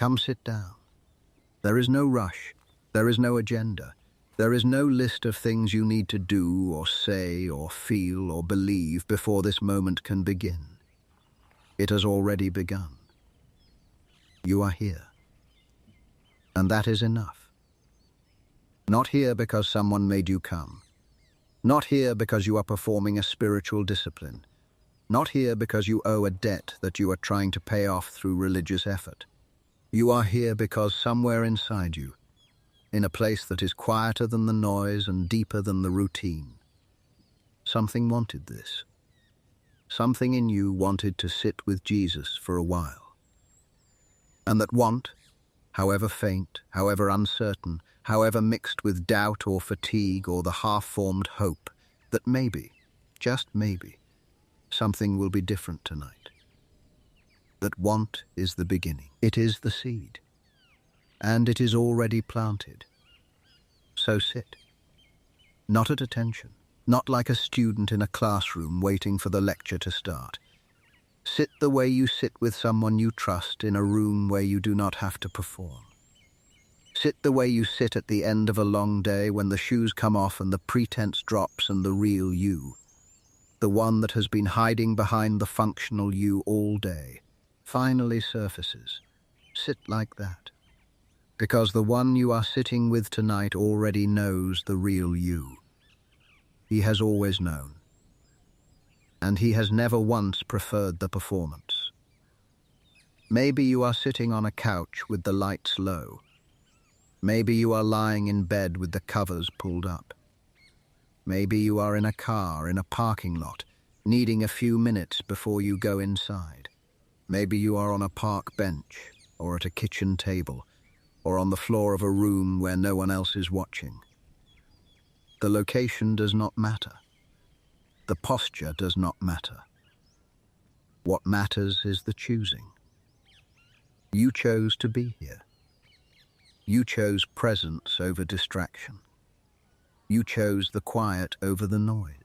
Come sit down. There is no rush. There is no agenda. There is no list of things you need to do or say or feel or believe before this moment can begin. It has already begun. You are here. And that is enough. Not here because someone made you come. Not here because you are performing a spiritual discipline. Not here because you owe a debt that you are trying to pay off through religious effort. You are here because somewhere inside you, in a place that is quieter than the noise and deeper than the routine, something wanted this. Something in you wanted to sit with Jesus for a while. And that want, however faint, however uncertain, however mixed with doubt or fatigue or the half-formed hope that maybe, just maybe, something will be different tonight. That want is the beginning. It is the seed. And it is already planted. So sit. Not at attention. Not like a student in a classroom waiting for the lecture to start. Sit the way you sit with someone you trust in a room where you do not have to perform. Sit the way you sit at the end of a long day when the shoes come off and the pretense drops and the real you, the one that has been hiding behind the functional you all day, finally surfaces. Sit like that. Because the one you are sitting with tonight already knows the real you. He has always known. And he has never once preferred the performance. Maybe you are sitting on a couch with the lights low. Maybe you are lying in bed with the covers pulled up. Maybe you are in a car in a parking lot, needing a few minutes before you go inside. Maybe you are on a park bench, or at a kitchen table, or on the floor of a room where no one else is watching. The location does not matter. The posture does not matter. What matters is the choosing. You chose to be here. You chose presence over distraction. You chose the quiet over the noise.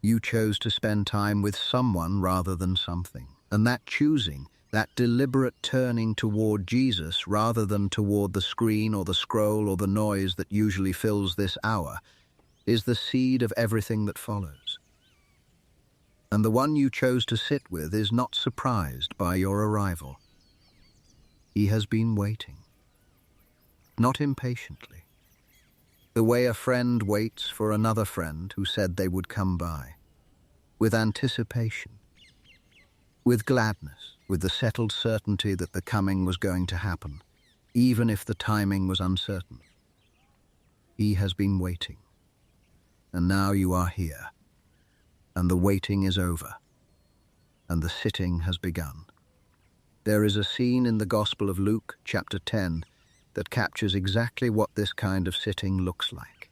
You chose to spend time with someone rather than something. And that choosing, that deliberate turning toward Jesus rather than toward the screen or the scroll or the noise that usually fills this hour, is the seed of everything that follows. And the one you chose to sit with is not surprised by your arrival. He has been waiting. Not impatiently. The way a friend waits for another friend who said they would come by. With anticipation. With gladness. With the settled certainty that the coming was going to happen, even if the timing was uncertain. He has been waiting. And now you are here. And the waiting is over. And the sitting has begun. There is a scene in the Gospel of Luke, chapter 10, that captures exactly what this kind of sitting looks like.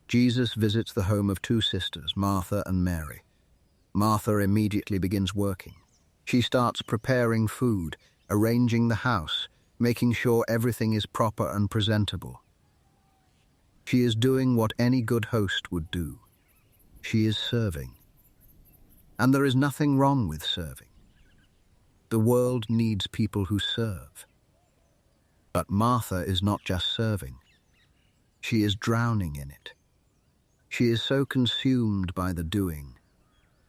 Jesus visits the home of two sisters, Martha and Mary. Martha immediately begins working. She starts preparing food, arranging the house, making sure everything is proper and presentable. She is doing what any good host would do. She is serving. And there is nothing wrong with serving. The world needs people who serve. But Martha is not just serving. She is drowning in it. She is so consumed by the doing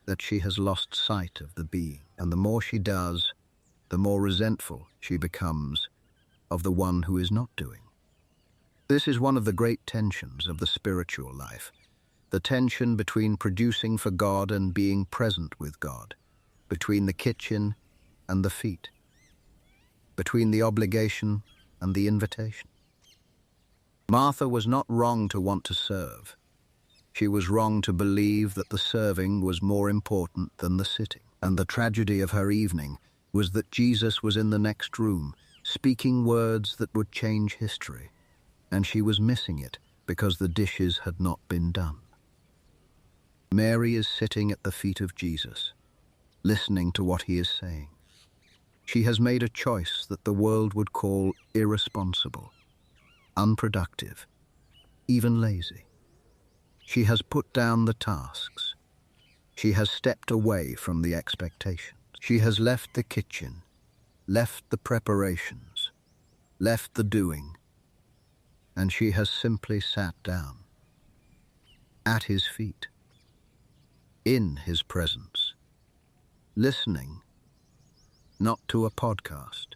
that she has lost sight of the being. And the more she does, the more resentful she becomes of the one who is not doing. This is one of the great tensions of the spiritual life, the tension between producing for God and being present with God, between the kitchen and the feet, between the obligation and the invitation. Martha was not wrong to want to serve. She was wrong to believe that the serving was more important than the sitting. And the tragedy of her evening was that Jesus was in the next room, speaking words that would change history, and she was missing it because the dishes had not been done. Mary is sitting at the feet of Jesus, listening to what he is saying. She has made a choice that the world would call irresponsible, unproductive, even lazy. She has put down the tasks. She has stepped away from the expectations. She has left the kitchen. left the preparations, left the doing, and she has simply sat down at his feet, in his presence, listening, not to a podcast,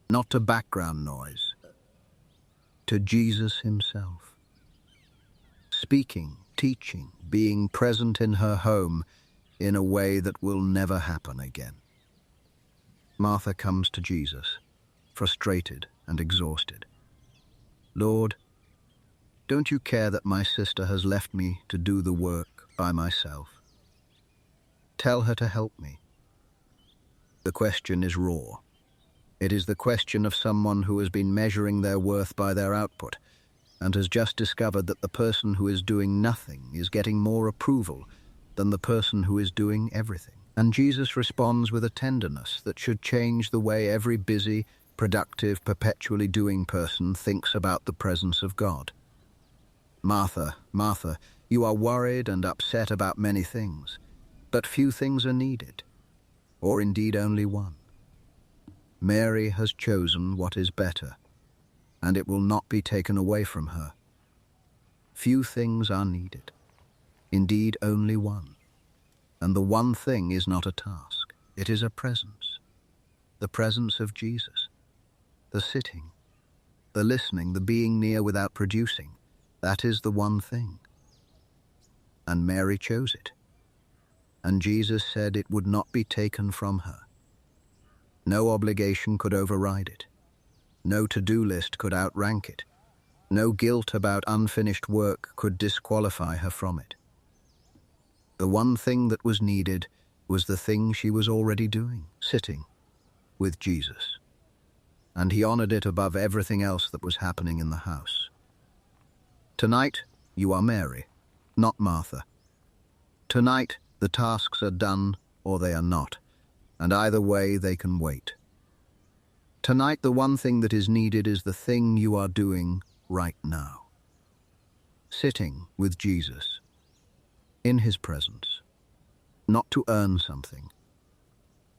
not to background noise, to Jesus himself, speaking, teaching, being present in her home in a way that will never happen again. Martha comes to Jesus, frustrated and exhausted. Lord, don't you care that my sister has left me to do the work by myself? Tell her to help me. The question is raw. It is the question of someone who has been measuring their worth by their output and has just discovered that the person who is doing nothing is getting more approval than the person who is doing everything. And Jesus responds with a tenderness that should change the way every busy, productive, perpetually doing person thinks about the presence of God. Martha, Martha, you are worried and upset about many things, but few things are needed, or indeed only one. Mary has chosen what is better, and it will not be taken away from her. Few things are needed, indeed only one. And the one thing is not a task, it is a presence. The presence of Jesus. The sitting, the listening, the being near without producing. That is the one thing. And Mary chose it. And Jesus said it would not be taken from her. No obligation could override it. No to-do list could outrank it. No guilt about unfinished work could disqualify her from it. The one thing that was needed was the thing she was already doing, sitting with Jesus. And he honored it above everything else that was happening in the house. Tonight, you are Mary, not Martha. Tonight, the tasks are done or they are not, and either way they can wait. Tonight, the one thing that is needed is the thing you are doing right now. Sitting with Jesus, in his presence, not to earn something,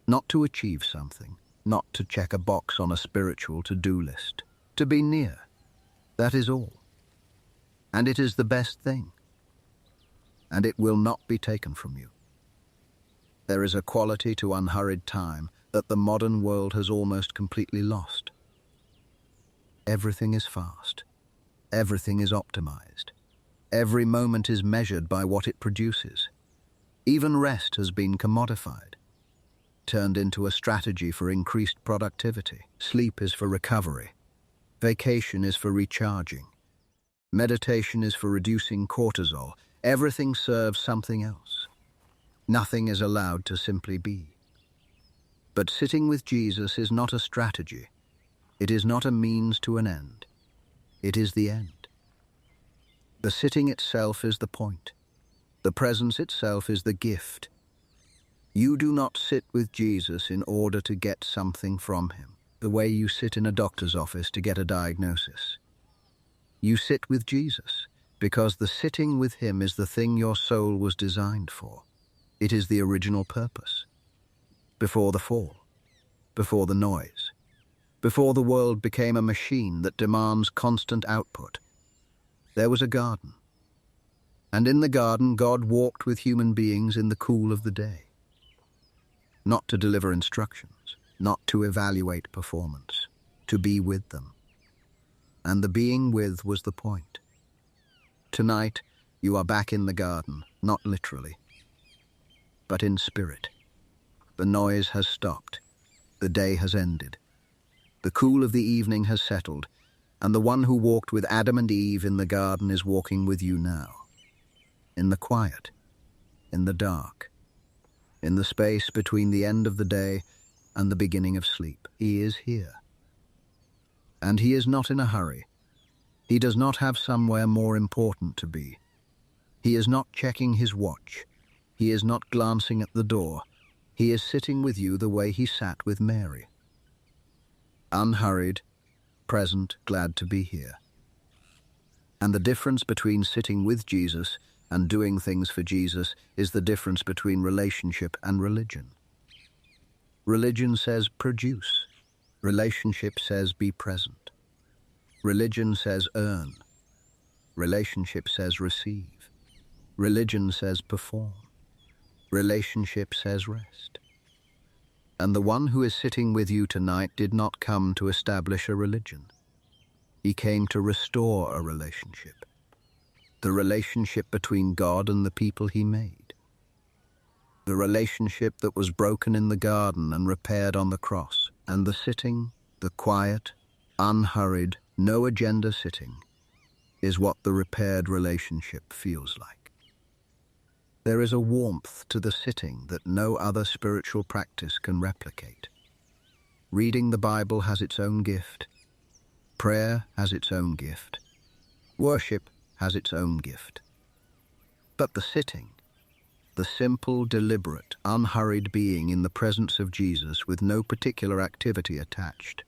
not to achieve something, not to check a box on a spiritual to-do list, to be near. That is all. And it is the best thing. And it will not be taken from you. There is a quality to unhurried time that the modern world has almost completely lost. Everything is fast. Everything is optimized. Every moment is measured by what it produces. Even rest has been commodified, turned into a strategy for increased productivity. Sleep is for recovery. Vacation is for recharging. Meditation is for reducing cortisol. Everything serves something else. Nothing is allowed to simply be. But sitting with Jesus is not a strategy. It is not a means to an end. It is the end. The sitting itself is the point. The presence itself is the gift. You do not sit with Jesus in order to get something from him, the way you sit in a doctor's office to get a diagnosis. You sit with Jesus because the sitting with him is the thing your soul was designed for. It is the original purpose. Before the fall, before the noise, before the world became a machine that demands constant output, there was a garden. And in the garden, God walked with human beings in the cool of the day. Not to deliver instructions, not to evaluate performance, to be with them. And the being with was the point. Tonight, you are back in the garden, not literally, but in spirit. The noise has stopped. The day has ended. The cool of the evening has settled, and the one who walked with Adam and Eve in the garden is walking with you now. In the quiet, in the dark, in the space between the end of the day and the beginning of sleep. He is here. And he is not in a hurry. He does not have somewhere more important to be. He is not checking his watch. He is not glancing at the door. He is sitting with you the way he sat with Mary. Unhurried, present, glad to be here. And the difference between sitting with Jesus and doing things for Jesus is the difference between relationship and religion. Religion says produce. Relationship says be present. Religion says earn. Relationship says receive. Religion says perform. Relationship says rest. And the one who is sitting with you tonight did not come to establish a religion. He came to restore a relationship. The relationship between God and the people he made. The relationship that was broken in the garden and repaired on the cross. And the sitting, the quiet, unhurried, no agenda sitting, is what the repaired relationship feels like. There is a warmth to the sitting that no other spiritual practice can replicate. Reading the Bible has its own gift. Prayer has its own gift. Worship has its own gift. But the sitting, the simple, deliberate, unhurried being in the presence of Jesus with no particular activity attached,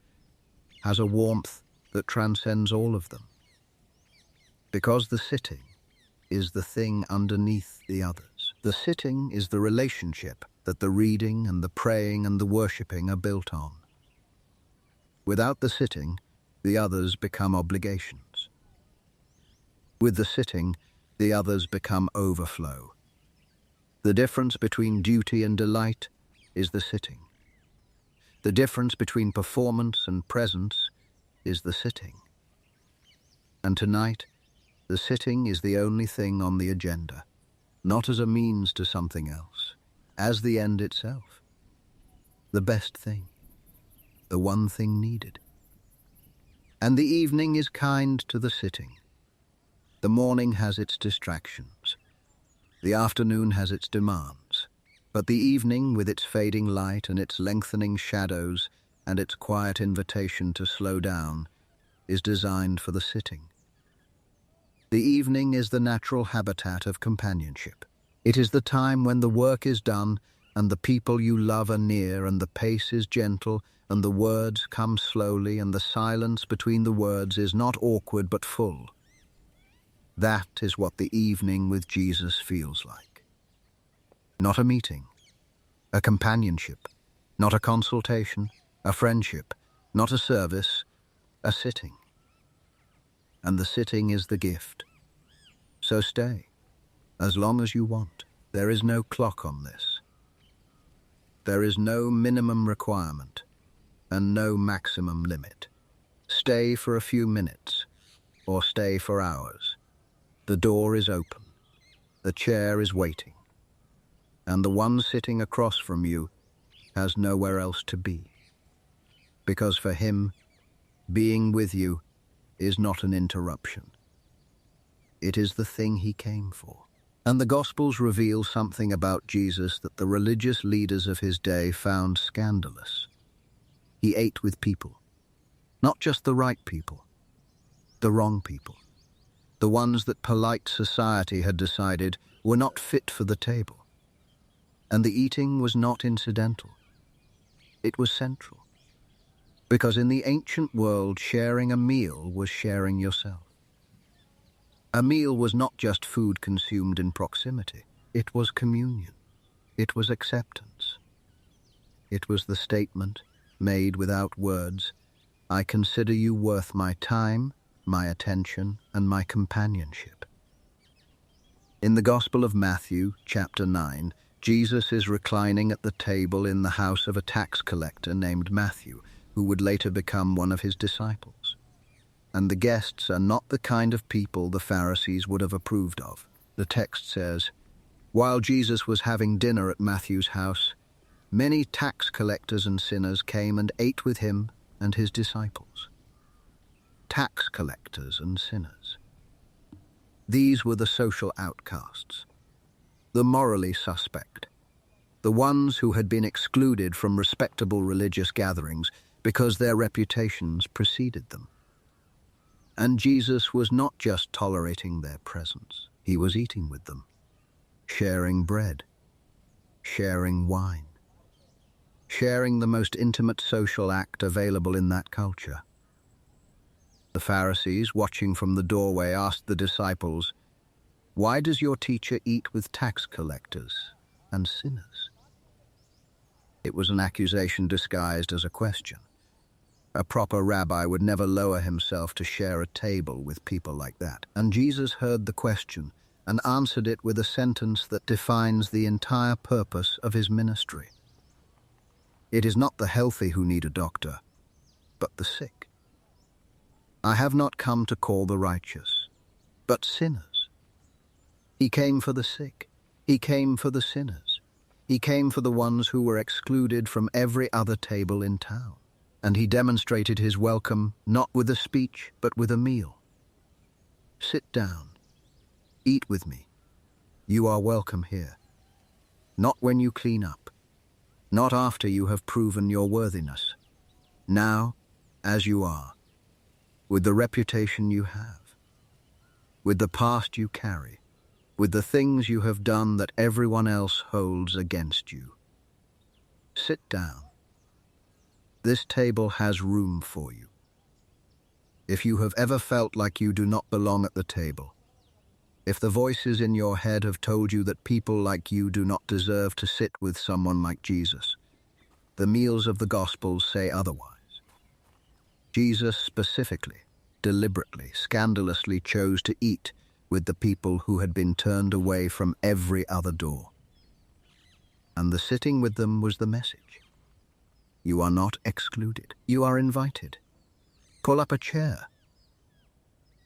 has a warmth that transcends all of them. Because the sitting is the thing underneath the others. The sitting is the relationship that the reading and the praying and the worshipping are built on. Without the sitting, the others become obligations. With the sitting, the others become overflow. The difference between duty and delight is the sitting. The difference between performance and presence is the sitting. And tonight, the sitting is the only thing on the agenda, not as a means to something else, as the end itself. The best thing, the one thing needed. And the evening is kind to the sitting. The morning has its distractions. The afternoon has its demands. But the evening, with its fading light and its lengthening shadows and its quiet invitation to slow down, is designed for the sitting. The evening is the natural habitat of companionship. It is the time when the work is done and the people you love are near and the pace is gentle and the words come slowly and the silence between the words is not awkward but full. That is what the evening with Jesus feels like. Not a meeting, a companionship, not a consultation, a friendship, not a service, a sitting. And the sitting is the gift. So stay, as long as you want. There is no clock on this. There is no minimum requirement and no maximum limit. Stay for a few minutes or stay for hours. The door is open. The chair is waiting. And the one sitting across from you has nowhere else to be. Because for him, being with you is not an interruption. It is the thing he came for. And the Gospels reveal something about Jesus that the religious leaders of his day found scandalous. He ate with people. Not just the right people, the wrong people. The ones that polite society had decided were not fit for the table. And the eating was not incidental. It was central. Because in the ancient world, sharing a meal was sharing yourself. A meal was not just food consumed in proximity. It was communion. It was acceptance. It was the statement, made without words, I consider you worth my time, my attention, and my companionship. In the Gospel of Matthew, chapter 9, Jesus is reclining at the table in the house of a tax collector named Matthew, who would later become one of his disciples. And the guests are not the kind of people the Pharisees would have approved of. The text says, while Jesus was having dinner at Matthew's house, many tax collectors and sinners came and ate with him and his disciples. Tax collectors and sinners. These were the social outcasts, the morally suspect, the ones who had been excluded from respectable religious gatherings because their reputations preceded them. And Jesus was not just tolerating their presence. He was eating with them, sharing bread, sharing wine, sharing the most intimate social act available in that culture. The Pharisees, watching from the doorway, asked the disciples, why does your teacher eat with tax collectors and sinners? It was an accusation disguised as a question. A proper rabbi would never lower himself to share a table with people like that. And Jesus heard the question and answered it with a sentence that defines the entire purpose of his ministry. It is not the healthy who need a doctor, but the sick. I have not come to call the righteous, but sinners. He came for the sick. He came for the sinners. He came for the ones who were excluded from every other table in town. And he demonstrated his welcome not with a speech, but with a meal. Sit down. Eat with me. You are welcome here. Not when you clean up. Not after you have proven your worthiness. Now, as you are, with the reputation you have, with the past you carry, with the things you have done that everyone else holds against you. Sit down. This table has room for you. If you have ever felt like you do not belong at the table, if the voices in your head have told you that people like you do not deserve to sit with someone like Jesus, the meals of the Gospels say otherwise. Jesus specifically, deliberately, scandalously chose to eat with the people who had been turned away from every other door. And the sitting with them was the message. You are not excluded. You are invited. Pull up a chair.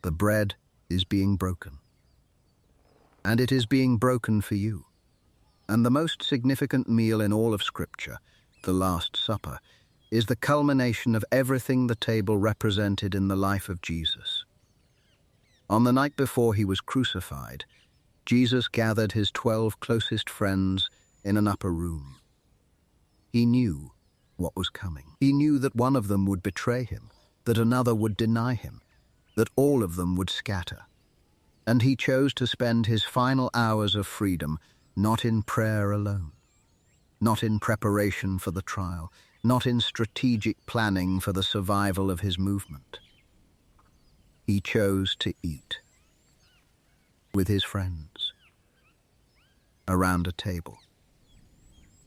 The bread is being broken. And it is being broken for you. And the most significant meal in all of Scripture, the Last Supper, is the culmination of everything the table represented in the life of Jesus. On the night before he was crucified, Jesus gathered his 12 closest friends in an upper room. He knew what was coming. He knew that one of them would betray him, that another would deny him, that all of them would scatter. And he chose to spend his final hours of freedom not in prayer alone, not in preparation for the trial, not in strategic planning for the survival of his movement. He chose to eat with his friends around a table.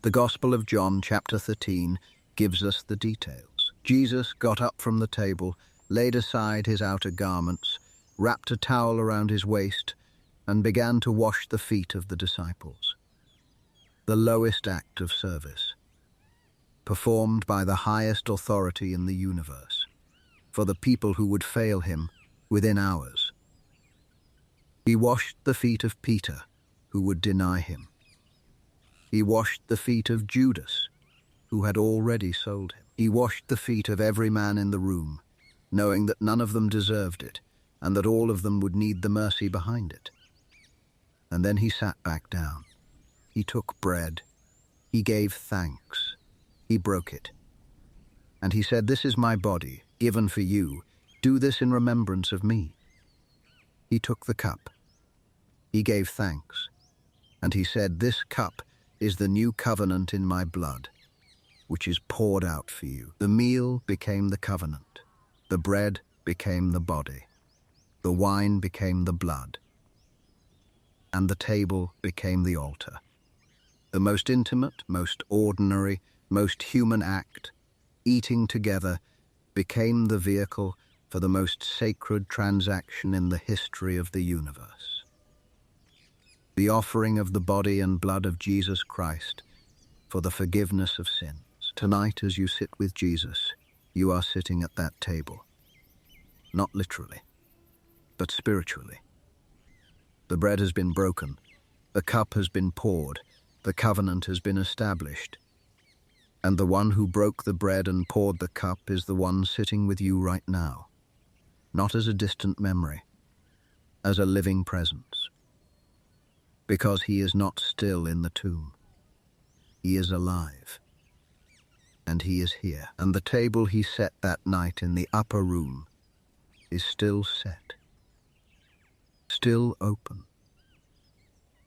The Gospel of John, chapter 13, gives us the details. Jesus got up from the table, laid aside his outer garments, wrapped a towel around his waist, and began to wash the feet of the disciples. The lowest act of service, performed by the highest authority in the universe, for the people who would fail him within hours. He washed the feet of Peter, who would deny him. He washed the feet of Judas, who had already sold him. He washed the feet of every man in the room, knowing that none of them deserved it, and that all of them would need the mercy behind it. And then he sat back down. He took bread. He gave thanks. He broke it. And he said, "This is my body, given for you. Do this in remembrance of me." He took the cup. He gave thanks. And he said, "This cup is the new covenant in my blood, which is poured out for you." The meal became the covenant. The bread became the body. The wine became the blood. And the table became the altar. The most intimate, most ordinary, most human act, eating together, became the vehicle for the most sacred transaction in the history of the universe. The offering of the body and blood of Jesus Christ for the forgiveness of sins. Tonight, as you sit with Jesus, you are sitting at that table. Not literally, but spiritually. The bread has been broken. The cup has been poured. The covenant has been established. And the one who broke the bread and poured the cup is the one sitting with you right now, not as a distant memory, as a living presence. Because he is not still in the tomb. He is alive. And he is here. And the table he set that night in the upper room is still set, still open,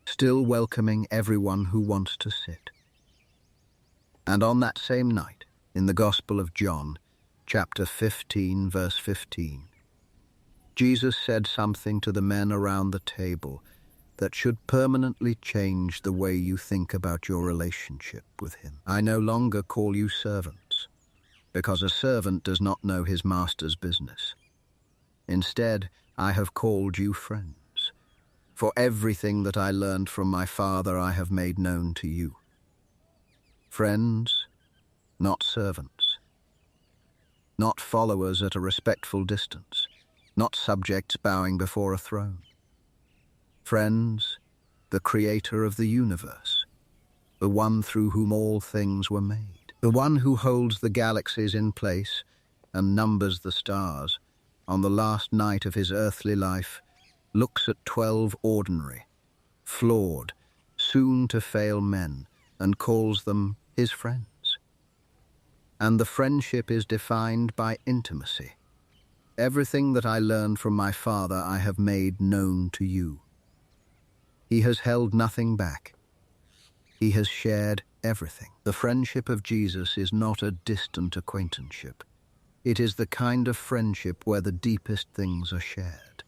still welcoming everyone who wants to sit. And on that same night, in the Gospel of John, chapter 15, verse 15, Jesus said something to the men around the table that should permanently change the way you think about your relationship with him. I no longer call you servants, because a servant does not know his master's business. Instead, I have called you friends, for everything that I learned from my Father I have made known to you. Friends, not servants. Not followers at a respectful distance, not subjects bowing before a throne. Friends, the Creator of the universe, the one through whom all things were made, the one who holds the galaxies in place and numbers the stars, on the last night of his earthly life, looks at 12 ordinary, flawed, soon-to-fail men and calls them his friends. And the friendship is defined by intimacy. Everything that I learned from my Father I have made known to you. He has held nothing back. He has shared everything. The friendship of Jesus is not a distant acquaintanceship. It is the kind of friendship where the deepest things are shared,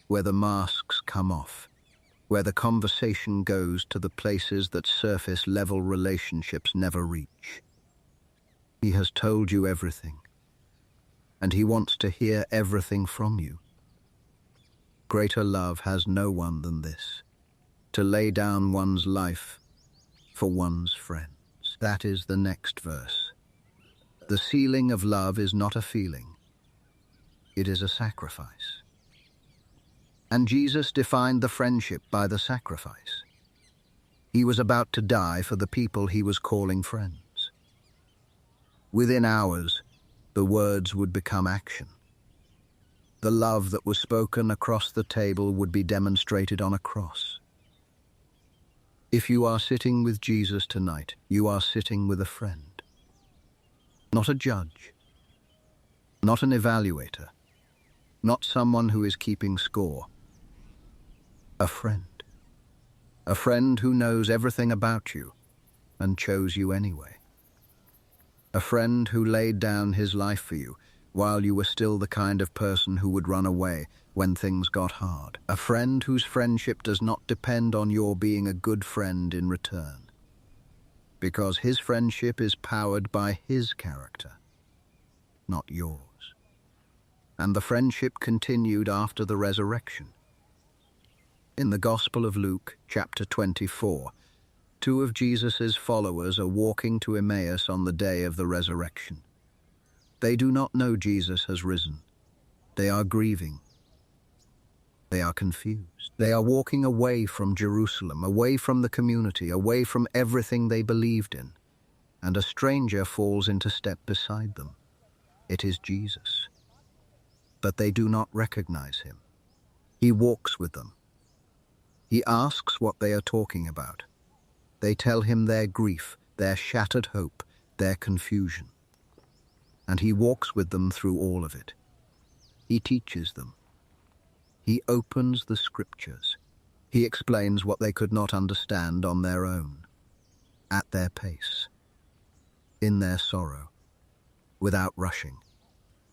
where the masks come off, where the conversation goes to the places that surface-level relationships never reach. He has told you everything, and he wants to hear everything from you. Greater love has no one than this, to lay down one's life for one's friends. That is the next verse. The sealing of love is not a feeling. It is a sacrifice. And Jesus defined the friendship by the sacrifice. He was about to die for the people he was calling friends. Within hours, the words would become action. The love that was spoken across the table would be demonstrated on a cross. If you are sitting with Jesus tonight, you are sitting with a friend. Not a judge, not an evaluator, not someone who is keeping score. A friend. A friend who knows everything about you and chose you anyway. A friend who laid down his life for you while you were still the kind of person who would run away when things got hard. A friend whose friendship does not depend on your being a good friend in return, because his friendship is powered by his character, not yours. And the friendship continued after the resurrection. In the Gospel of Luke, chapter 24, 2 of Jesus' followers are walking to Emmaus on the day of the resurrection. They do not know Jesus has risen. They are grieving. They are confused. They are walking away from Jerusalem, away from the community, away from everything they believed in. And a stranger falls into step beside them. It is Jesus. But they do not recognize him. He walks with them. He asks what they are talking about. They tell him their grief, their shattered hope, their confusion. And he walks with them through all of it. He teaches them. He opens the scriptures. He explains what they could not understand on their own, at their pace, in their sorrow, without rushing.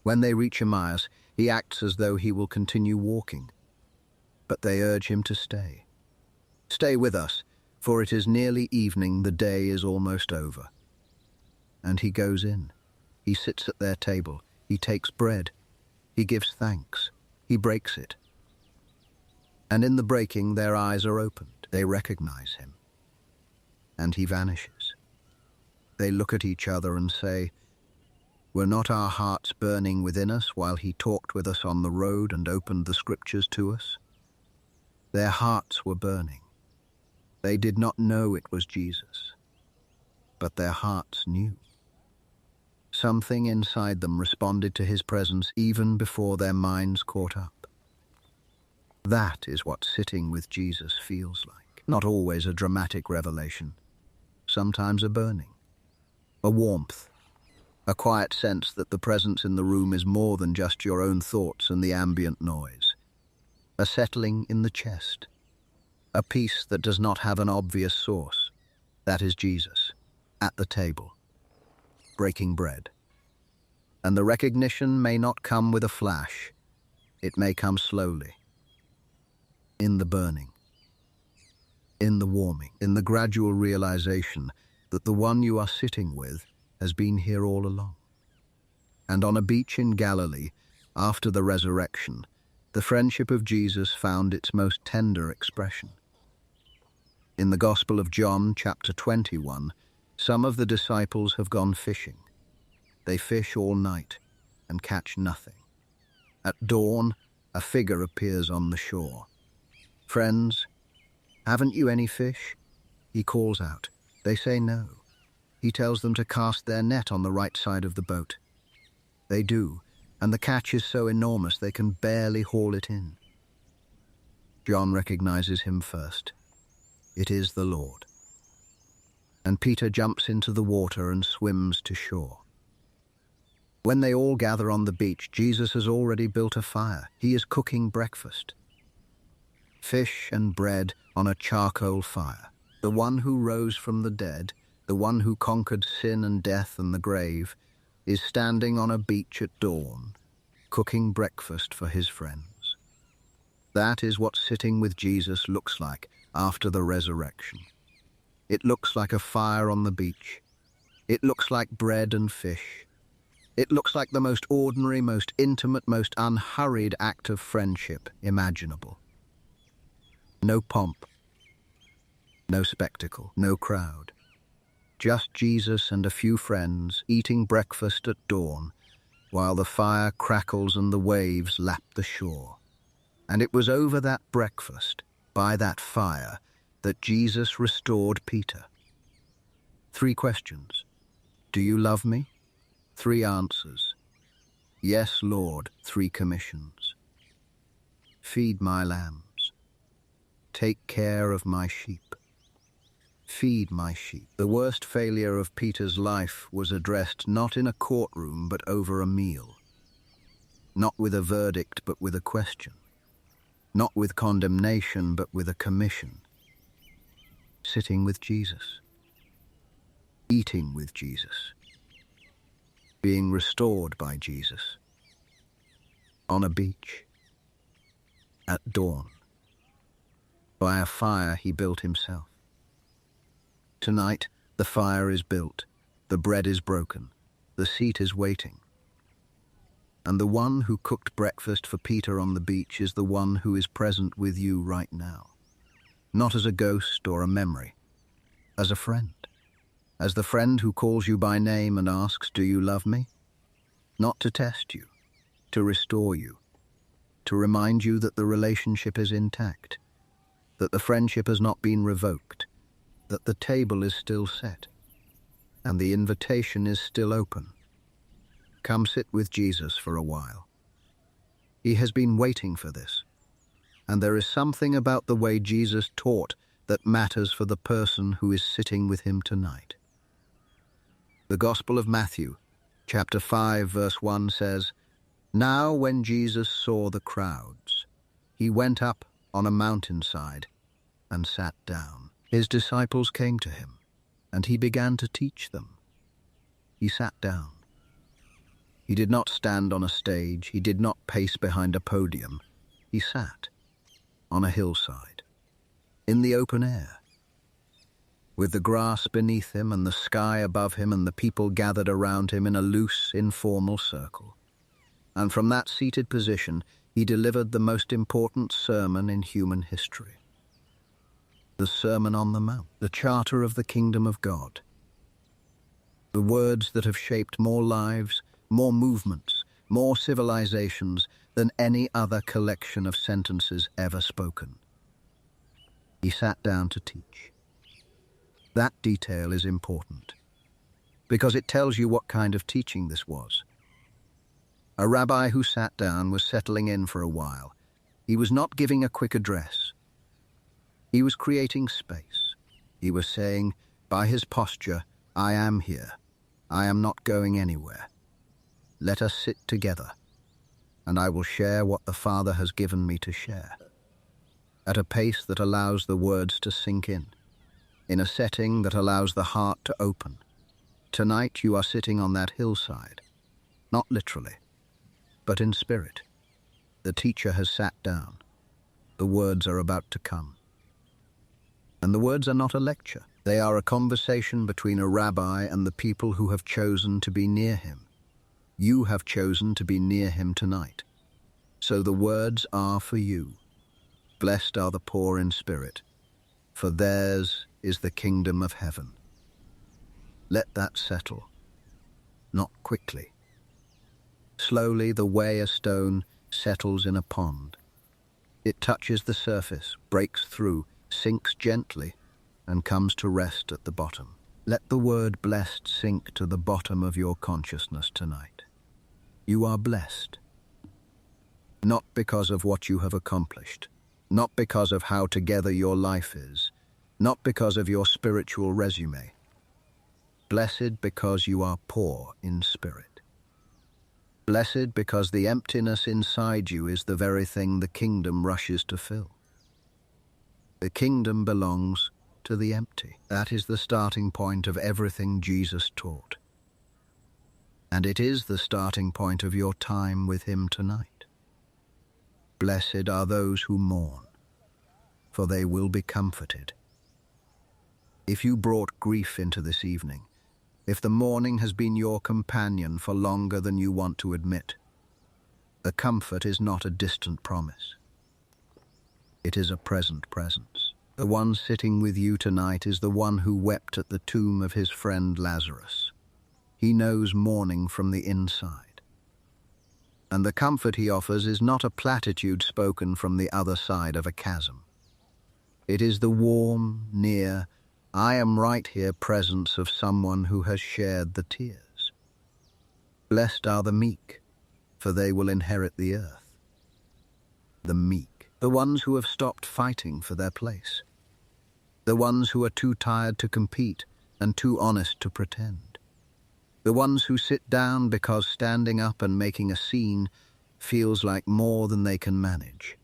When they reach Emmaus, he acts as though he will continue walking, but they urge him to stay. Stay with us, for it is nearly evening, the day is almost over. And he goes in. He sits at their table. He takes bread. He gives thanks. He breaks it. And in the breaking, their eyes are opened. They recognize him. And he vanishes. They look at each other and say, "Were not our hearts burning within us while he talked with us on the road and opened the scriptures to us?" Their hearts were burning. They did not know it was Jesus, but their hearts knew. Something inside them responded to his presence even before their minds caught up. That is what sitting with Jesus feels like. Not always a dramatic revelation, sometimes a burning, a warmth, a quiet sense that the presence in the room is more than just your own thoughts and the ambient noise, a settling in the chest, a peace that does not have an obvious source. That is Jesus, at the table, breaking bread. And the recognition may not come with a flash. It may come slowly, in the burning, in the warming, in the gradual realization that the one you are sitting with has been here all along. And on a beach in Galilee, after the resurrection, the friendship of Jesus found its most tender expression. In the Gospel of John, chapter 21, some of the disciples have gone fishing. They fish all night and catch nothing. At dawn, a figure appears on the shore. "Friends, haven't you any fish?" he calls out. They say no. He tells them to cast their net on the right side of the boat. They do, and the catch is so enormous they can barely haul it in. John recognizes him first. It is the Lord. And Peter jumps into the water and swims to shore. When they all gather on the beach, Jesus has already built a fire. He is cooking breakfast. Fish and bread on a charcoal fire. The one who rose from the dead, the one who conquered sin and death and the grave, is standing on a beach at dawn, cooking breakfast for his friends. That is what sitting with Jesus looks like after the resurrection. It looks like a fire on the beach. It looks like bread and fish. It looks like the most ordinary, most intimate, most unhurried act of friendship imaginable. No pomp, no spectacle, no crowd. Just Jesus and a few friends eating breakfast at dawn while the fire crackles and the waves lap the shore. And it was over that breakfast, by that fire, that Jesus restored Peter. 3 questions. Do you love me? 3 answers. Yes, Lord. 3 commissions. Feed my lambs. Take care of my sheep. Feed my sheep. The worst failure of Peter's life was addressed not in a courtroom but over a meal. Not with a verdict but with a question. Not with condemnation but with a commission. Sitting with Jesus. Eating with Jesus. Being restored by Jesus. On a beach. At dawn. By a fire he built himself. Tonight, the fire is built, the bread is broken, the seat is waiting. And the one who cooked breakfast for Peter on the beach is the one who is present with you right now. Not as a ghost or a memory, as a friend. As the friend who calls you by name and asks, "Do you love me?" Not to test you, to restore you, to remind you that the relationship is intact, that the friendship has not been revoked, that the table is still set, and the invitation is still open. Come sit with Jesus for a while. He has been waiting for this, and there is something about the way Jesus taught that matters for the person who is sitting with him tonight. The Gospel of Matthew, chapter 5, verse 1 says, "Now when Jesus saw the crowds, he went up on a mountainside and sat down. His disciples came to him, and he began to teach them. He sat down. He did not stand on a stage. He did not pace behind a podium. He sat on a hillside, in the open air, with the grass beneath him and the sky above him and the people gathered around him in a loose, informal circle. And from that seated position, he delivered the most important sermon in human history. The Sermon on the Mount, the charter of the kingdom of God. The words that have shaped more lives, more movements, more civilizations than any other collection of sentences ever spoken. He sat down to teach. That detail is important, because it tells you what kind of teaching this was. A rabbi who sat down was settling in for a while. He was not giving a quick address. He was creating space. He was saying, by his posture, "I am here. I am not going anywhere. Let us sit together, and I will share what the Father has given me to share." At a pace that allows the words to sink in a setting that allows the heart to open. Tonight you are sitting on that hillside, not literally, but in spirit. The teacher has sat down. The words are about to come. And the words are not a lecture. They are a conversation between a rabbi and the people who have chosen to be near him. You have chosen to be near him tonight. So the words are for you. Blessed are the poor in spirit, for theirs is the kingdom of heaven. Let that settle. Not quickly. Slowly, the way a stone settles in a pond. It touches the surface, breaks through, sinks gently, and comes to rest at the bottom. Let the word blessed sink to the bottom of your consciousness tonight. You are blessed. Not because of what you have accomplished, not because of how together your life is, not because of your spiritual resume. Blessed because you are poor in spirit. Blessed because the emptiness inside you is the very thing the kingdom rushes to fill. The kingdom belongs to the empty. That is the starting point of everything Jesus taught. And it is the starting point of your time with him tonight. Blessed are those who mourn, for they will be comforted. If you brought grief into this evening, if the mourning has been your companion for longer than you want to admit, the comfort is not a distant promise. It is a present presence. The one sitting with you tonight is the one who wept at the tomb of his friend Lazarus. He knows mourning from the inside. And the comfort he offers is not a platitude spoken from the other side of a chasm. It is the warm, near, I am right here presence of someone who has shared the tears. Blessed are the meek, for they will inherit the earth. The meek, the ones who have stopped fighting for their place. The ones who are too tired to compete and too honest to pretend. The ones who sit down because standing up and making a scene feels like more than they can manage.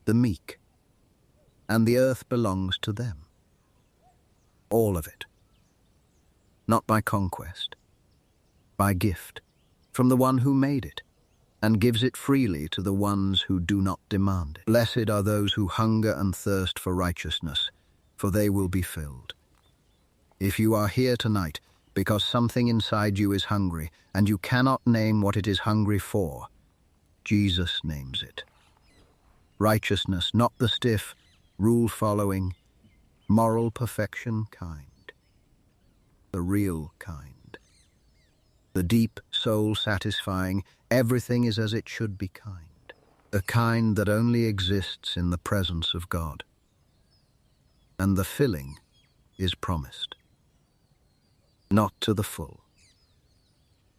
The meek, and the earth belongs to them. All of it. Not by conquest, by gift, from the one who made it, and gives it freely to the ones who do not demand it. Blessed are those who hunger and thirst for righteousness, for they will be filled. If you are here tonight because something inside you is hungry, and you cannot name what it is hungry for, Jesus names it. Righteousness, not the stiff, rule-following, moral perfection kind. The real kind. The deep, soul-satisfying, everything is as it should be kind. The kind that only exists in the presence of God. And the filling is promised. Not to the full,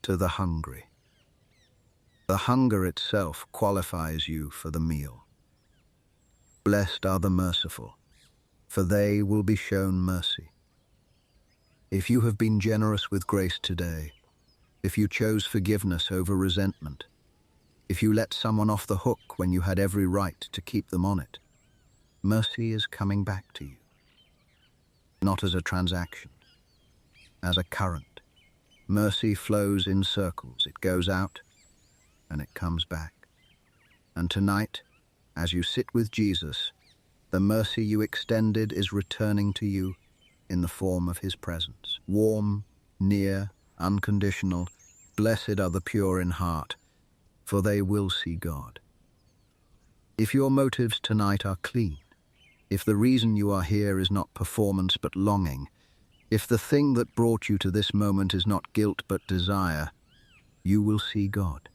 to the hungry. The hunger itself qualifies you for the meal. Blessed are the merciful, for they will be shown mercy. If you have been generous with grace today, if you chose forgiveness over resentment, if you let someone off the hook when you had every right to keep them on it, mercy is coming back to you. Not as a transaction, as a current. Mercy flows in circles. It goes out and it comes back. And tonight, as you sit with Jesus, the mercy you extended is returning to you in the form of his presence. Warm, near, unconditional, blessed are the pure in heart, for they will see God. If your motives tonight are clean, if the reason you are here is not performance but longing, if the thing that brought you to this moment is not guilt but desire, you will see God.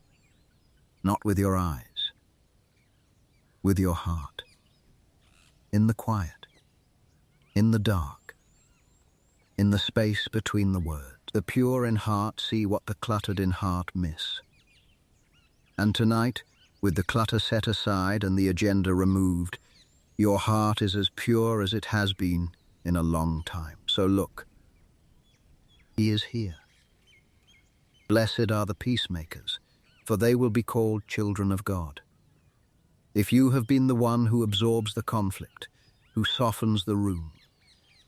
Not with your eyes, with your heart. In the quiet, in the dark, in the space between the words. The pure in heart see what the cluttered in heart miss. And tonight, with the clutter set aside and the agenda removed, your heart is as pure as it has been in a long time. So look, he is here. Blessed are the peacemakers, for they will be called children of God. If you have been the one who absorbs the conflict, who softens the room,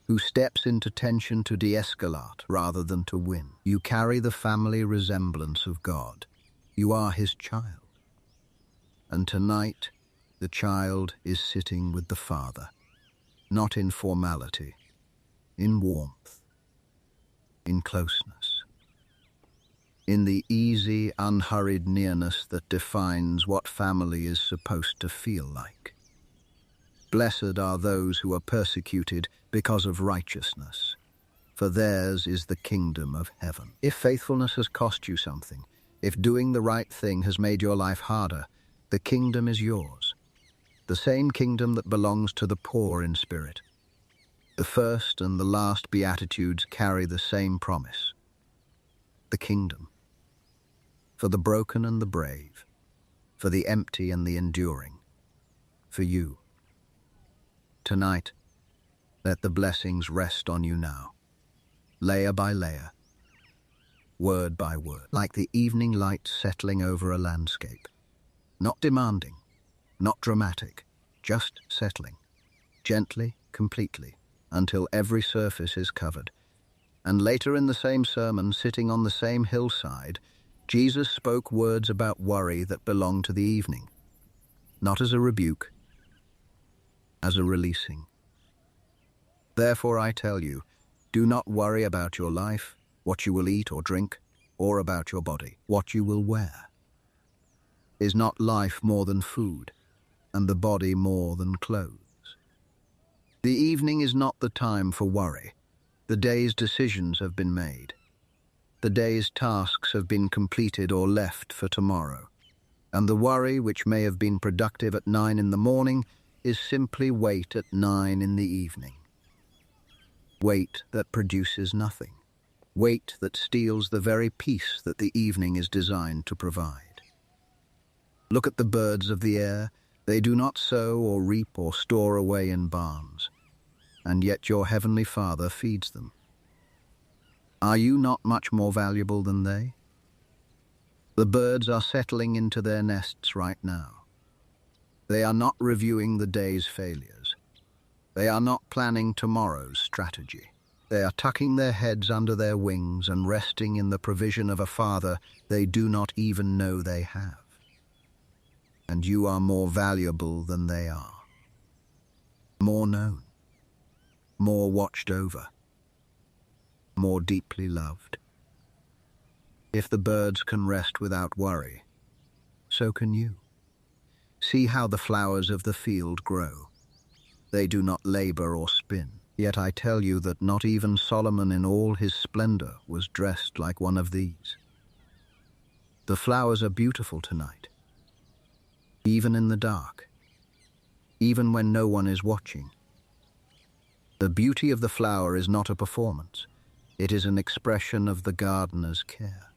who steps into tension to de-escalate rather than to win, you carry the family resemblance of God. You are his child. And tonight, the child is sitting with the Father. not in formality, in warmth, in closeness, in the easy, unhurried nearness that defines what family is supposed to feel like. Blessed are those who are persecuted because of righteousness, for theirs is the kingdom of heaven. If faithfulness has cost you something, if doing the right thing has made your life harder, the kingdom is yours. The same kingdom that belongs to the poor in spirit. The first and the last Beatitudes carry the same promise. The kingdom. For the broken and the brave, for the empty and the enduring, for you. Tonight, let the blessings rest on you now, layer by layer, word by word, like the evening light settling over a landscape. Not demanding, not dramatic, just settling, gently, completely, until every surface is covered. And later in the same sermon, sitting on the same hillside, Jesus spoke words about worry that belong to the evening, not as a rebuke, as a releasing. Therefore I tell you, do not worry about your life, what you will eat or drink, or about your body, what you will wear. Is not life more than food, and the body more than clothes? The evening is not the time for worry. The day's decisions have been made. The day's tasks have been completed or left for tomorrow. And the worry, which may have been productive at 9 in the morning, is simply weight at 9 in the evening. Weight that produces nothing. Weight that steals the very peace that the evening is designed to provide. Look at the birds of the air. They do not sow or reap or store away in barns, and yet your heavenly Father feeds them. Are you not much more valuable than they? The birds are settling into their nests right now. They are not reviewing the day's failures. They are not planning tomorrow's strategy. They are tucking their heads under their wings and resting in the provision of a Father they do not even know they have. And you are more valuable than they are. More known, more watched over, more deeply loved. If the birds can rest without worry, so can you. See how the flowers of the field grow. They do not labor or spin. Yet I tell you that not even Solomon in all his splendor was dressed like one of these. The flowers are beautiful tonight, even in the dark, even when no one is watching. The beauty of the flower is not a performance. It is an expression of the gardener's care.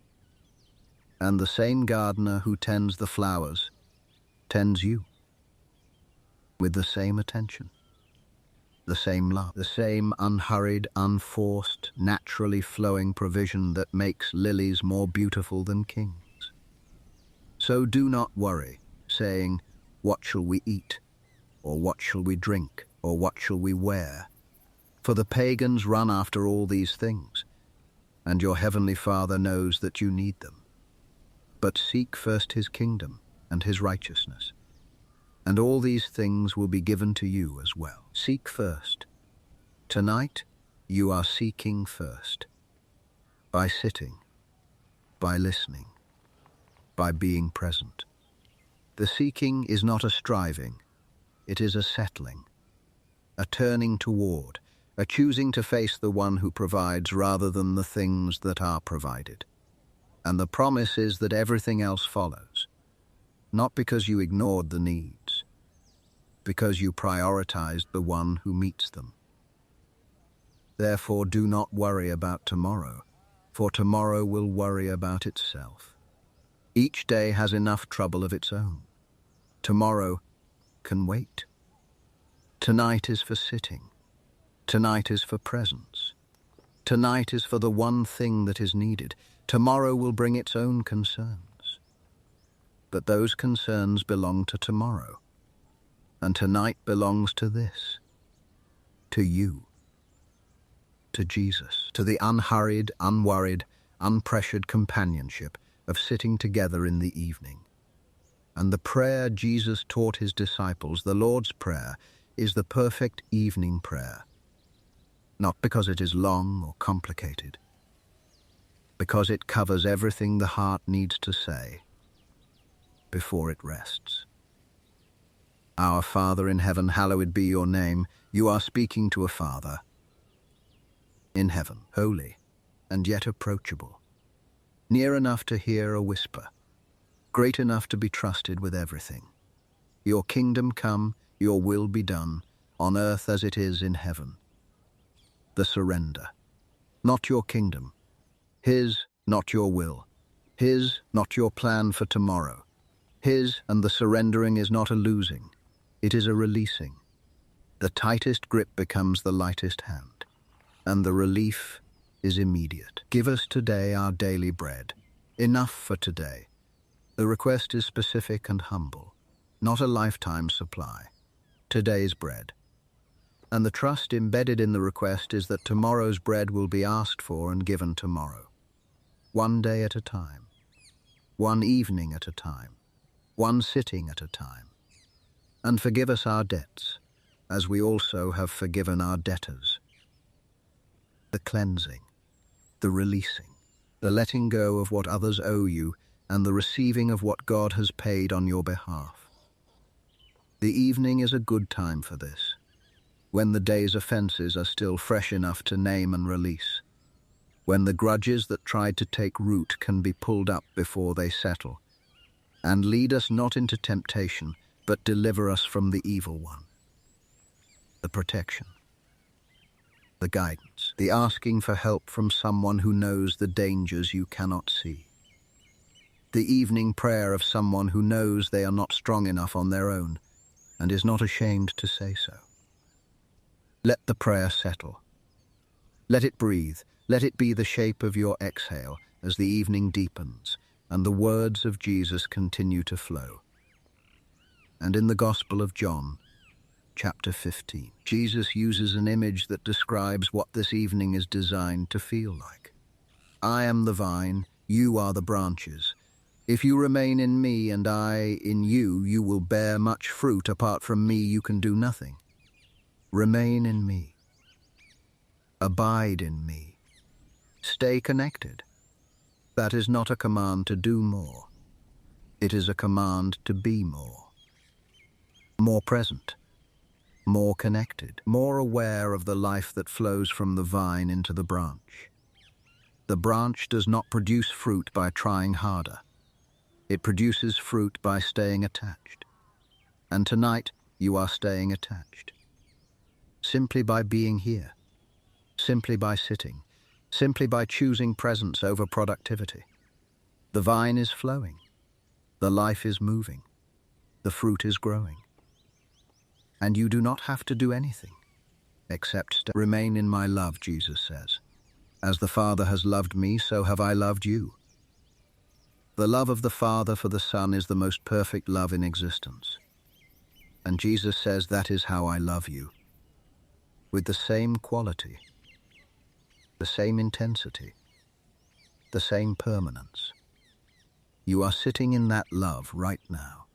And the same gardener who tends the flowers tends you with the same attention, the same love, the same unhurried, unforced, naturally flowing provision that makes lilies more beautiful than kings. So do not worry, saying, "What shall we eat? Or what shall we drink? Or what shall we wear?" For the pagans run after all these things, and your heavenly Father knows that you need them. But seek first his kingdom and his righteousness, and all these things will be given to you as well. Seek first. Tonight, you are seeking first. By sitting, by listening, by being present. The seeking is not a striving, it is a settling, a turning toward, a choosing to face the one who provides rather than the things that are provided. And the promise is that everything else follows, not because you ignored the needs, because you prioritized the one who meets them. Therefore, do not worry about tomorrow, for tomorrow will worry about itself. Each day has enough trouble of its own. Tomorrow can wait. Tonight is for sitting. Tonight is for presence. Tonight is for the one thing that is needed. Tomorrow will bring its own concerns. But those concerns belong to tomorrow. And tonight belongs to this. To you. To Jesus. To the unhurried, unworried, unpressured companionship of sitting together in the evening. And the prayer Jesus taught his disciples, the Lord's Prayer, is the perfect evening prayer. Not because it is long or complicated, because it covers everything the heart needs to say before it rests. Our Father in heaven, hallowed be your name. You are speaking to a Father in heaven, holy and yet approachable, near enough to hear a whisper, great enough to be trusted with everything. Your kingdom come, your will be done, on earth as it is in heaven. The surrender. Not your kingdom. His, not your will. His, not your plan for tomorrow. His, and the surrendering is not a losing. It is a releasing. The tightest grip becomes the lightest hand, and the relief is immediate. Give us today our daily bread. Enough for today. The request is specific and humble, not a lifetime supply. Today's bread. And the trust embedded in the request is that tomorrow's bread will be asked for and given tomorrow. One day at a time. One evening at a time. One sitting at a time. And forgive us our debts, as we also have forgiven our debtors. The cleansing, the releasing, the letting go of what others owe you, and the receiving of what God has paid on your behalf. The evening is a good time for this, when the day's offenses are still fresh enough to name and release, when the grudges that tried to take root can be pulled up before they settle, and lead us not into temptation, but deliver us from the evil one. The protection, the guidance, the asking for help from someone who knows the dangers you cannot see. The evening prayer of someone who knows they are not strong enough on their own and is not ashamed to say so. Let the prayer settle. Let it breathe. Let it be the shape of your exhale as the evening deepens and the words of Jesus continue to flow. And in the Gospel of John, chapter 15, Jesus uses an image that describes what this evening is designed to feel like. I am the vine, you are the branches. If you remain in me and I in you, you will bear much fruit. Apart from me, you can do nothing. Remain in me. Abide in me. Stay connected. That is not a command to do more. It is a command to be more. More present. More connected. More aware of the life that flows from the vine into the branch. The branch does not produce fruit by trying harder. It produces fruit by staying attached. And tonight, you are staying attached. Simply by being here. Simply by sitting. Simply by choosing presence over productivity. The vine is flowing. The life is moving. The fruit is growing. And you do not have to do anything, except remain in my love, Jesus says. As the Father has loved me, so have I loved you. The love of the Father for the Son is the most perfect love in existence. And Jesus says, that is how I love you. With the same quality, the same intensity, the same permanence. You are sitting in that love right now.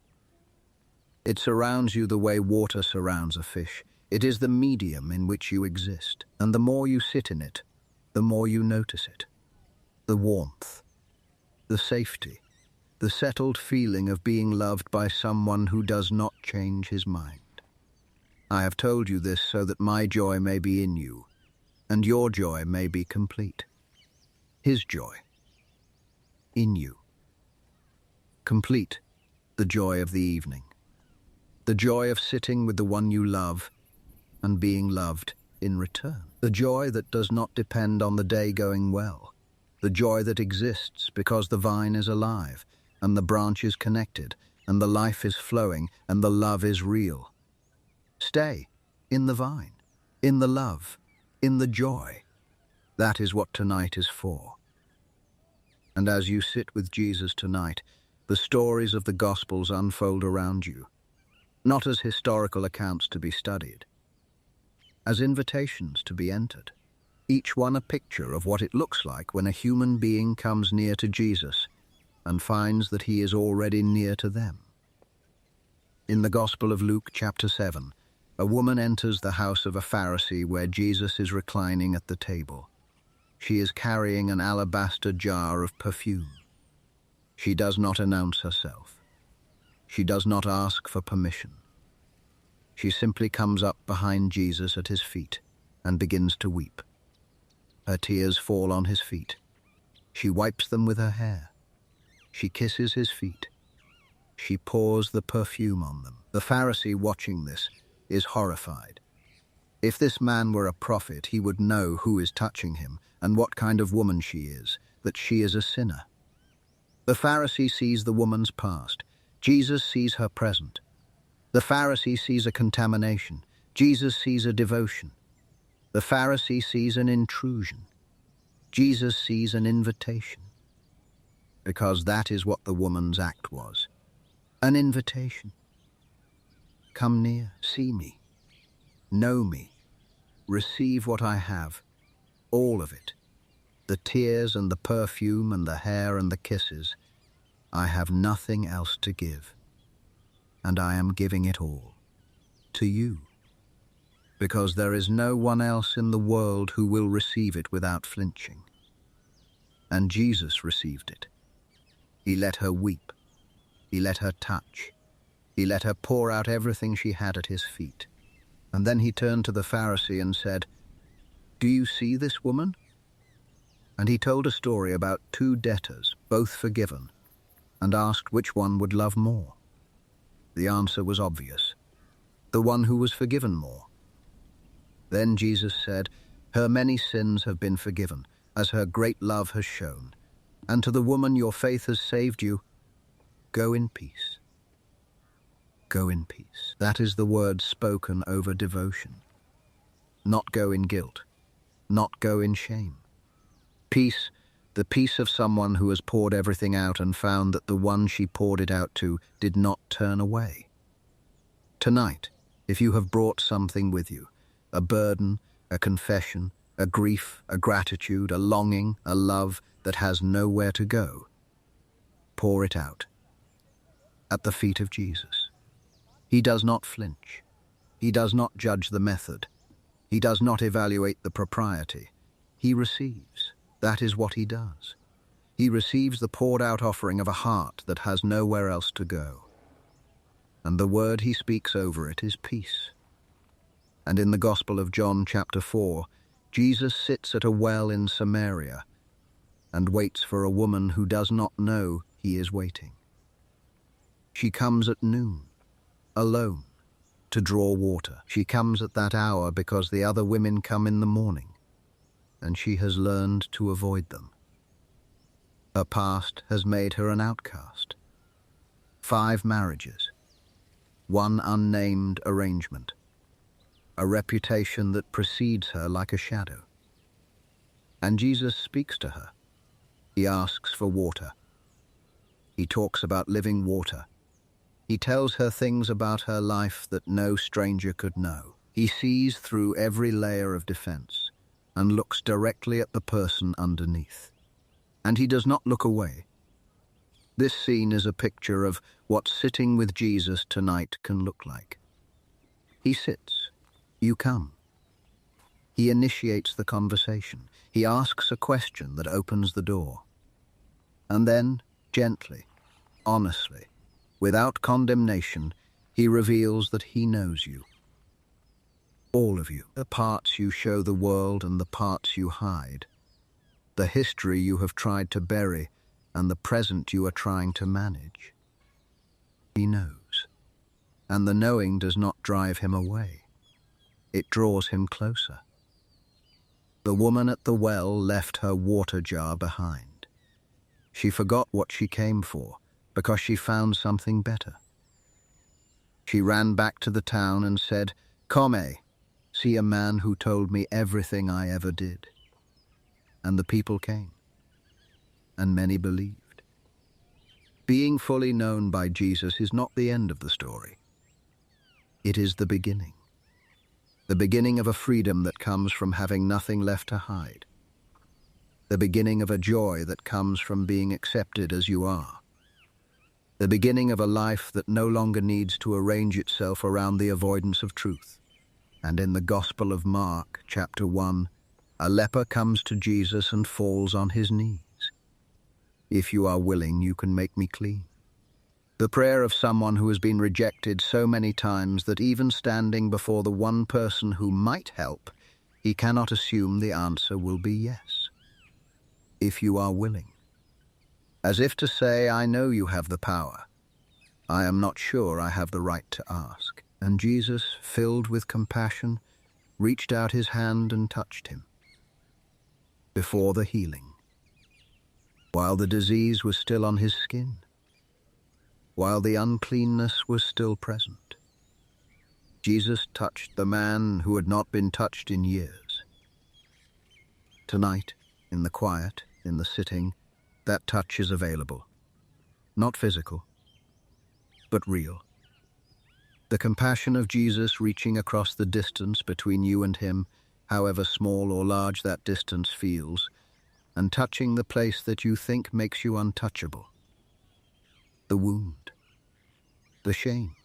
It surrounds you the way water surrounds a fish. It is the medium in which you exist, and the more you sit in it, the more you notice it. The warmth, the safety, the settled feeling of being loved by someone who does not change his mind. I have told you this so that my joy may be in you, and your joy may be complete. His joy, in you. Complete, the joy of the evening. The joy of sitting with the one you love and being loved in return. The joy that does not depend on the day going well. The joy that exists because the vine is alive and the branch is connected and the life is flowing and the love is real. Stay in the vine, in the love, in the joy. That is what tonight is for. And as you sit with Jesus tonight, the stories of the Gospels unfold around you. Not as historical accounts to be studied, as invitations to be entered, each one a picture of what it looks like when a human being comes near to Jesus and finds that he is already near to them. In the Gospel of Luke chapter 7, A woman enters the house of a Pharisee where Jesus is reclining at the table. She is carrying an alabaster jar of perfume. She does not announce herself. She does not ask for permission. She simply comes up behind Jesus at his feet and begins to weep. Her tears fall on his feet. She wipes them with her hair. She kisses his feet. She pours the perfume on them. The Pharisee watching this is horrified. If this man were a prophet, he would know who is touching him and what kind of woman she is, that she is a sinner. The Pharisee sees the woman's past. Jesus sees her present. The Pharisee sees a contamination. Jesus sees a devotion. The Pharisee sees an intrusion. Jesus sees an invitation. Because that is what the woman's act was. An invitation. Come near, see me, know me, receive what I have, all of it. The tears and the perfume and the hair and the kisses. I have nothing else to give. And I am giving it all to you. Because there is no one else in the world who will receive it without flinching. And Jesus received it. He let her weep. He let her touch. He let her pour out everything she had at his feet. And then he turned to the Pharisee and said, "Do you see this woman?" And he told a story about two debtors, both forgiven, and asked which one would love more. The answer was obvious: the one who was forgiven more. Then Jesus said, "Her many sins have been forgiven, as her great love has shown. And to the woman your faith has saved you, go in peace." Go in peace. That is the word spoken over devotion. Not go in guilt. Not go in shame. Peace, the peace of someone who has poured everything out and found that the one she poured it out to did not turn away. Tonight, if you have brought something with you, a burden, a confession, a grief, a gratitude, a longing, a love that has nowhere to go, pour it out at the feet of Jesus. He does not flinch. He does not judge the method. He does not evaluate the propriety. He receives. That is what he does. He receives the poured-out offering of a heart that has nowhere else to go. And the word he speaks over it is peace. And in the Gospel of John chapter 4, Jesus sits at a well in Samaria and waits for a woman who does not know he is waiting. She comes at noon, alone, to draw water. She comes at that hour because the other women come in the morning, and she has learned to avoid them. Her past has made her an outcast. 5 marriages, 1 unnamed arrangement, a reputation that precedes her like a shadow. And Jesus speaks to her. He asks for water. He talks about living water. He tells her things about her life that no stranger could know. He sees through every layer of defense and looks directly at the person underneath. And he does not look away. This scene is a picture of what sitting with Jesus tonight can look like. He sits. You come. He initiates the conversation. He asks a question that opens the door. And then, gently, honestly, without condemnation, he reveals that he knows you. All of you. The parts you show the world and the parts you hide. The history you have tried to bury and the present you are trying to manage. He knows. And the knowing does not drive him away. It draws him closer. The woman at the well left her water jar behind. She forgot what she came for because she found something better. She ran back to the town and said, "Come, see a man who told me everything I ever did." And the people came, and many believed. Being fully known by Jesus is not the end of the story. It is the beginning. The beginning of a freedom that comes from having nothing left to hide. The beginning of a joy that comes from being accepted as you are. The beginning of a life that no longer needs to arrange itself around the avoidance of truth. And in the Gospel of Mark, chapter 1, a leper comes to Jesus and falls on his knees. If you are willing, you can make me clean. The prayer of someone who has been rejected so many times that even standing before the one person who might help, he cannot assume the answer will be yes. If you are willing. As if to say, I know you have the power. I am not sure I have the right to ask. And Jesus, filled with compassion, reached out his hand and touched him. Before the healing, while the disease was still on his skin, while the uncleanness was still present, Jesus touched the man who had not been touched in years. Tonight, in the quiet, in the sitting, that touch is available. Not physical, but real. The compassion of Jesus reaching across the distance between you and him, however small or large that distance feels, and touching the place that you think makes you untouchable. The wound, the shame,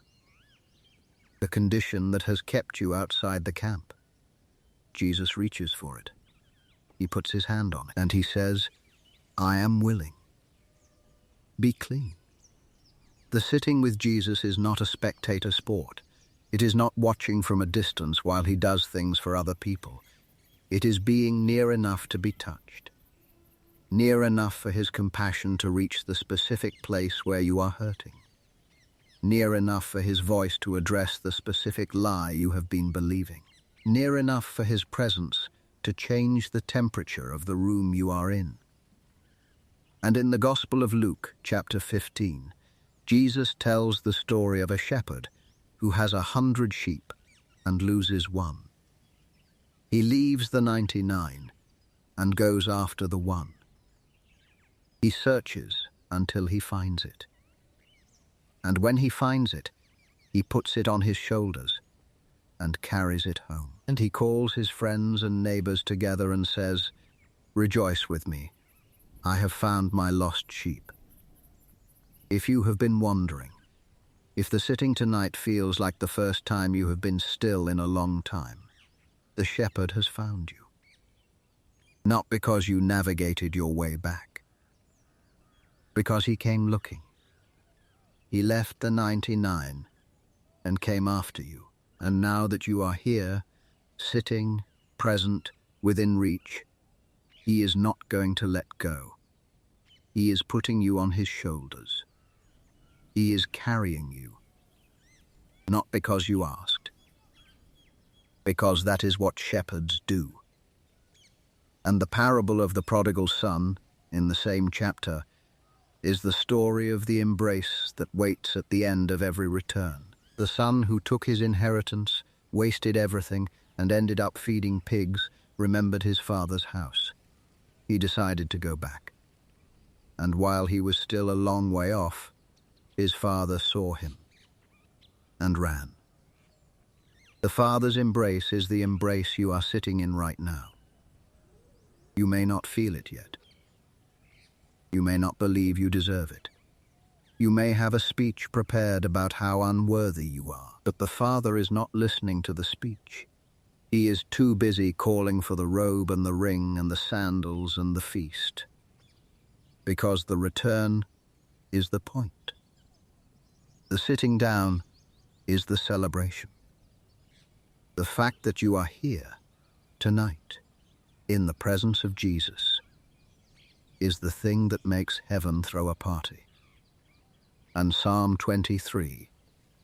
the condition that has kept you outside the camp. Jesus reaches for it. He puts his hand on it, and he says, I am willing. Be clean. The sitting with Jesus is not a spectator sport. It is not watching from a distance while he does things for other people. It is being near enough to be touched. Near enough for his compassion to reach the specific place where you are hurting. Near enough for his voice to address the specific lie you have been believing. Near enough for his presence to change the temperature of the room you are in. And in the Gospel of Luke, chapter 15, Jesus tells the story of a shepherd who has 100 sheep and loses one. He leaves the 99 and goes after the one. He searches until he finds it. And when he finds it, he puts it on his shoulders and carries it home. And he calls his friends and neighbors together and says, Rejoice with me, I have found my lost sheep. If you have been wandering, if the sitting tonight feels like the first time you have been still in a long time, the shepherd has found you. Not because you navigated your way back, because he came looking. He left the 99 and came after you. And now that you are here, sitting, present, within reach, he is not going to let go. He is putting you on his shoulders. He is carrying you. Not because you asked, because that is what shepherds do. And the parable of the prodigal son, in the same chapter, is the story of the embrace that waits at the end of every return. The son who took his inheritance, wasted everything, and ended up feeding pigs, remembered his father's house. He decided to go back. And while he was still a long way off, his father saw him and ran. The Father's embrace is the embrace you are sitting in right now. You may not feel it yet. You may not believe you deserve it. You may have a speech prepared about how unworthy you are, but the Father is not listening to the speech. He is too busy calling for the robe and the ring and the sandals and the feast. Because the return is the point. The sitting down is the celebration. The fact that you are here, tonight, in the presence of Jesus, is the thing that makes heaven throw a party. And Psalm 23,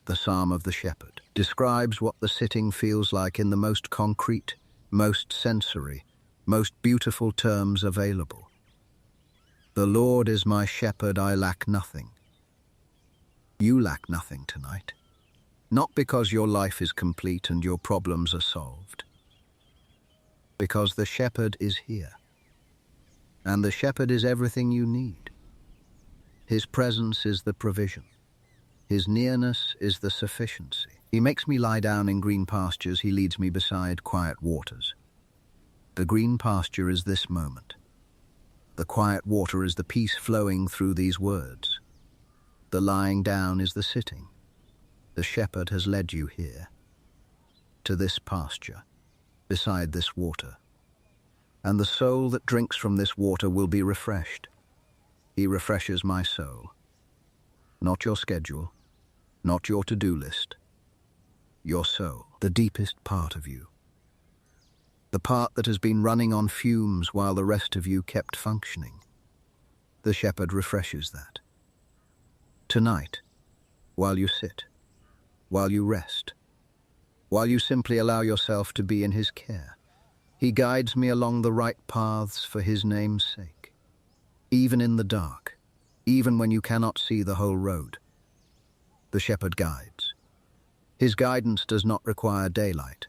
the Psalm of the Shepherd, describes what the sitting feels like in the most concrete, most sensory, most beautiful terms available. The Lord is my shepherd, I lack nothing. You lack nothing tonight. Not because your life is complete and your problems are solved. Because the shepherd is here. And the shepherd is everything you need. His presence is the provision. His nearness is the sufficiency. He makes me lie down in green pastures. He leads me beside quiet waters. The green pasture is this moment. The quiet water is the peace flowing through these words. The lying down is the sitting. The shepherd has led you here. to this pasture, beside this water. And the soul that drinks from this water will be refreshed. He refreshes my soul. Not your schedule, not your to-do list. Your soul, the deepest part of you. The part that has been running on fumes while the rest of you kept functioning. The shepherd refreshes that. Tonight, while you sit, while you rest, while you simply allow yourself to be in his care, he guides me along the right paths for his name's sake. Even in the dark, even when you cannot see the whole road, the shepherd guides. His guidance does not require daylight.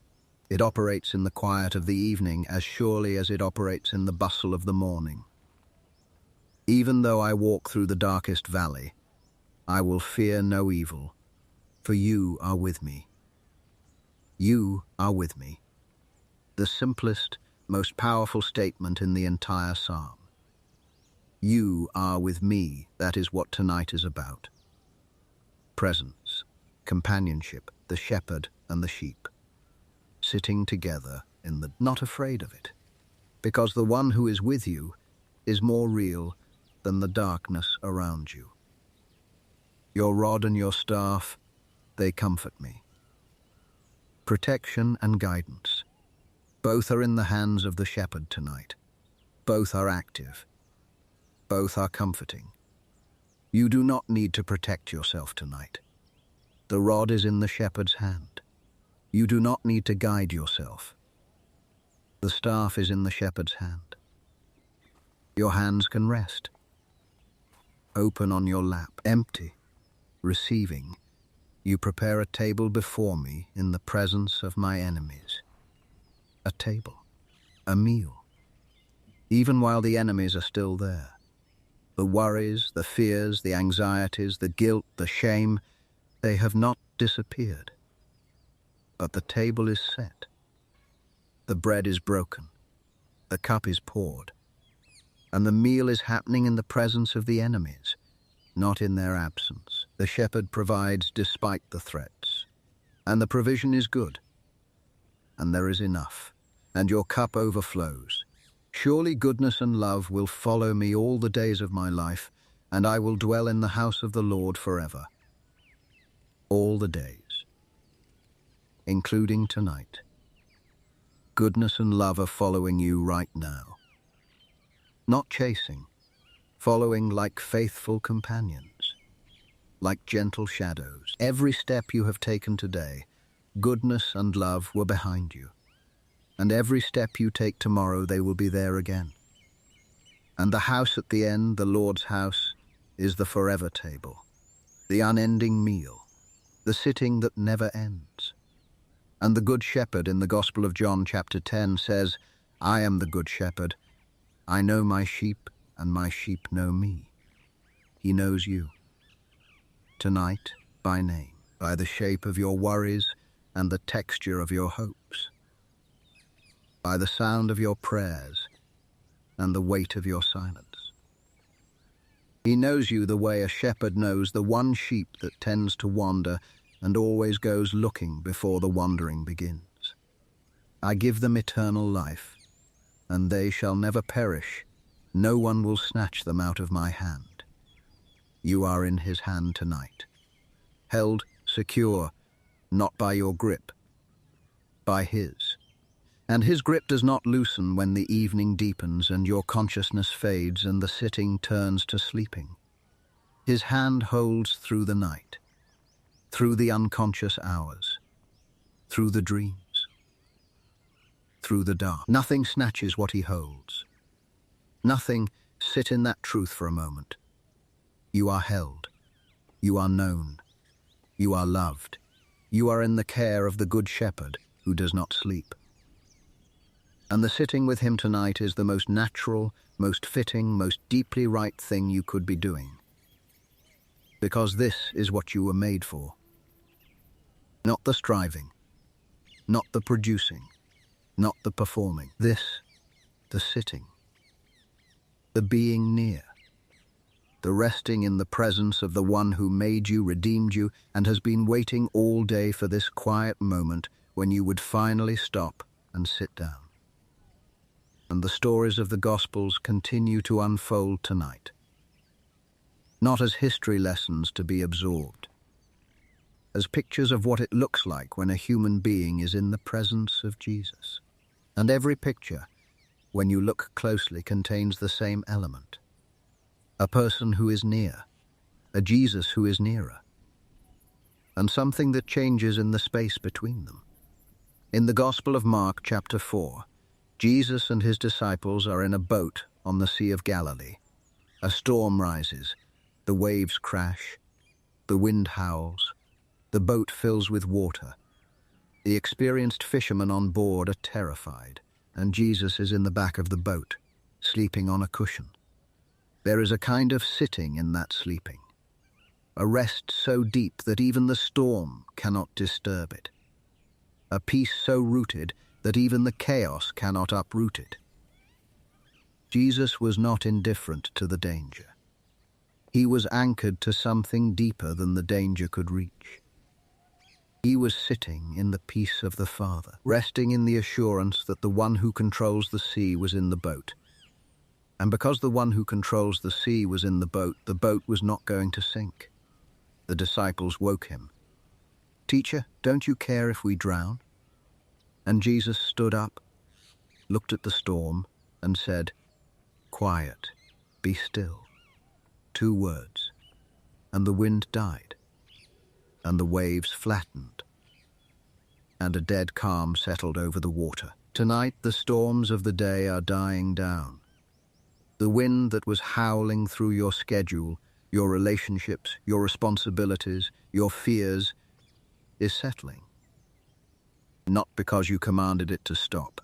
It operates in the quiet of the evening as surely as it operates in the bustle of the morning. Even though I walk through the darkest valley, I will fear no evil, for you are with me. You are with me. The simplest, most powerful statement in the entire psalm. You are with me, that is what tonight is about. Presence, companionship, the shepherd and the sheep. Sitting together in the not afraid of it, because the one who is with you is more real than the darkness around you. Your rod and your staff, they comfort me. Protection and guidance, both are in the hands of the shepherd tonight. Both are active. Both are comforting. You do not need to protect yourself tonight. The rod is in the shepherd's hand. You do not need to guide yourself. The staff is in the shepherd's hand. Your hands can rest. Open on your lap, empty, receiving. You prepare a table before me in the presence of my enemies. A table, a meal, even while the enemies are still there. The worries, the fears, the anxieties, the guilt, the shame, they have not disappeared. But the table is set. The bread is broken. The cup is poured. And the meal is happening in the presence of the enemies, not in their absence. The shepherd provides despite the threats. And the provision is good. And there is enough. And your cup overflows. Surely goodness and love will follow me all the days of my life, and I will dwell in the house of the Lord forever. All the days, including tonight. Goodness and love are following you right now. Not chasing, following like faithful companions, like gentle shadows. Every step you have taken today, goodness and love were behind you. And every step you take tomorrow, they will be there again. And the house at the end, the Lord's house, is the forever table, the unending meal, the sitting that never ends. And the Good Shepherd in the Gospel of John chapter 10 says, I am the Good Shepherd. I know my sheep, and my sheep know me. He knows you. Tonight, by name, by the shape of your worries and the texture of your hopes, by the sound of your prayers and the weight of your silence. He knows you the way a shepherd knows the one sheep that tends to wander and always goes looking before the wandering begins. I give them eternal life, and they shall never perish. No one will snatch them out of my hand. You are in his hand tonight, held secure, not by your grip, by his. And his grip does not loosen when the evening deepens and your consciousness fades and the sitting turns to sleeping. His hand holds through the night, through the unconscious hours, through the dreams, through the dark. Nothing snatches what he holds. Nothing. Sit in that truth for a moment. You are held. You are known. You are loved. You are in the care of the Good Shepherd who does not sleep. And the sitting with him tonight is the most natural, most fitting, most deeply right thing you could be doing. Because this is what you were made for. Not the striving, not the producing, not the performing. This, the sitting, the being near, the resting in the presence of the one who made you, redeemed you, and has been waiting all day for this quiet moment when you would finally stop and sit down. And the stories of the Gospels continue to unfold tonight, not as history lessons to be absorbed, as pictures of what it looks like when a human being is in the presence of Jesus. And every picture, when you look closely, contains the same element: a person who is near, a Jesus who is nearer, and something that changes in the space between them. In the Gospel of Mark, chapter 4, Jesus and his disciples are in a boat on the Sea of Galilee. A storm rises, the waves crash, the wind howls, the boat fills with water. The experienced fishermen on board are terrified, and Jesus is in the back of the boat, sleeping on a cushion. There is a kind of sitting in that sleeping, a rest so deep that even the storm cannot disturb it, a peace so rooted that even the chaos cannot uproot it. Jesus was not indifferent to the danger. He was anchored to something deeper than the danger could reach. He was sitting in the peace of the Father, resting in the assurance that the one who controls the sea was in the boat. And because the one who controls the sea was in the boat was not going to sink. The disciples woke him. "Teacher, don't you care if we drown?" And Jesus stood up, looked at the storm, and said, "Quiet, be still." 2 words, and the wind died, and the waves flattened, and a dead calm settled over the water. Tonight, the storms of the day are dying down. The wind that was howling through your schedule, your relationships, your responsibilities, your fears, is settling. Not because you commanded it to stop,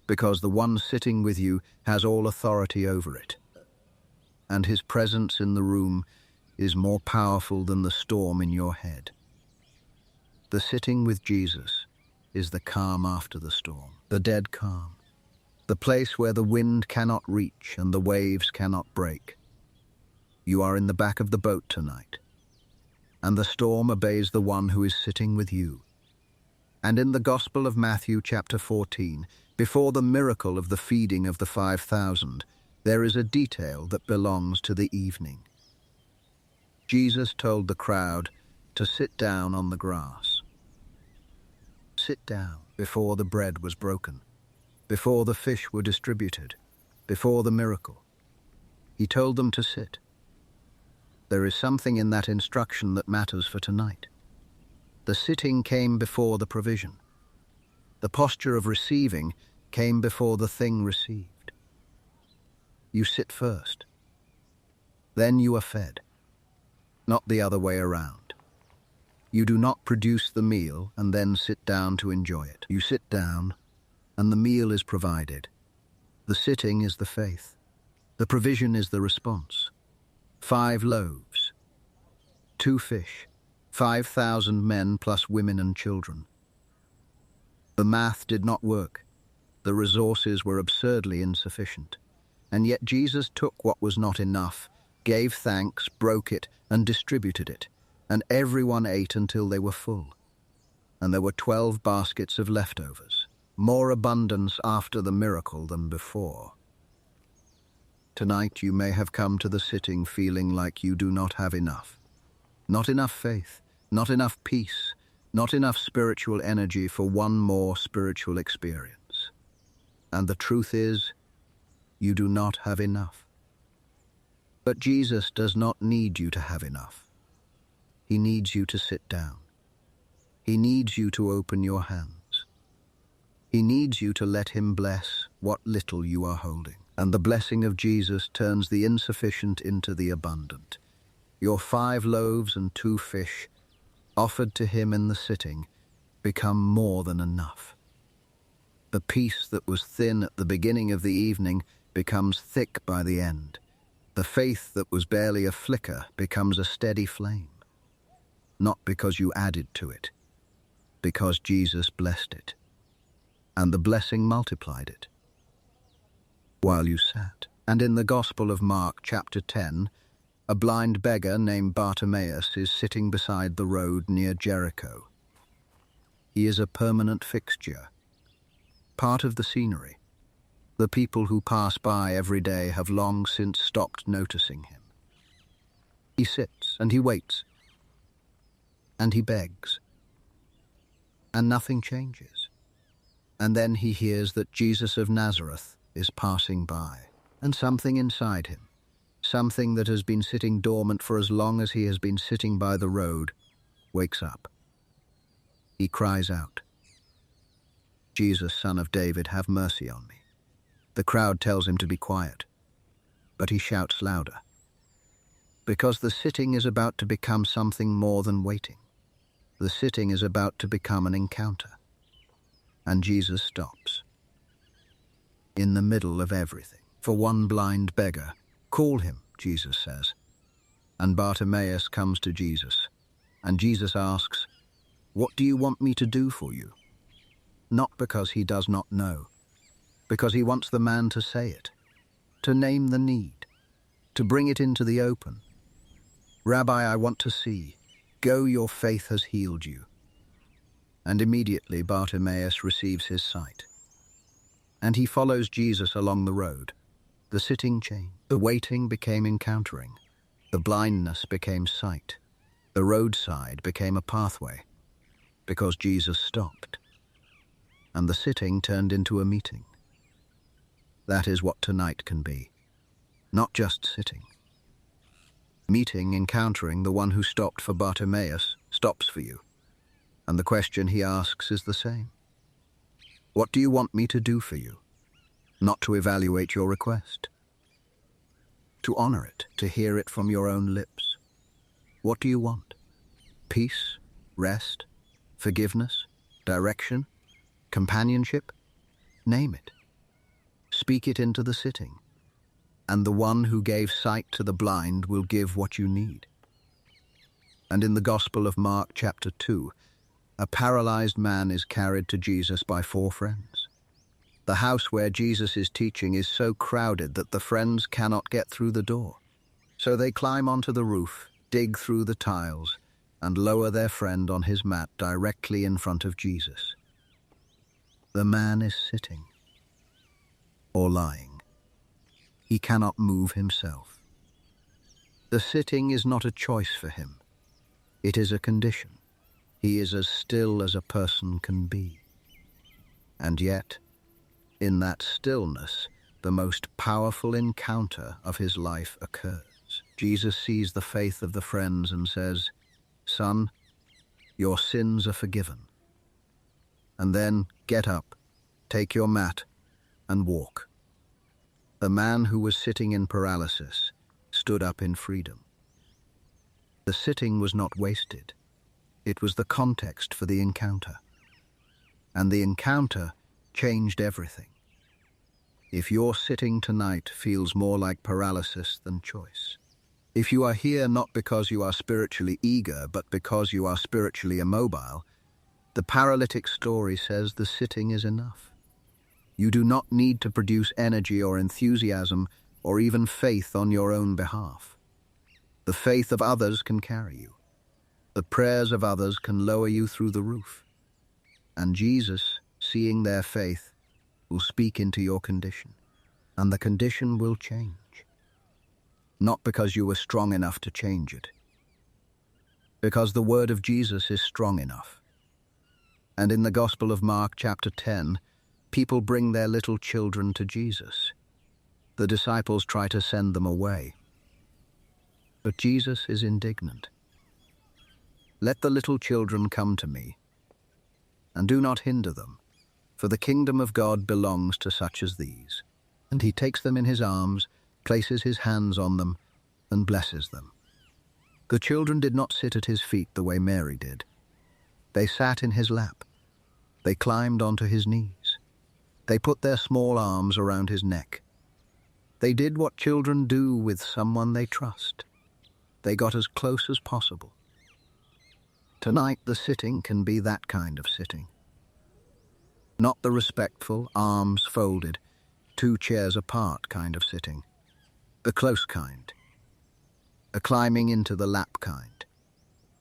because the one sitting with you has all authority over it, and his presence in the room is more powerful than the storm in your head. The sitting with Jesus is the calm after the storm, the dead calm, the place where the wind cannot reach and the waves cannot break. You are in the back of the boat tonight, and the storm obeys the one who is sitting with you. And in the Gospel of Matthew, chapter 14, before the miracle of the feeding of the 5,000, there is a detail that belongs to the evening. Jesus told the crowd to sit down on the grass. Sit down before the bread was broken, before the fish were distributed, before the miracle. He told them to sit. There is something in that instruction that matters for tonight. The sitting came before the provision. The posture of receiving came before the thing received. You sit first. Then you are fed, not the other way around. You do not produce the meal and then sit down to enjoy it. You sit down, and the meal is provided. The sitting is the faith. The provision is the response. 5 loaves, 2 fish, 5,000 men plus women and children. The math did not work. The resources were absurdly insufficient. And yet Jesus took what was not enough, gave thanks, broke it, and distributed it. And everyone ate until they were full. And there were 12 baskets of leftovers, more abundance after the miracle than before. Tonight you may have come to the sitting feeling like you do not have enough. Not enough faith, not enough peace, not enough spiritual energy for one more spiritual experience. And the truth is, you do not have enough. But Jesus does not need you to have enough. He needs you to sit down. He needs you to open your hands. He needs you to let him bless what little you are holding. And the blessing of Jesus turns the insufficient into the abundant. Your 5 loaves and 2 fish, offered to him in the sitting, become more than enough. The peace that was thin at the beginning of the evening becomes thick by the end. The faith that was barely a flicker becomes a steady flame. Not because you added to it, because Jesus blessed it, and the blessing multiplied it. While you sat. And in the Gospel of Mark, chapter 10, a blind beggar named Bartimaeus is sitting beside the road near Jericho. He is a permanent fixture, part of the scenery. The people who pass by every day have long since stopped noticing him. He sits and he waits, and he begs, and nothing changes. And then he hears that Jesus of Nazareth is passing by, and something inside him, something that has been sitting dormant for as long as he has been sitting by the road, wakes up. He cries out, "Jesus, Son of David, have mercy on me." The crowd tells him to be quiet, but he shouts louder, because the sitting is about to become something more than waiting. The sitting is about to become an encounter. And Jesus stops. In the middle of everything, for one blind beggar, "Call him," Jesus says. And Bartimaeus comes to Jesus, and Jesus asks, "What do you want me to do for you?" Not because he does not know, because he wants the man to say it, to name the need, to bring it into the open. "Rabbi, I want to see. Go, your faith has healed you." And immediately Bartimaeus receives his sight. And he follows Jesus along the road. The sitting changed. The waiting became encountering. The blindness became sight. The roadside became a pathway, because Jesus stopped. And the sitting turned into a meeting. That is what tonight can be. Not just sitting. Meeting, encountering, the one who stopped for Bartimaeus stops for you. And the question he asks is the same. What do you want me to do for you? Not to evaluate your request. To honor it, to hear it from your own lips. What do you want? Peace, rest, forgiveness, direction, companionship? Name it. Speak it into the sitting. And the one who gave sight to the blind will give what you need. And in the Gospel of Mark chapter 2, a paralyzed man is carried to Jesus by 4 friends. The house where Jesus is teaching is so crowded that the friends cannot get through the door. So they climb onto the roof, dig through the tiles, and lower their friend on his mat directly in front of Jesus. The man is sitting, or lying. He cannot move himself. The sitting is not a choice for him. It is a condition. He is as still as a person can be. And yet, in that stillness, the most powerful encounter of his life occurs. Jesus sees the faith of the friends and says, "Son, your sins are forgiven." And then, get up, take your mat, and walk. The man who was sitting in paralysis stood up in freedom. The sitting was not wasted. It was the context for the encounter. And the encounter changed everything. If your sitting tonight feels more like paralysis than choice, if you are here not because you are spiritually eager, but because you are spiritually immobile, the paralytic story says the sitting is enough. You do not need to produce energy or enthusiasm or even faith on your own behalf. The faith of others can carry you. The prayers of others can lower you through the roof. And Jesus, seeing their faith, will speak into your condition. And the condition will change. Not because you were strong enough to change it. Because the word of Jesus is strong enough. And in the Gospel of Mark chapter 10, people bring their little children to Jesus. The disciples try to send them away. But Jesus is indignant. "Let the little children come to me, and do not hinder them, for the kingdom of God belongs to such as these." And he takes them in his arms, places his hands on them, and blesses them. The children did not sit at his feet the way Mary did. They sat in his lap. They climbed onto his knees. They put their small arms around his neck. They did what children do with someone they trust. They got as close as possible. Tonight, the sitting can be that kind of sitting. Not the respectful, arms folded, 2 chairs apart kind of sitting. The close kind. A climbing into the lap kind.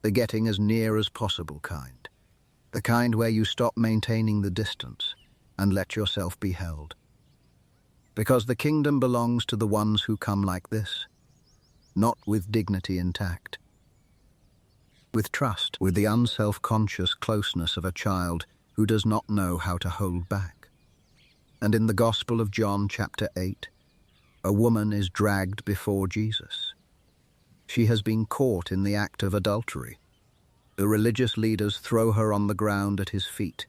The getting as near as possible kind. The kind where you stop maintaining the distance and let yourself be held. Because the kingdom belongs to the ones who come like this, not with dignity intact, with trust, with the unself-conscious closeness of a child who does not know how to hold back. And in the Gospel of John, chapter 8, a woman is dragged before Jesus. She has been caught in the act of adultery. The religious leaders throw her on the ground at his feet,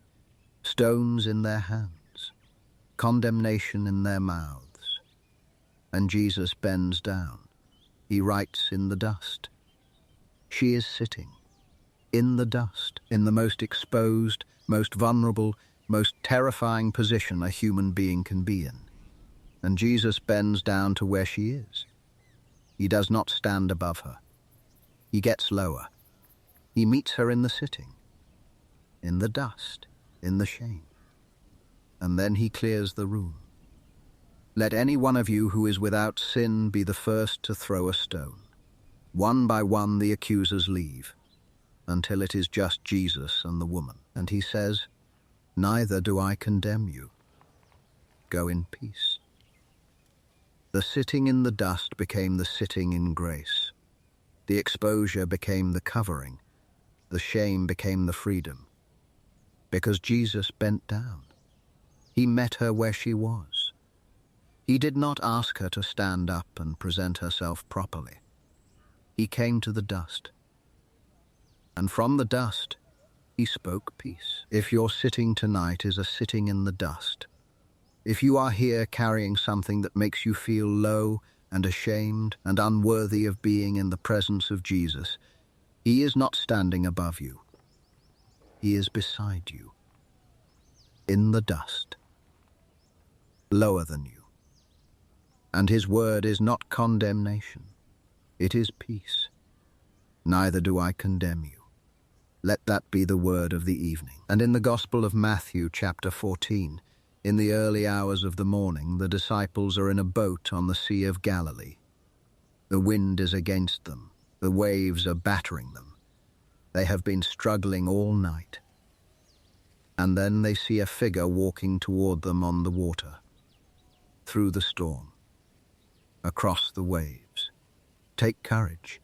stones in their hands, condemnation in their mouths. And Jesus bends down. He writes in the dust. She is sitting in the dust, in the most exposed, most vulnerable, most terrifying position a human being can be in. And Jesus bends down to where she is. He does not stand above her. He gets lower. He meets her in the sitting, in the dust, in the shame. And then he clears the room. Let any one of you who is without sin be the first to throw a stone. One by one the accusers leave, until it is just Jesus and the woman. And he says, "Neither do I condemn you. Go in peace." The sitting in the dust became the sitting in grace. The exposure became the covering. The shame became the freedom. Because Jesus bent down. He met her where she was. He did not ask her to stand up and present herself properly. He came to the dust. And from the dust, he spoke peace. If your sitting tonight is a sitting in the dust, if you are here carrying something that makes you feel low and ashamed and unworthy of being in the presence of Jesus, he is not standing above you. He is beside you, in the dust, lower than you. And his word is not condemnation. It is peace. Neither do I condemn you. Let that be the word of the evening. And in the Gospel of Matthew, chapter 14, in the early hours of the morning, the disciples are in a boat on the Sea of Galilee. The wind is against them. The waves are battering them. They have been struggling all night. And then they see a figure walking toward them on the water, through the storm, across the waves. Take courage.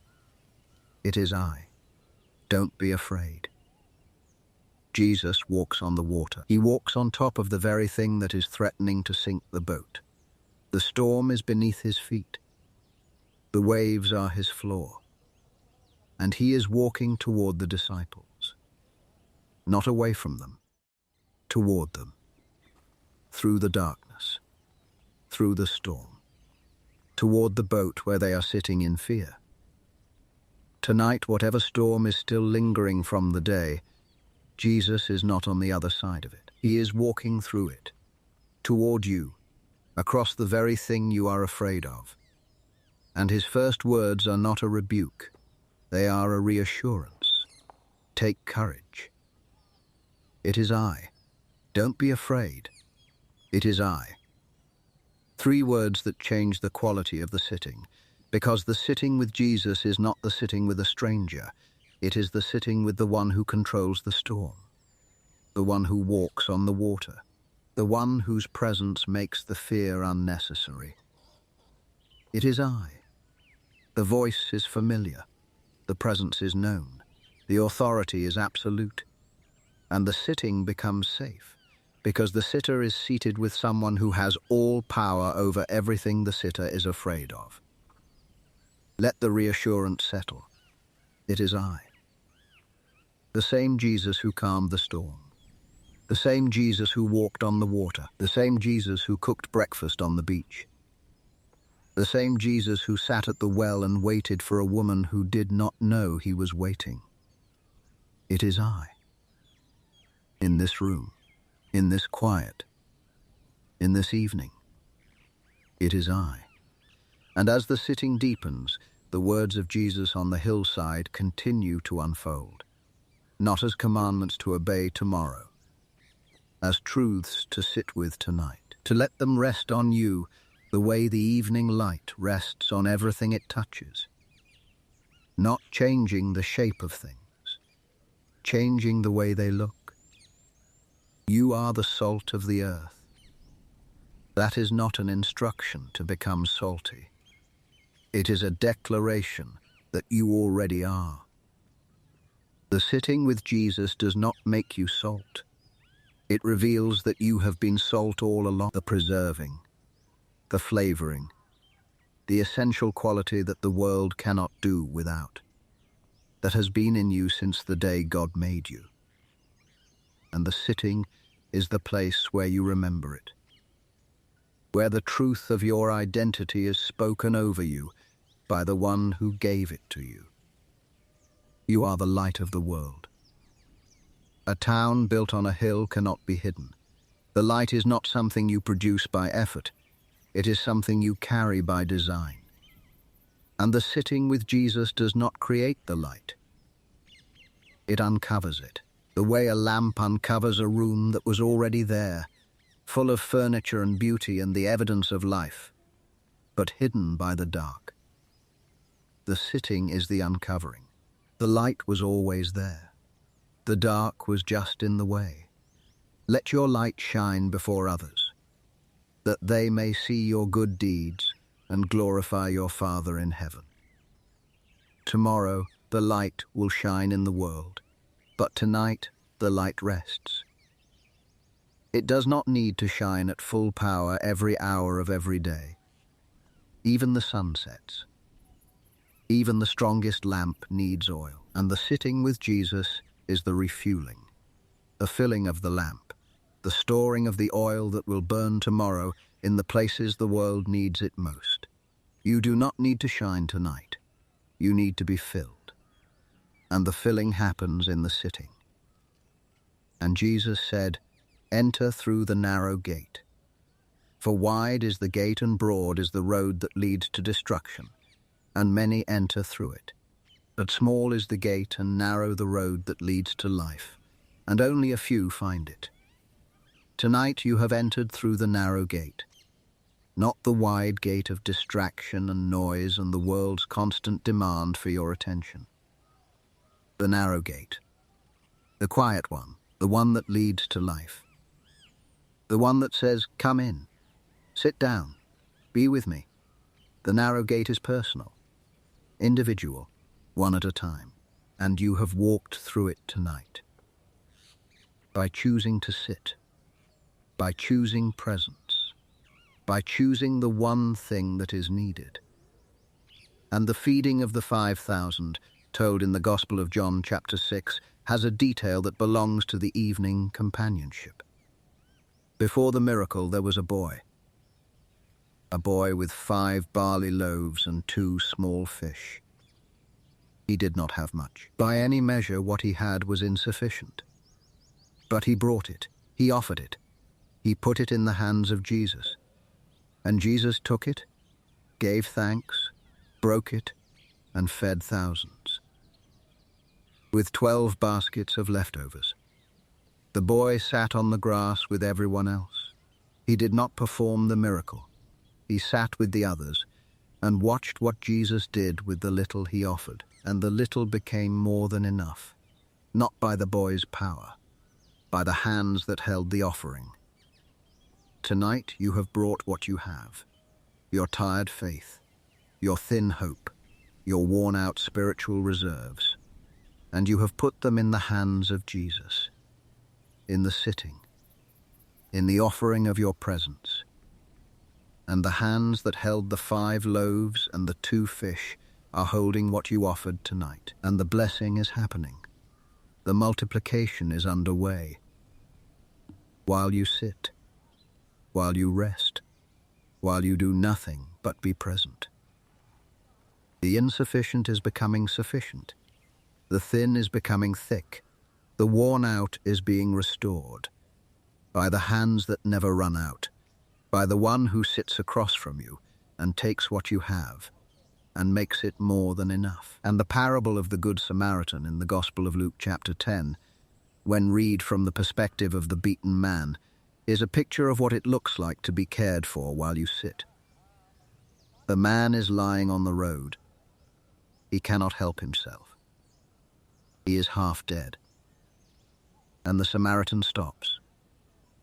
It is I. Don't be afraid. Jesus walks on the water. He walks on top of the very thing that is threatening to sink the boat. The storm is beneath his feet. The waves are his floor. And he is walking toward the disciples. Not away from them, toward them. Through the darkness, through the storm, toward the boat where they are sitting in fear. Tonight, whatever storm is still lingering from the day, Jesus is not on the other side of it. He is walking through it, toward you, across the very thing you are afraid of. And his first words are not a rebuke. They are a reassurance. Take courage. It is I. Don't be afraid. It is I. 3 words that change the quality of the sitting, because the sitting with Jesus is not the sitting with a stranger. It is the sitting with the one who controls the storm, the one who walks on the water, the one whose presence makes the fear unnecessary. It is I. The voice is familiar. The presence is known. The authority is absolute. And the sitting becomes safe, because the sitter is seated with someone who has all power over everything the sitter is afraid of. Let the reassurance settle. It is I. The same Jesus who calmed the storm. The same Jesus who walked on the water. The same Jesus who cooked breakfast on the beach. The same Jesus who sat at the well and waited for a woman who did not know he was waiting. It is I. In this room, in this quiet, in this evening. It is I. And as the sitting deepens, the words of Jesus on the hillside continue to unfold, not as commandments to obey tomorrow, as truths to sit with tonight, to let them rest on you the way the evening light rests on everything it touches, not changing the shape of things, changing the way they look, You are the salt of the earth. That is not an instruction to become salty. It is a declaration that you already are. The sitting with Jesus does not make you salt. It reveals that you have been salt all along. The preserving, the flavoring, the essential quality that the world cannot do without, that has been in you since the day God made you. And the sitting is the place where you remember it, where the truth of your identity is spoken over you by the one who gave it to you. You are the light of the world. A town built on a hill cannot be hidden. The light is not something you produce by effort. It is something you carry by design. And the sitting with Jesus does not create the light. It uncovers it, the way a lamp uncovers a room that was already there, full of furniture and beauty and the evidence of life, but hidden by the dark. The sitting is the uncovering. The light was always there. The dark was just in the way. Let your light shine before others, that they may see your good deeds and glorify your Father in heaven. Tomorrow the light will shine in the world, but tonight the light rests. It does not need to shine at full power every hour of every day. Even the sun sets. Even the strongest lamp needs oil, and the sitting with Jesus is the refueling, the filling of the lamp, the storing of the oil that will burn tomorrow in the places the world needs it most. You do not need to shine tonight. You need to be filled. And the filling happens in the sitting. And Jesus said, "Enter through the narrow gate. For wide is the gate and broad is the road that leads to destruction, and many enter through it. But small is the gate and narrow the road that leads to life, and only a few find it. Tonight you have entered through the narrow gate, not the wide gate of distraction and noise and the world's constant demand for your attention. The narrow gate, the quiet one, the one that leads to life. The one that says, "Come in, sit down, be with me." The narrow gate is personal, individual, one at a time, and you have walked through it tonight. By choosing to sit, by choosing presence, by choosing the one thing that is needed. And the feeding of the 5,000, told in the Gospel of John chapter 6, has a detail that belongs to the evening companionship. Before the miracle there was a boy with 5 barley loaves and 2 small fish. He did not have much. By any measure, what he had was insufficient. But he brought it, he offered it, he put it in the hands of Jesus. And Jesus took it, gave thanks, broke it, and fed thousands. With 12 baskets of leftovers. The boy sat on the grass with everyone else. He did not perform the miracle. He sat with the others and watched what Jesus did with the little he offered, and the little became more than enough, not by the boy's power, by the hands that held the offering. Tonight you have brought what you have, your tired faith, your thin hope, your worn-out spiritual reserves, and you have put them in the hands of Jesus, in the sitting, in the offering of your presence. And the hands that held the 5 loaves and the 2 fish are holding what you offered tonight, and the blessing is happening. The multiplication is underway. While you sit, while you rest, while you do nothing but be present. The insufficient is becoming sufficient. The thin is becoming thick. The worn out is being restored by the hands that never run out, by the one who sits across from you and takes what you have and makes it more than enough. And the parable of the Good Samaritan in the Gospel of Luke chapter 10, when read from the perspective of the beaten man, is a picture of what it looks like to be cared for while you sit. The man is lying on the road. He cannot help himself. He is half dead. And the Samaritan stops,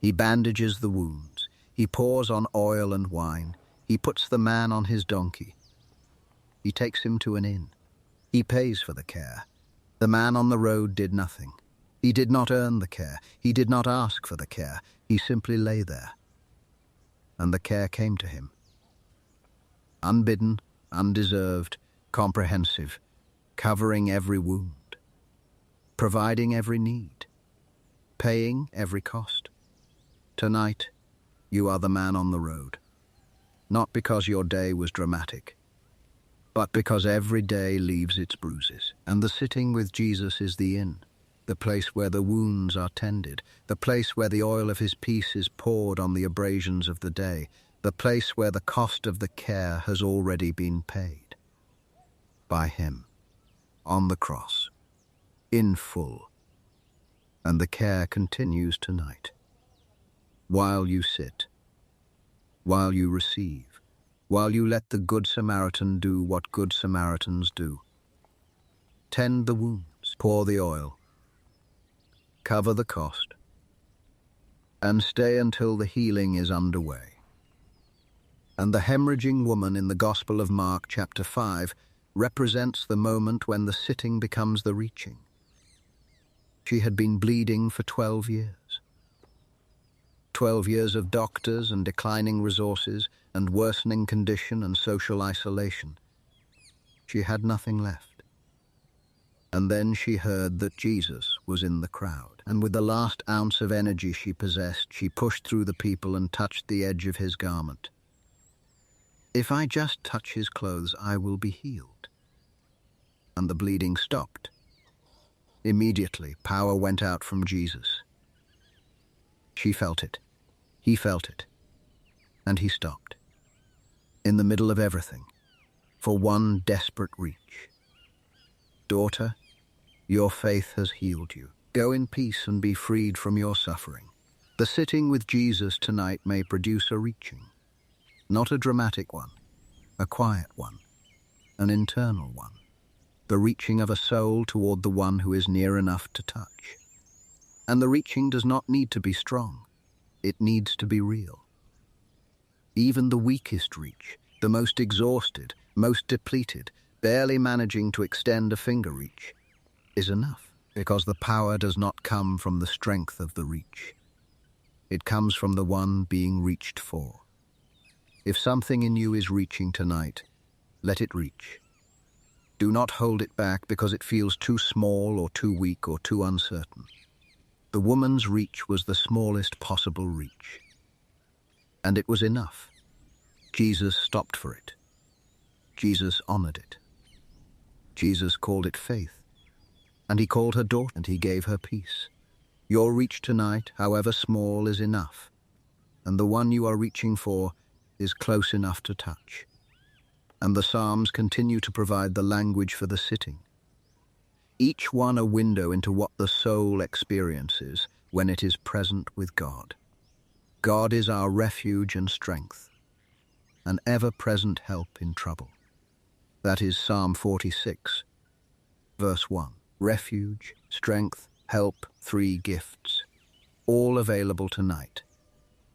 He bandages the wounds. He pours on oil and wine. He puts the man on his donkey. He takes him to an inn. He pays for the care. The man on the road did nothing. He did not earn the care. He did not ask for the care. He simply lay there. And the care came to him. Unbidden, undeserved, comprehensive, covering every wound, providing every need, paying every cost. Tonight, you are the man on the road. Not because your day was dramatic, but because every day leaves its bruises. And the sitting with Jesus is the inn, the place where the wounds are tended, the place where the oil of his peace is poured on the abrasions of the day, the place where the cost of the care has already been paid. By him, on the cross, in full. And the care continues tonight. While you sit, while you receive, while you let the Good Samaritan do what Good Samaritans do. Tend the wounds, pour the oil, cover the cost, and stay until the healing is underway. And the hemorrhaging woman in the Gospel of Mark chapter 5 represents the moment when the sitting becomes the reaching. She had been bleeding for 12 years. 12 years of doctors and declining resources and worsening condition and social isolation. She had nothing left. And then she heard that Jesus was in the crowd, and with the last ounce of energy she possessed, she pushed through the people and touched the edge of his garment. If I just touch his clothes, I will be healed. And the bleeding stopped. Immediately, power went out from Jesus. She felt it. He felt it. And he stopped. In the middle of everything, for one desperate reach. Daughter, your faith has healed you. Go in peace and be freed from your suffering. The sitting with Jesus tonight may produce a reaching. Not a dramatic one, a quiet one, an internal one. The reaching of a soul toward the one who is near enough to touch. And the reaching does not need to be strong. It needs to be real. Even the weakest reach, the most exhausted, most depleted, barely managing to extend a finger reach, is enough, because the power does not come from the strength of the reach. It comes from the one being reached for. If something in you is reaching tonight, let it reach. Do not hold it back because it feels too small or too weak or too uncertain. The woman's reach was the smallest possible reach. And it was enough. Jesus stopped for it. Jesus honored it. Jesus called it faith. And he called her daughter, and he gave her peace. Your reach tonight, however small, is enough. And the one you are reaching for is close enough to touch. And the Psalms continue to provide the language for the sitting. Each one a window into what the soul experiences when it is present with God. God is our refuge and strength, an ever-present help in trouble. That is Psalm 46, verse 1. Refuge, strength, help, 3 gifts, all available tonight.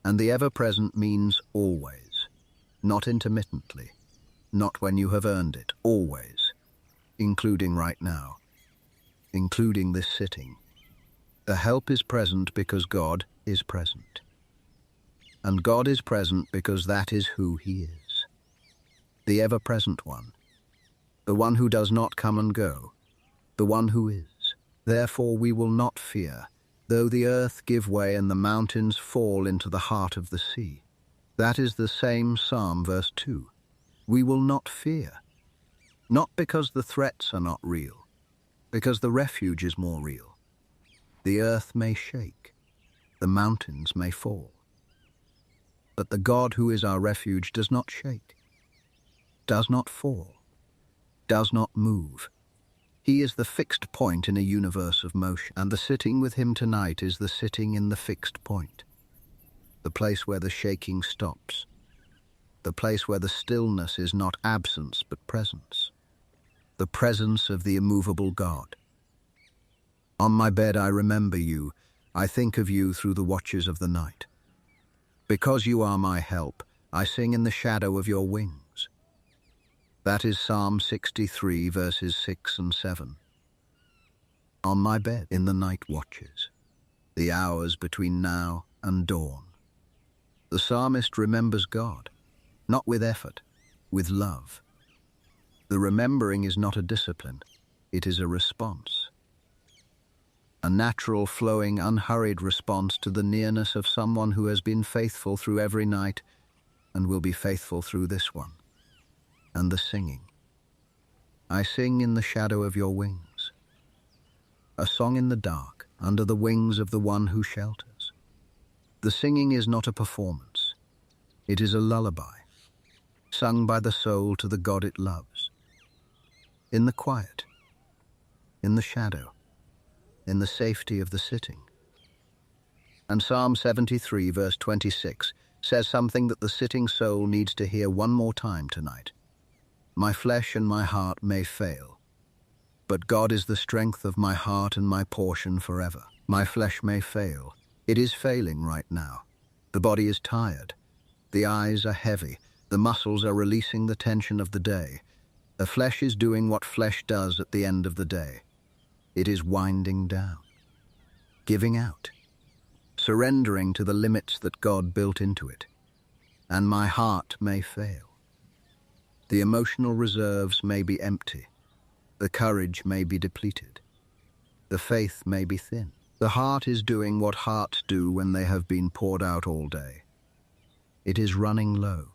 And the ever-present means always, not intermittently, not when you have earned it, always, including right now, including this sitting. The help is present because God is present. And God is present because that is who he is. The ever-present one. The one who does not come and go. The one who is. Therefore we will not fear, though the earth give way and the mountains fall into the heart of the sea. That is the same Psalm, verse 2. We will not fear. Not because the threats are not real, because the refuge is more real. The earth may shake, the mountains may fall. But the God who is our refuge does not shake, does not fall, does not move. He is the fixed point in a universe of motion, and the sitting with him tonight is the sitting in the fixed point, the place where the shaking stops, the place where the stillness is not absence but presence, the presence of the immovable God. On my bed I remember you, I think of you through the watches of the night. Because you are my help, I sing in the shadow of your wings. That is Psalm 63, verses 6 and 7. On my bed in the night watches, the hours between now and dawn, the psalmist remembers God, not with effort, with love. The remembering is not a discipline, it is a response. A natural, flowing, unhurried response to the nearness of someone who has been faithful through every night and will be faithful through this one. And the singing. I sing in the shadow of your wings. A song in the dark, under the wings of the one who shelters. The singing is not a performance. It is a lullaby, sung by the soul to the God it loves. In the quiet, in the shadow, in the safety of the sitting. And Psalm 73, verse 26, says something that the sitting soul needs to hear one more time tonight. My flesh and my heart may fail, but God is the strength of my heart and my portion forever. My flesh may fail. It is failing right now. The body is tired. The eyes are heavy. The muscles are releasing the tension of the day. The flesh is doing what flesh does at the end of the day. It is winding down, giving out, surrendering to the limits that God built into it. And my heart may fail. The emotional reserves may be empty. The courage may be depleted. The faith may be thin. The heart is doing what hearts do when they have been poured out all day. It is running low.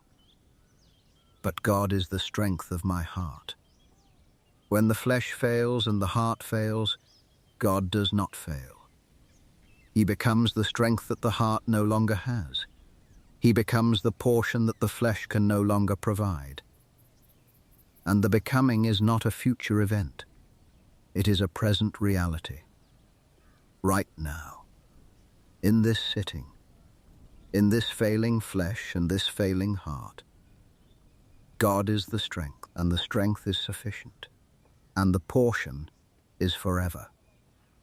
But God is the strength of my heart. When the flesh fails and the heart fails, God does not fail. He becomes the strength that the heart no longer has. He becomes the portion that the flesh can no longer provide. And the becoming is not a future event. It is a present reality. Right now, in this sitting, in this failing flesh and this failing heart, God is the strength, and the strength is sufficient, and the portion is forever.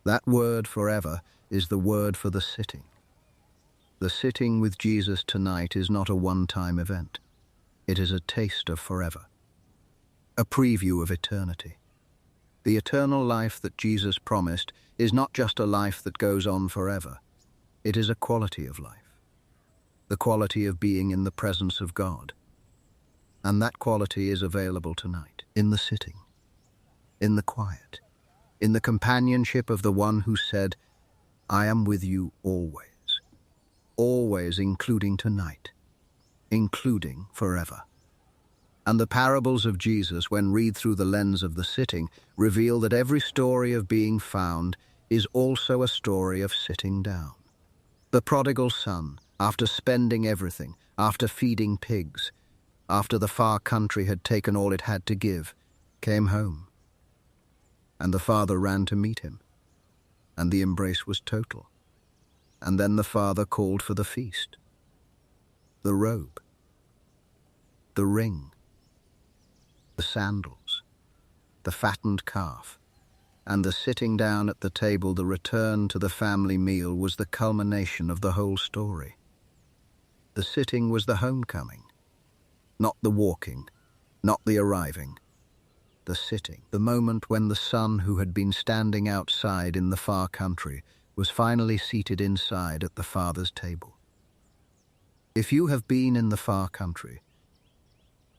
That word forever is the word for the sitting. The sitting with Jesus tonight is not a one-time event. It is a taste of forever, a preview of eternity. The eternal life that Jesus promised is not just a life that goes on forever. It is a quality of life, the quality of being in the presence of God. And that quality is available tonight, in the sitting, in the quiet, in the companionship of the one who said, I am with you always, always, including tonight, including forever. And the parables of Jesus, when read through the lens of the sitting, reveal that every story of being found is also a story of sitting down. The prodigal son, after spending everything, after feeding pigs, after the far country had taken all it had to give, came home. And the father ran to meet him, and the embrace was total. And then the father called for the feast, the robe, the ring, the sandals, the fattened calf, and the sitting down at the table, the return to the family meal, was the culmination of the whole story. The sitting was the homecoming, not the walking, not the arriving. The sitting, the moment when the son who had been standing outside in the far country was finally seated inside at the Father's table. If you have been in the far country,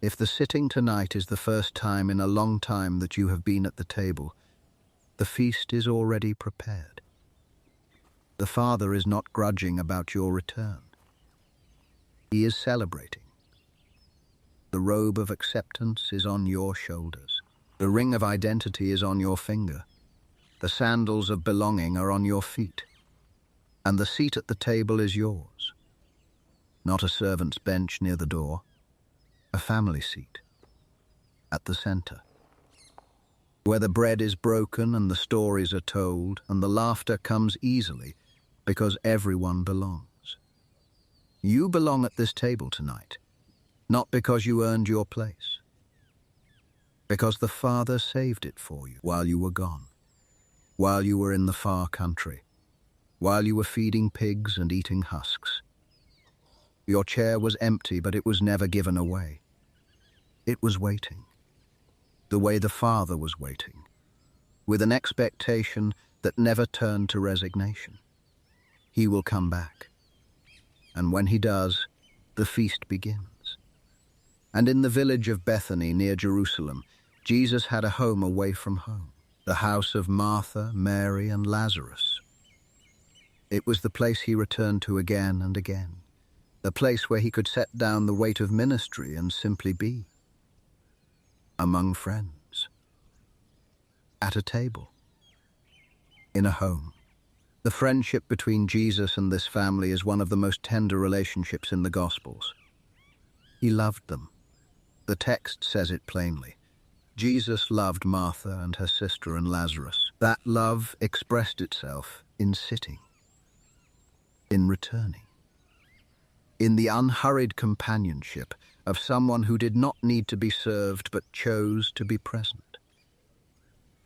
if the sitting tonight is the first time in a long time that you have been at the table, the feast is already prepared. The Father is not grudging about your return. He is celebrating. The robe of acceptance is on your shoulders. The ring of identity is on your finger. The sandals of belonging are on your feet. And the seat at the table is yours. Not a servant's bench near the door, a family seat at the center, where the bread is broken and the stories are told and the laughter comes easily because everyone belongs. You belong at this table tonight, not because you earned your place, because the Father saved it for you while you were gone, while you were in the far country. while you were feeding pigs and eating husks. Your chair was empty, but it was never given away. It was waiting, the way the Father was waiting, with an expectation that never turned to resignation. He will come back, and when he does, the feast begins. And in the village of Bethany near Jerusalem, Jesus had a home away from home, the house of Martha, Mary, and Lazarus. It was the place he returned to again and again, the place where he could set down the weight of ministry and simply be. Among friends. At a table. In a home. The friendship between Jesus and this family is one of the most tender relationships in the Gospels. He loved them. The text says it plainly. Jesus loved Martha and her sister and Lazarus. That love expressed itself in sitting, in returning, in the unhurried companionship of someone who did not need to be served but chose to be present.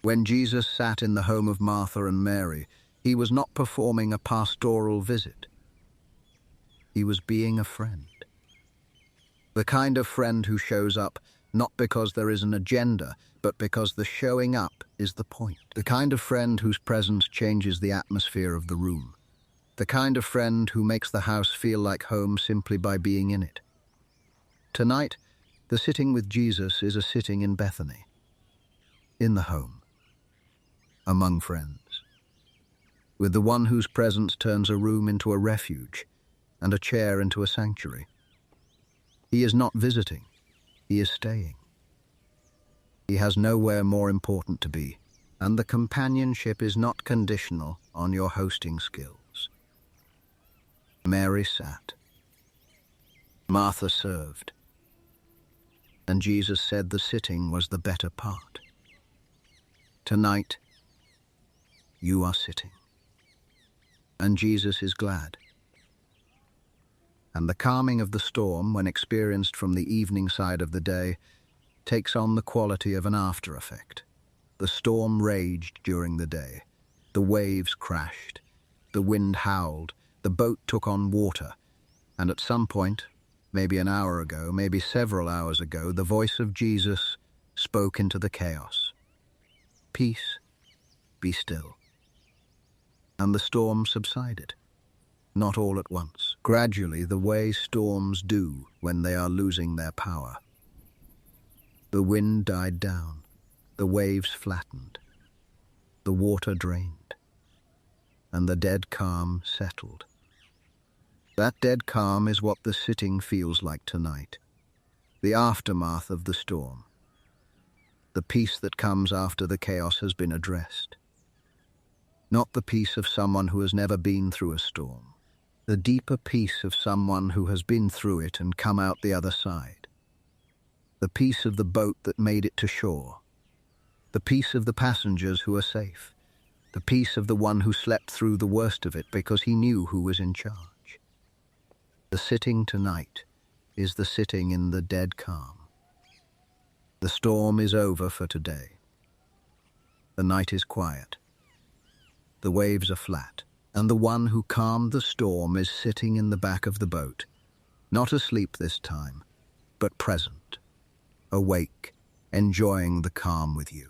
When Jesus sat in the home of Martha and Mary, he was not performing a pastoral visit. He was being a friend. The kind of friend who shows up not because there is an agenda, but because the showing up is the point. The kind of friend whose presence changes the atmosphere of the room. The kind of friend who makes the house feel like home simply by being in it. Tonight, the sitting with Jesus is a sitting in Bethany, in the home, among friends, with the one whose presence turns a room into a refuge and a chair into a sanctuary. He is not visiting, he is staying. He has nowhere more important to be, and the companionship is not conditional on your hosting skills. Mary sat. Martha served. And Jesus said the sitting was the better part. Tonight, you are sitting. And Jesus is glad. And the calming of the storm, when experienced from the evening side of the day, takes on the quality of an after effect. The storm raged during the day. The waves crashed. The wind howled. The boat took on water. And at some point, maybe an hour ago, maybe several hours ago, the voice of Jesus spoke into the chaos. Peace, be still. And the storm subsided. Not all at once. Gradually, the way storms do when they are losing their power. The wind died down. The waves flattened. The water drained. And the dead calm settled. That dead calm is what the sitting feels like tonight. The aftermath of the storm. The peace that comes after the chaos has been addressed. Not the peace of someone who has never been through a storm. The deeper peace of someone who has been through it and come out the other side. The peace of the boat that made it to shore. The peace of the passengers who are safe. The peace of the one who slept through the worst of it because he knew who was in charge. The sitting tonight is the sitting in the dead calm. The storm is over for today. The night is quiet. The waves are flat, and the one who calmed the storm is sitting in the back of the boat, not asleep this time, but present, awake, enjoying the calm with you.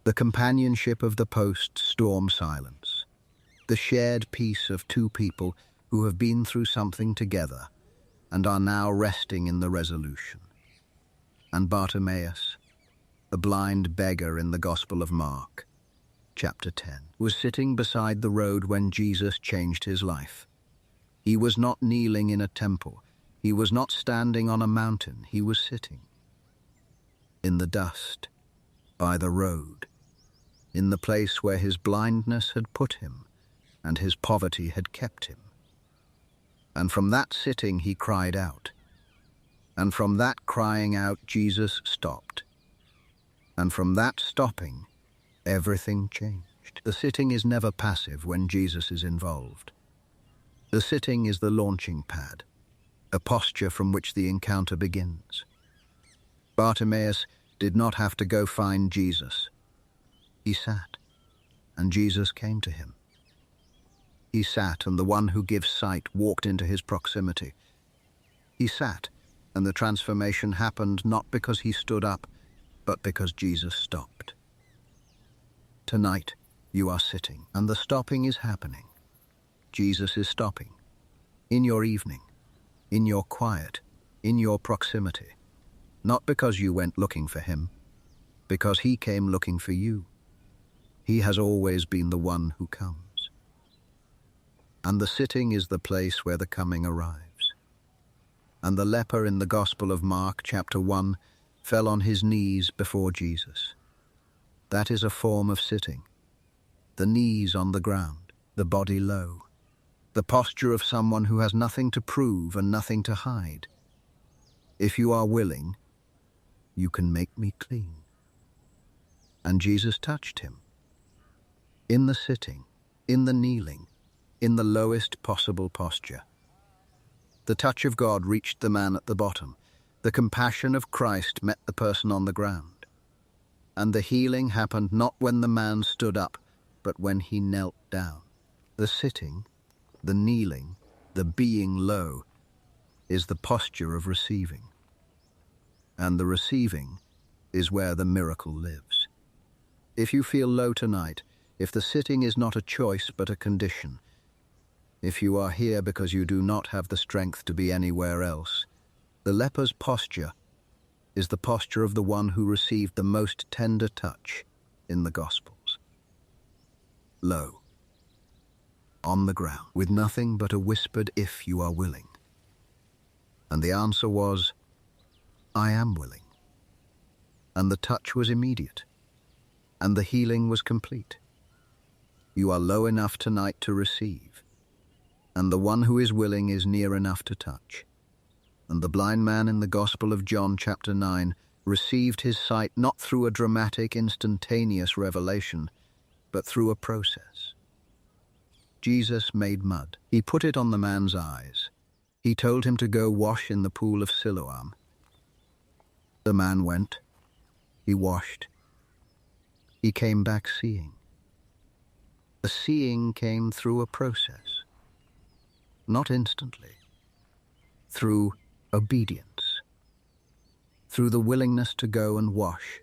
The companionship of the post-storm silence, the shared peace of two people who have been through something together and are now resting in the resolution. And Bartimaeus, the blind beggar in the Gospel of Mark, chapter 10, was sitting beside the road when Jesus changed his life. He was not kneeling in a temple. He was not standing on a mountain. He was sitting in the dust, by the road, in the place where his blindness had put him and his poverty had kept him. And from that sitting he cried out. And from that crying out Jesus stopped. And from that stopping, everything changed. The sitting is never passive when Jesus is involved. The sitting is the launching pad, a posture from which the encounter begins. Bartimaeus did not have to go find Jesus. He sat, and Jesus came to him. He sat, and the one who gives sight walked into his proximity. He sat, and the transformation happened not because he stood up, but because Jesus stopped. Tonight, you are sitting, and the stopping is happening. Jesus is stopping. In your evening, in your quiet, in your proximity. Not because you went looking for him, because he came looking for you. He has always been the one who comes. And the sitting is the place where the coming arrives. And the leper in the Gospel of Mark, chapter 1, fell on his knees before Jesus. That is a form of sitting. The knees on the ground, the body low. The posture of someone who has nothing to prove and nothing to hide. If you are willing, you can make me clean. And Jesus touched him. In the sitting, in the kneeling, in the lowest possible posture. The touch of God reached the man at the bottom. The compassion of Christ met the person on the ground. And the healing happened not when the man stood up, but when he knelt down. The sitting, the kneeling, the being low, is the posture of receiving. And the receiving is where the miracle lives. If you feel low tonight, if the sitting is not a choice but a condition, if you are here because you do not have the strength to be anywhere else, the leper's posture is the posture of the one who received the most tender touch in the Gospels. Low, on the ground, with nothing but a whispered "if you are willing." And the answer was, "I am willing." And the touch was immediate, and the healing was complete. You are low enough tonight to receive, and the one who is willing is near enough to touch. And the blind man in the Gospel of John chapter 9 received his sight not through a dramatic, instantaneous revelation, but through a process. Jesus made mud. He put it on the man's eyes. He told him to go wash in the pool of Siloam. The man went. He washed. He came back seeing. The seeing came through a process. Not instantly. Through obedience. Through the willingness to go and wash.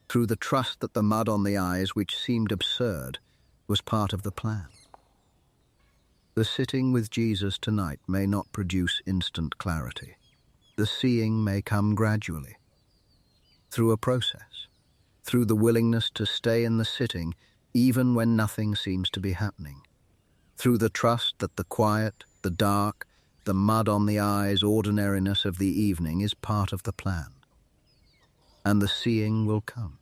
Through the trust that the mud on the eyes, which seemed absurd, was part of the plan. The sitting with Jesus tonight may not produce instant clarity. The seeing may come gradually, through a process, through the willingness to stay in the sitting even when nothing seems to be happening, through the trust that the quiet, the dark, the mud on the eyes ordinariness of the evening is part of the plan. And the seeing will come.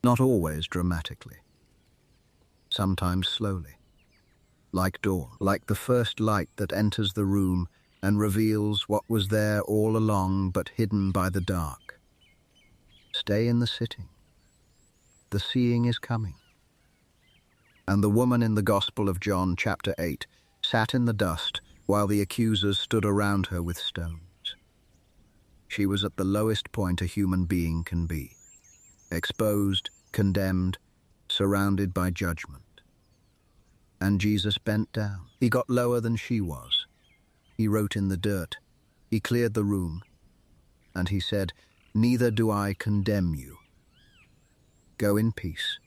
Not always dramatically. Sometimes slowly. Like dawn, like the first light that enters the room and reveals what was there all along but hidden by the dark. Stay in the sitting. The seeing is coming. And the woman in the Gospel of John chapter 8 sat in the dust while the accusers stood around her with stones. She was at the lowest point a human being can be. Exposed, condemned, surrounded by judgment. And Jesus bent down. He got lower than she was. He wrote in the dirt. He cleared the room. And he said, "Neither do I condemn you. Go in peace."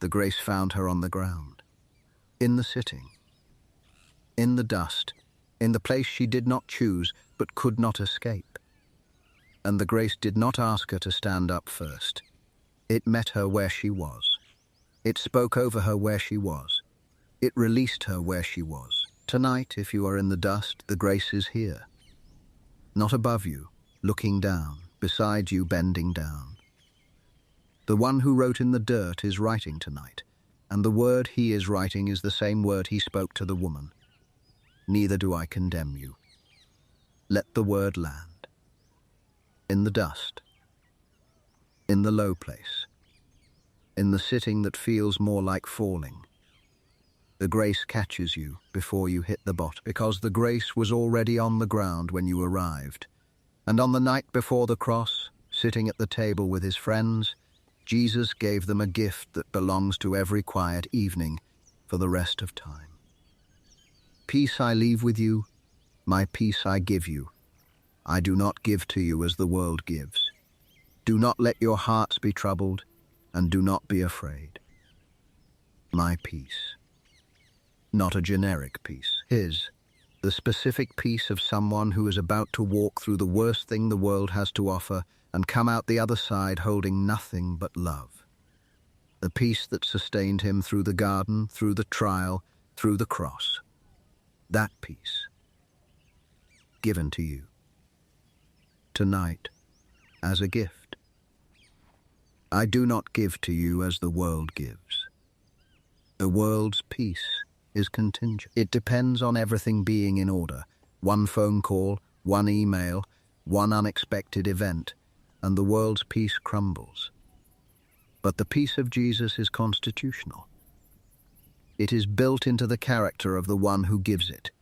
The grace found her on the ground, in the sitting, in the dust, in the place she did not choose but could not escape. And the grace did not ask her to stand up first. It met her where she was. It spoke over her where she was. It released her where she was. Tonight, if you are in the dust, the grace is here. Not above you, looking down, beside you, bending down. The one who wrote in the dirt is writing tonight, and the word he is writing is the same word he spoke to the woman. Neither do I condemn you. Let the word land. In the dust. In the low place. In the sitting that feels more like falling. The grace catches you before you hit the bottom, because the grace was already on the ground when you arrived. And on the night before the cross, sitting at the table with his friends, Jesus gave them a gift that belongs to every quiet evening, for the rest of time. Peace I leave with you, my peace I give you. I do not give to you as the world gives. Do not let your hearts be troubled, and do not be afraid. My peace. Not a generic peace. His. The specific peace of someone who is about to walk through the worst thing the world has to offer and come out the other side holding nothing but love. The peace that sustained him through the garden, through the trial, through the cross. That peace. Given to you. Tonight, as a gift. I do not give to you as the world gives. The world's peace is contingent. It depends on everything being in order. One phone call, one email, one unexpected event, and the world's peace crumbles. But the peace of Jesus is constitutional. It is built into the character of the one who gives it.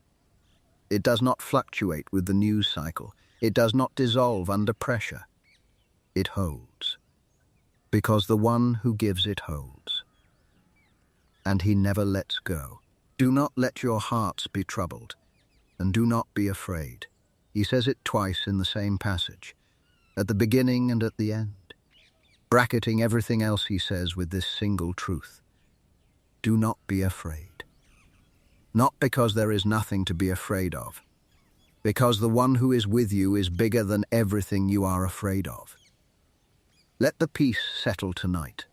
It does not fluctuate with the news cycle. It does not dissolve under pressure. It holds. Because the one who gives it holds. And he never lets go. Do not let your hearts be troubled, and do not be afraid. He says it twice in the same passage, at the beginning and at the end, bracketing everything else he says with this single truth. Do not be afraid. Not because there is nothing to be afraid of, because the one who is with you is bigger than everything you are afraid of. Let the peace settle tonight,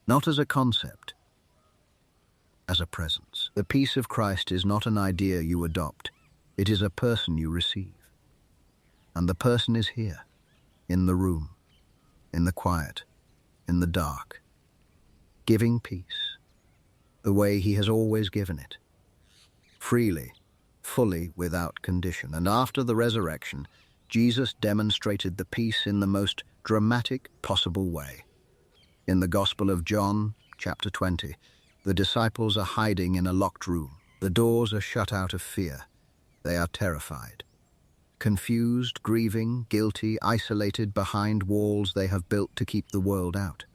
not as a concept, as a presence. The peace of Christ is not an idea you adopt. It is a person you receive. And the person is here, in the room, in the quiet, in the dark, giving peace, the way he has always given it, freely, fully, without condition. And after the resurrection, Jesus demonstrated the peace in the most dramatic possible way. In the Gospel of John, chapter 20, the disciples are hiding in a locked room. The doors are shut out of fear. They are terrified. Confused, grieving, guilty, isolated behind walls they have built to keep the world out.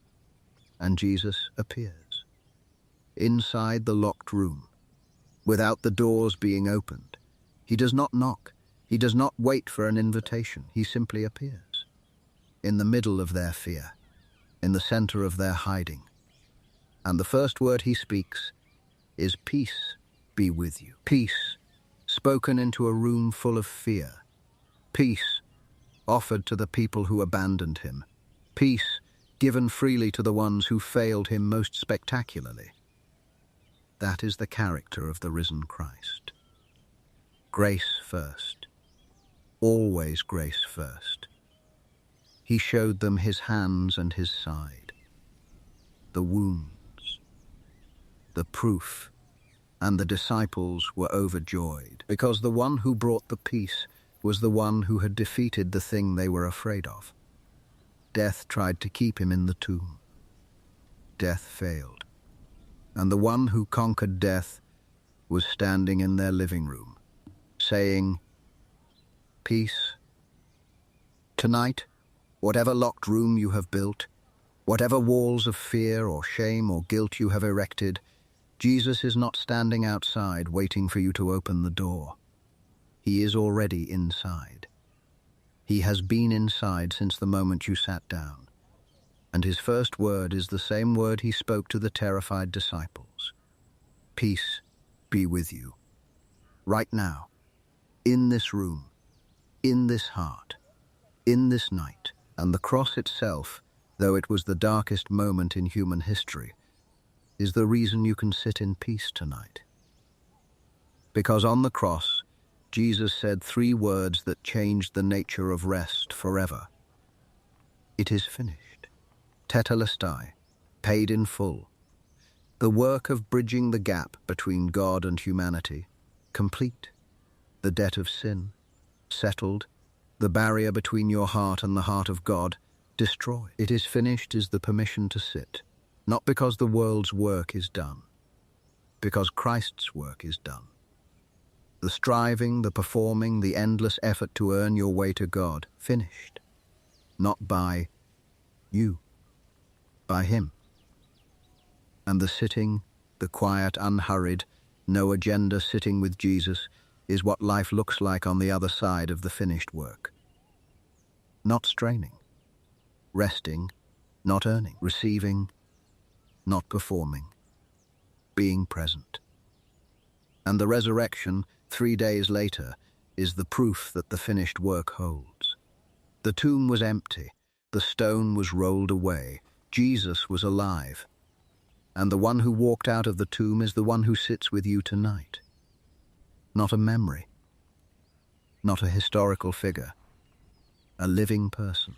And Jesus appears. Inside the locked room, without the doors being opened. He does not knock. He does not wait for an invitation. He simply appears. In the middle of their fear, in the center of their hiding. And the first word he speaks is peace be with you. Peace, spoken into a room full of fear. Peace, offered to the people who abandoned him. Peace, given freely to the ones who failed him most spectacularly. That is the character of the risen Christ. Grace first. Always grace first. He showed them his hands and his side. The wound. The proof, and the disciples were overjoyed, because the one who brought the peace was the one who had defeated the thing they were afraid of. Death tried to keep him in the tomb. Death failed, and the one who conquered death was standing in their living room, saying, "Peace. Tonight, whatever locked room you have built, whatever walls of fear or shame or guilt you have erected, Jesus is not standing outside waiting for you to open the door. He is already inside. He has been inside since the moment you sat down. And his first word is the same word he spoke to the terrified disciples. Peace be with you. Right now, in this room, in this heart, in this night. And the cross itself, though it was the darkest moment in human history, is the reason you can sit in peace tonight. Because on the cross, Jesus said 3 words that changed the nature of rest forever. It is finished. Tetelestai, paid in full. The work of bridging the gap between God and humanity, complete. The debt of sin, settled. The barrier between your heart and the heart of God, destroyed. It is finished is the permission to sit. Not because the world's work is done, because Christ's work is done. The striving, the performing, the endless effort to earn your way to God, finished. Not by you, by him. And the sitting The quiet, unhurried, no agenda sitting with Jesus is what life looks like on the other side of the finished work. Not straining, resting, not earning, receiving, not performing, being present. And the resurrection, 3 days later, is the proof that the finished work holds. The tomb was empty, the stone was rolled away, Jesus was alive. And the one who walked out of the tomb is the one who sits with you tonight. Not a memory, not a historical figure, a living person.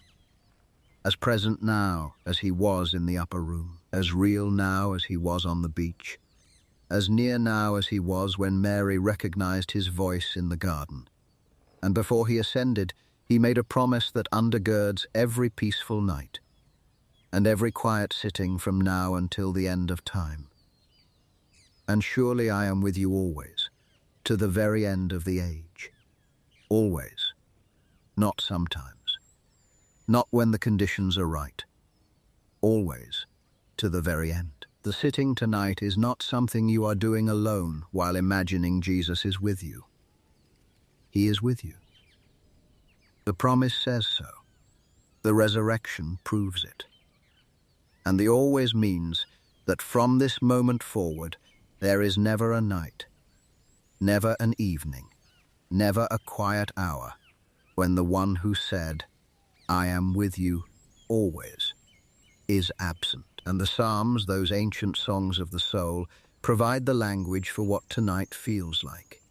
As present now as he was in the upper room, as real now as he was on the beach, as near now as he was when Mary recognized his voice in the garden. And before he ascended, he made a promise that undergirds every peaceful night and every quiet sitting from now until the end of time. And surely I am with you always, to the very end of the age. Always, not sometimes, not when the conditions are right. Always, to the very end. The sitting tonight is not something you are doing alone while imagining Jesus is with you. He is with you. The promise says so. The resurrection proves it. And the always means that from this moment forward, there is never a night, never an evening, never a quiet hour, when the one who said, "I am with you always," is absent. And the Psalms, those ancient songs of the soul, provide the language for what tonight feels like.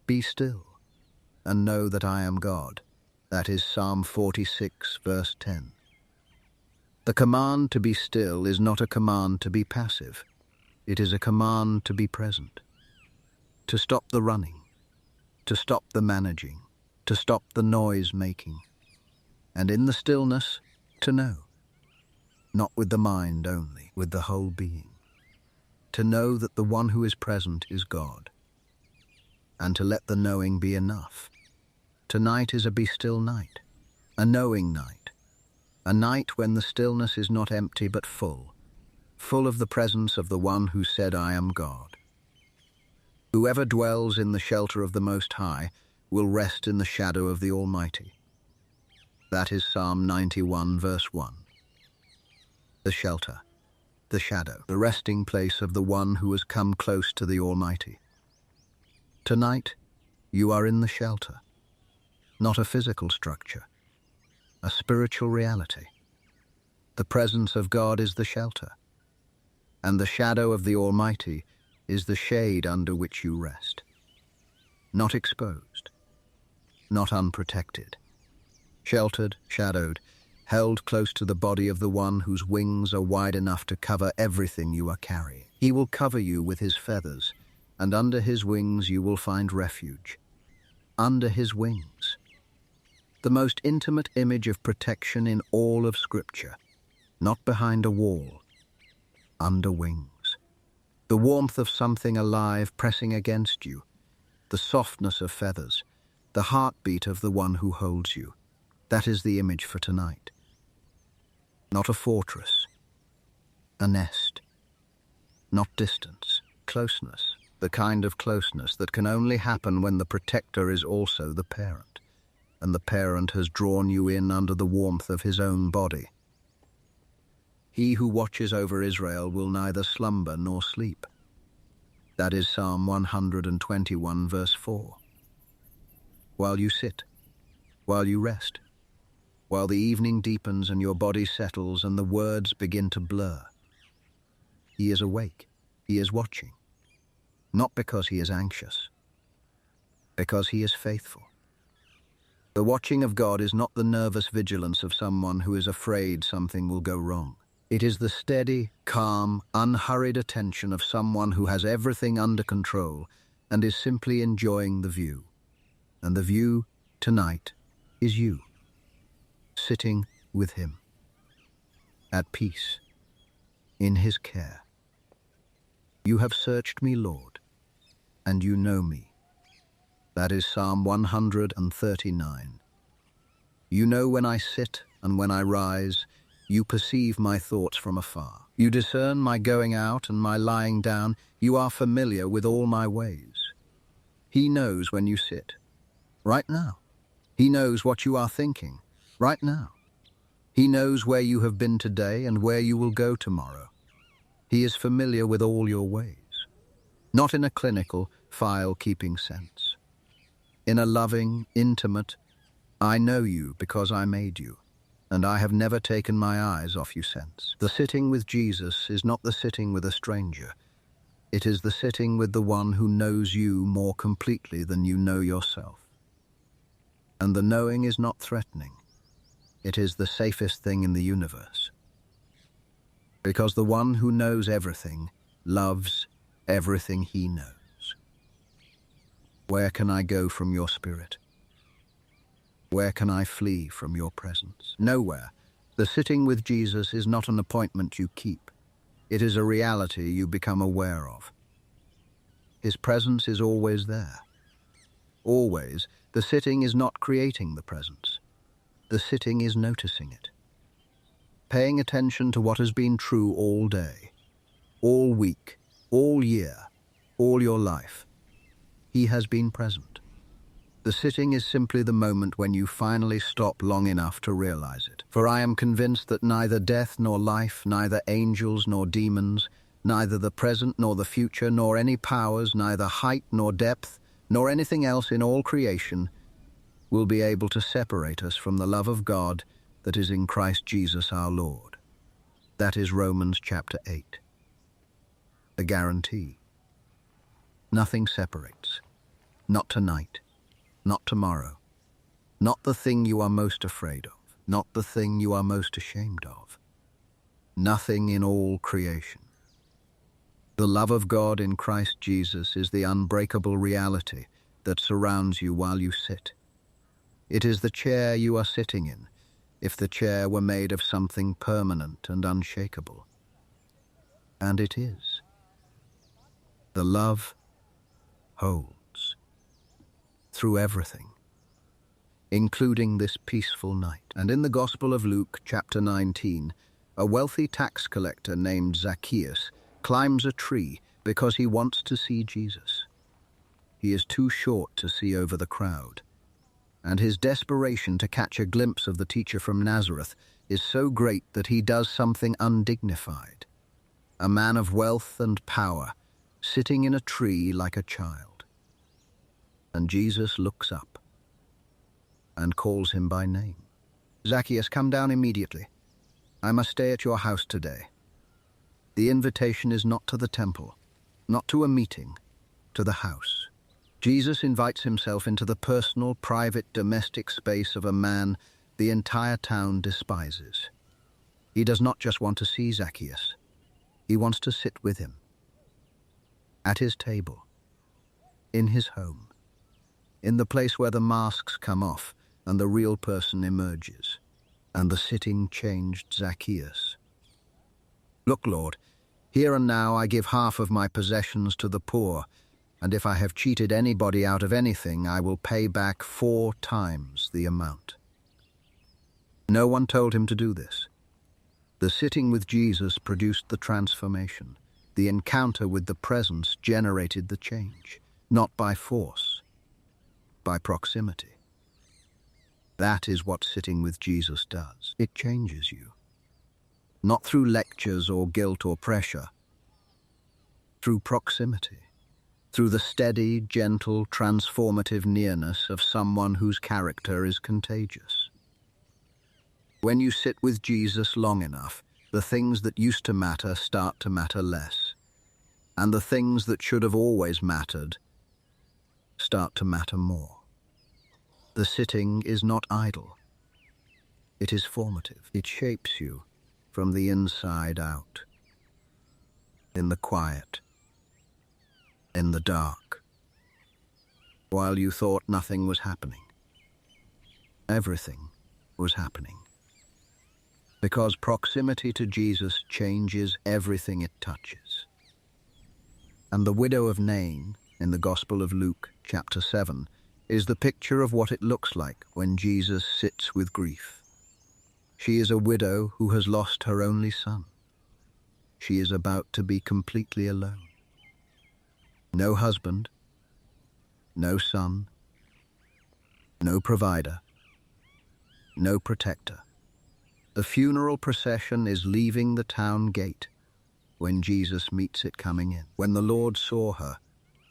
Be still and know that I am God. That is Psalm 46, verse 10. The command to be still is not a command to be passive. It is a command to be present, to stop the running, to stop the managing, to stop the noise making, and in the stillness, to know. Not with the mind only, with the whole being. To know that the one who is present is God. And to let the knowing be enough. Tonight is a be still night, a knowing night. A night when the stillness is not empty but full, full of the presence of the one who said, "I am God." Whoever dwells in the shelter of the Most High will rest in the shadow of the Almighty. That is Psalm 91, verse 1. The shelter, the shadow, the resting place of the one who has come close to the Almighty. Tonight, you are in the shelter, not a physical structure, a spiritual reality. The presence of God is the shelter, and the shadow of the Almighty is the shade under which you rest. Not exposed, not unprotected, sheltered, shadowed, held close to the body of the one whose wings are wide enough to cover everything you are carrying. He will cover you with his feathers, and under his wings you will find refuge. Under his wings. The most intimate image of protection in all of Scripture. Not behind a wall. Under wings. The warmth of something alive pressing against you. The softness of feathers. The heartbeat of the one who holds you. That is the image for tonight. Not a fortress. A nest. Not distance. Closeness. The kind of closeness that can only happen when the protector is also the parent, and the parent has drawn you in under the warmth of his own body. He who watches over Israel will neither slumber nor sleep. That is Psalm 121, verse 4. While you sit, while you rest, while the evening deepens and your body settles and the words begin to blur, he is awake, he is watching. Not because he is anxious, because he is faithful. The watching of God is not the nervous vigilance of someone who is afraid something will go wrong. It is the steady, calm, unhurried attention of someone who has everything under control and is simply enjoying the view. And the view, tonight, is you, sitting with him, at peace, in his care. You have searched me, Lord, and you know me. That is Psalm 139. You know when I sit and when I rise. You perceive my thoughts from afar. You discern my going out and my lying down. You are familiar with all my ways. He knows when you sit, right now. He knows what you are thinking, right now. He knows where you have been today and where you will go tomorrow. He is familiar with all your ways, not in a clinical, file-keeping sense. In a loving, intimate, I know you because I made you, and I have never taken my eyes off you sense. The sitting with Jesus is not the sitting with a stranger. It is the sitting with the one who knows you more completely than you know yourself. And the knowing is not threatening. It is the safest thing in the universe. Because the one who knows everything loves everything he knows. Where can I go from your spirit? Where can I flee from your presence? Nowhere. The sitting with Jesus is not an appointment you keep. It is a reality you become aware of. His presence is always there. Always. The sitting is not creating the presence. The sitting is noticing it. Paying attention to what has been true all day, all week, all year, all your life. He has been present. The sitting is simply the moment when you finally stop long enough to realize it. For I am convinced that neither death nor life, neither angels nor demons, neither the present nor the future, nor any powers, neither height nor depth, nor anything else in all creation, will be able to separate us from the love of God that is in Christ Jesus our Lord. That is Romans chapter 8. A guarantee. Nothing separates. Not tonight. Not tomorrow. Not the thing you are most afraid of. Not the thing you are most ashamed of. Nothing in all creation. The love of God in Christ Jesus is the unbreakable reality that surrounds you while you sit. It is the chair you are sitting in, if the chair were made of something permanent and unshakable. And it is. The love holds through everything, including this peaceful night. And in the Gospel of Luke, chapter 19, a wealthy tax collector named Zacchaeus climbs a tree because he wants to see Jesus. He is too short to see over the crowd, and his desperation to catch a glimpse of the teacher from Nazareth is so great that he does something undignified. A man of wealth and power, sitting in a tree like a child. And Jesus looks up and calls him by name. Zacchaeus, come down immediately. I must stay at your house today. The invitation is not to the temple, not to a meeting, to the house. Jesus invites himself into the personal, private, domestic space of a man the entire town despises. He does not just want to see Zacchaeus. He wants to sit with him. At his table. In his home. In the place where the masks come off and the real person emerges. And the sitting changed Zacchaeus. Look, Lord, here and now I give half of my possessions to the poor, and if I have cheated anybody out of anything, I will pay back 4 times the amount. No one told him to do this. The sitting with Jesus produced the transformation. The encounter with the presence generated the change, not by force, by proximity. That is what sitting with Jesus does. It changes you. Not through lectures or guilt or pressure, through proximity, through the steady, gentle, transformative nearness of someone whose character is contagious. When you sit with Jesus long enough, the things that used to matter start to matter less, and the things that should have always mattered start to matter more. The sitting is not idle. It is formative. It shapes you from the inside out, in the quiet, in the dark, while you thought nothing was happening. Everything was happening. Because proximity to Jesus changes everything it touches. And the widow of Nain, in the Gospel of Luke, chapter 7, is the picture of what it looks like when Jesus sits with grief. She is a widow who has lost her only son. She is about to be completely alone. No husband, no son, no provider, no protector. The funeral procession is leaving the town gate when Jesus meets it coming in. When the Lord saw her,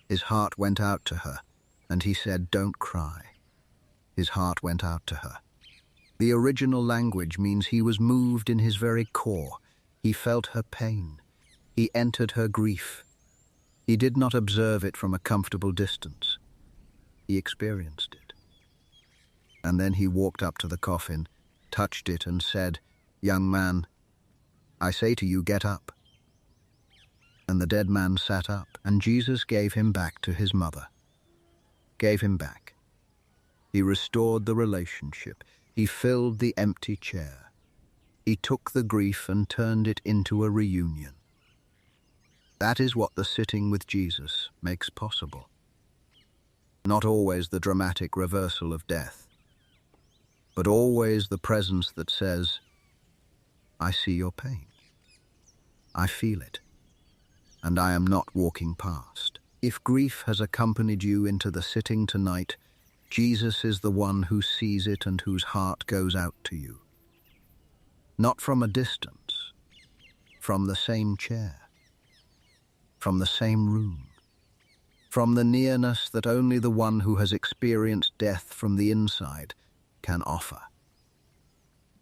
his heart went out to her, and he said, "Don't cry." His heart went out to her. The original language means he was moved in his very core. He felt her pain. He entered her grief. He did not observe it from a comfortable distance. He experienced it. And then he walked up to the coffin, touched it, and said, "Young man, I say to you, get up." And the dead man sat up, and Jesus gave him back to his mother. Gave him back. He restored the relationship. He filled the empty chair. He took the grief and turned it into a reunion. That is what the sitting with Jesus makes possible. Not always the dramatic reversal of death, but always the presence that says, "I see your pain. I feel it, and I am not walking past." If grief has accompanied you into the sitting tonight, Jesus is the one who sees it and whose heart goes out to you. Not from a distance, from the same chair, from the same room, from the nearness that only the one who has experienced death from the inside can offer.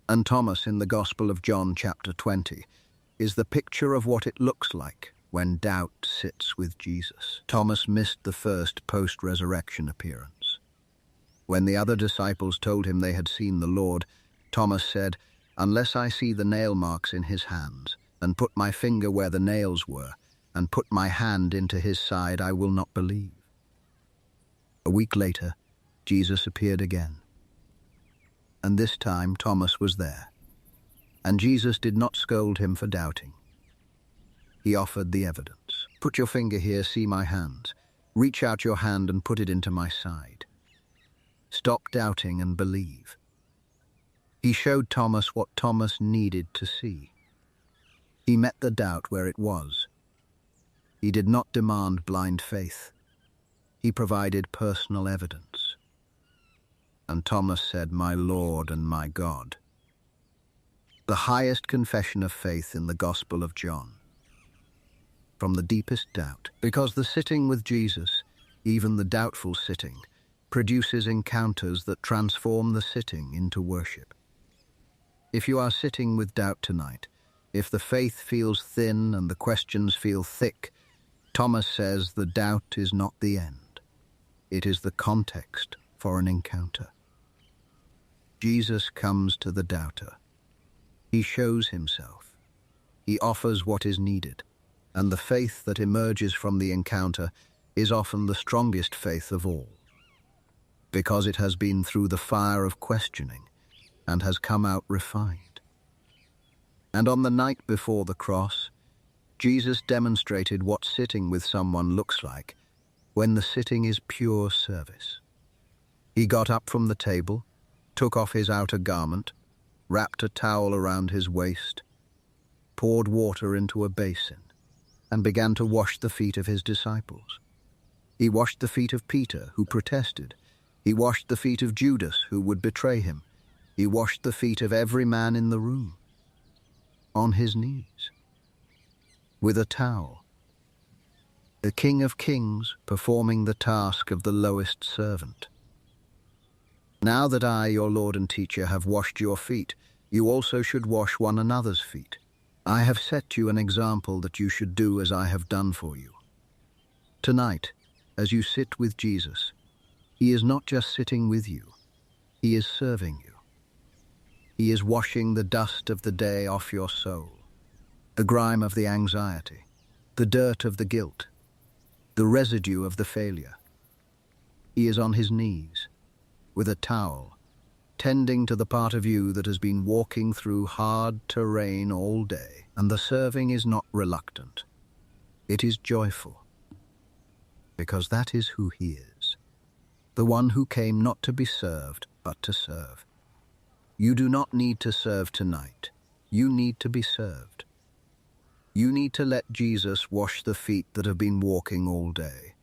And Thomas in the Gospel of John chapter 20 is the picture of what it looks like when doubt sits with Jesus. Thomas missed the first post-resurrection appearance. When the other disciples told him they had seen the Lord, Thomas said, "Unless I see the nail marks in his hands, and put my finger where the nails were, and put my hand into his side, I will not believe." A week later, Jesus appeared again. And this time Thomas was there. And Jesus did not scold him for doubting. He offered the evidence. "Put your finger here, see my hands. Reach out your hand and put it into my side. Stop doubting and believe." He showed Thomas what Thomas needed to see. He met the doubt where it was. He did not demand blind faith. He provided personal evidence. And Thomas said, "My Lord and my God." The highest confession of faith in the Gospel of John. From the deepest doubt, because the sitting with Jesus, even the doubtful sitting, produces encounters that transform the sitting into worship. If you are sitting with doubt tonight, if the faith feels thin and the questions feel thick, Thomas says the doubt is not the end. It is the context for an encounter. Jesus comes to the doubter. He shows himself. He offers what is needed, and the faith that emerges from the encounter is often the strongest faith of all, because it has been through the fire of questioning and has come out refined. And on the night before the cross, Jesus demonstrated what sitting with someone looks like when the sitting is pure service. He got up from the table, took off his outer garment, wrapped a towel around his waist, poured water into a basin, and began to wash the feet of his disciples. He washed the feet of Peter, who protested. He washed the feet of Judas, who would betray him. He washed the feet of every man in the room, on his knees, with a towel. The King of Kings performing the task of the lowest servant. "Now that I, your Lord and teacher, have washed your feet, you also should wash one another's feet. I have set you an example that you should do as I have done for you." Tonight, as you sit with Jesus, he is not just sitting with you, he is serving you. He is washing the dust of the day off your soul, the grime of the anxiety, the dirt of the guilt, the residue of the failure. He is on his knees, with a towel, tending to the part of you that has been walking through hard terrain all day. And the serving is not reluctant. It is joyful, because that is who he is, the one who came not to be served, but to serve. You do not need to serve tonight. You need to be served. You need to let Jesus wash the feet that have been walking all day.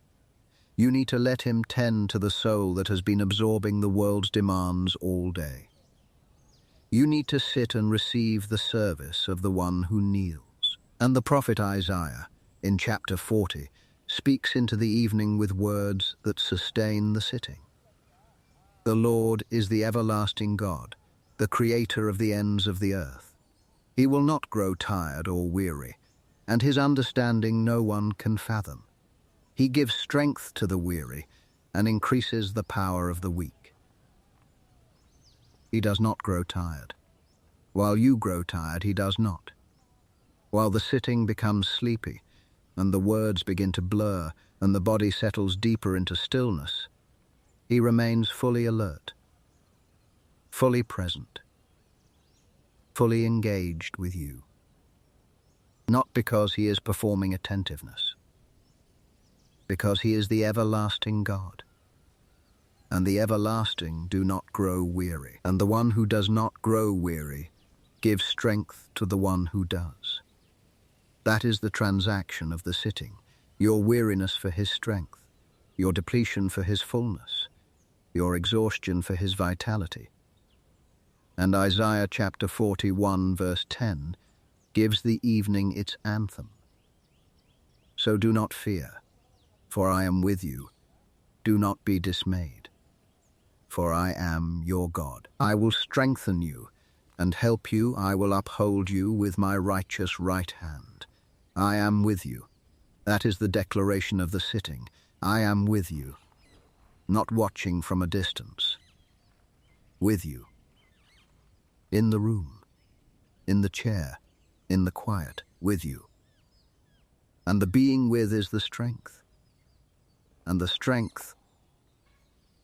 You need to let him tend to the soul that has been absorbing the world's demands all day. You need to sit and receive the service of the one who kneels. And the prophet Isaiah, in chapter 40, speaks into the evening with words that sustain the sitting. The Lord is the everlasting God, the creator of the ends of the earth. He will not grow tired or weary, and his understanding no one can fathom. He gives strength to the weary and increases the power of the weak. He does not grow tired. While you grow tired, he does not. While the sitting becomes sleepy, and the words begin to blur, and the body settles deeper into stillness, he remains fully alert, fully present, fully engaged with you. Not because he is performing attentiveness, because he is the everlasting God. And the everlasting do not grow weary, and the one who does not grow weary gives strength to the one who does. That is the transaction of the sitting, your weariness for his strength, your depletion for his fullness, your exhaustion for his vitality. And Isaiah chapter 41 verse 10 gives the evening its anthem. So do not fear, for I am with you. Do not be dismayed, for I am your God. I will strengthen you and help you. I will uphold you with my righteous right hand. I am with you. That is the declaration of the sitting. I am with you, not watching from a distance. With you. In the room, in the chair, in the quiet, with you. And the being with is the strength. And the strength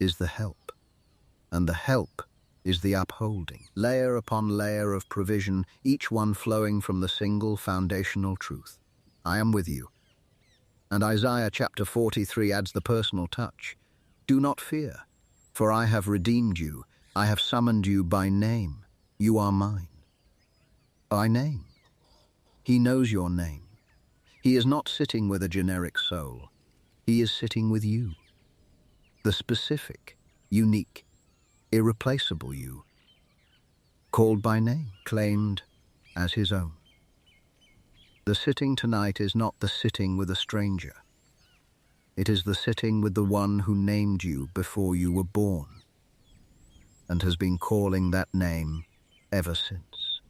is the help. And the help is the upholding. Layer upon layer of provision, each one flowing from the single foundational truth. I am with you. And Isaiah chapter 43 adds the personal touch. Do not fear, for I have redeemed you. I have summoned you by name. You are mine. By name. He knows your name. He is not sitting with a generic soul. He is sitting with you. The specific, unique, irreplaceable you. Called by name, claimed as his own. The sitting tonight is not the sitting with a stranger. It is the sitting with the one who named you before you were born, and has been calling that name ever since.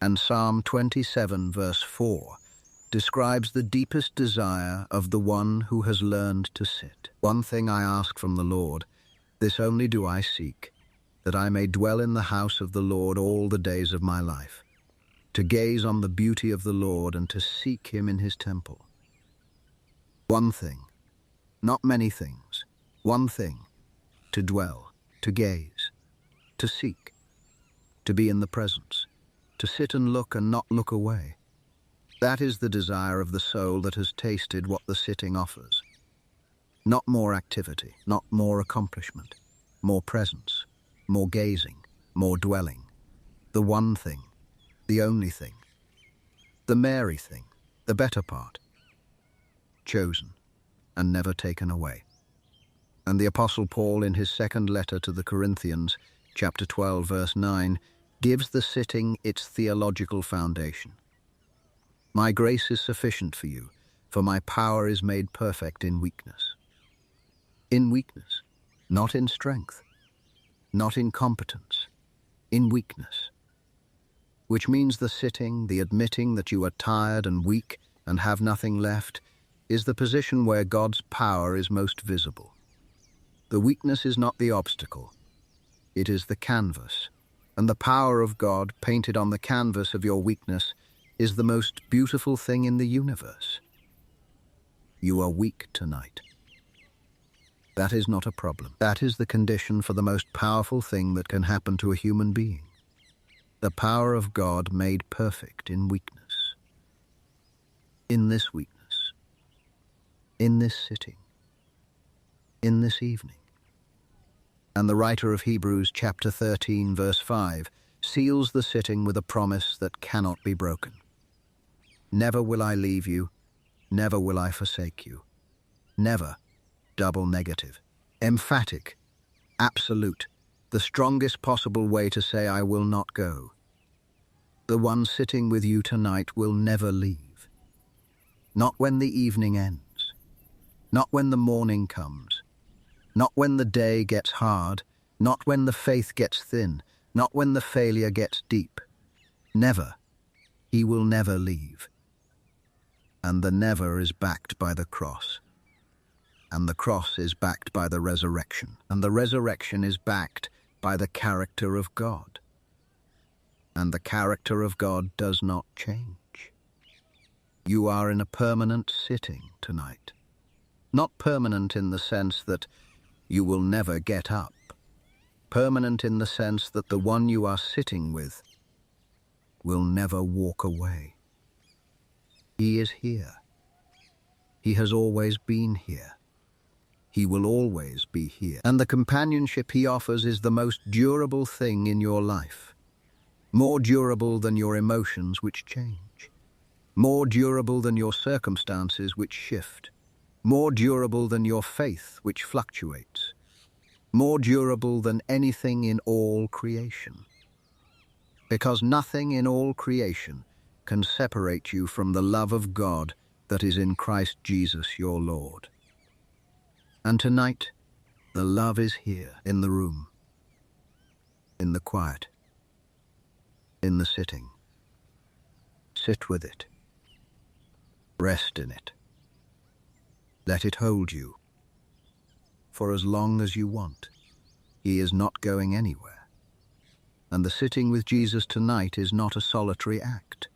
And Psalm 27 verse 4 describes the deepest desire of the one who has learned to sit. One thing I ask from the Lord, this only do I seek, that I may dwell in the house of the Lord all the days of my life, to gaze on the beauty of the Lord and to seek him in his temple. One thing, not many things, one thing, to dwell, to gaze, to seek, to be in the presence, to sit and look and not look away. That is the desire of the soul that has tasted what the sitting offers. Not more activity, not more accomplishment, more presence, more gazing, more dwelling. The one thing, the only thing, the Mary thing, the better part, chosen and never taken away. And the Apostle Paul, in his second letter to the Corinthians, chapter 12, verse 9, gives the sitting its theological foundation. My grace is sufficient for you, for my power is made perfect in weakness. In weakness, not in strength, not in competence, in weakness. Which means the sitting, the admitting that you are tired and weak and have nothing left, is the position where God's power is most visible. The weakness is not the obstacle, it is the canvas, and the power of God painted on the canvas of your weakness is the most beautiful thing in the universe. You are weak tonight. That is not a problem. That is the condition for the most powerful thing that can happen to a human being. The power of God made perfect in weakness. In this weakness. In this sitting. In this evening. And the writer of Hebrews chapter 13 verse 5 seals the sitting with a promise that cannot be broken. Never will I leave you, never will I forsake you. Never, double negative. Emphatic, absolute, the strongest possible way to say I will not go. The one sitting with you tonight will never leave. Not when the evening ends, not when the morning comes, not when the day gets hard, not when the faith gets thin, not when the failure gets deep. Never. He will never leave. And the never is backed by the cross. And the cross is backed by the resurrection. And the resurrection is backed by the character of God. And the character of God does not change. You are in a permanent sitting tonight. Not permanent in the sense that you will never get up. Permanent in the sense that the one you are sitting with will never walk away. He is here. He has always been here. He will always be here. And the companionship he offers is the most durable thing in your life. More durable than your emotions which change. More durable than your circumstances which shift. More durable than your faith which fluctuates. More durable than anything in all creation. Because nothing in all creation can separate you from the love of God that is in Christ Jesus your Lord. And tonight, the love is here in the room, in the quiet, in the sitting. Sit with it. Rest in it. Let it hold you. For as long as you want, he is not going anywhere. And the sitting with Jesus tonight is not a solitary act.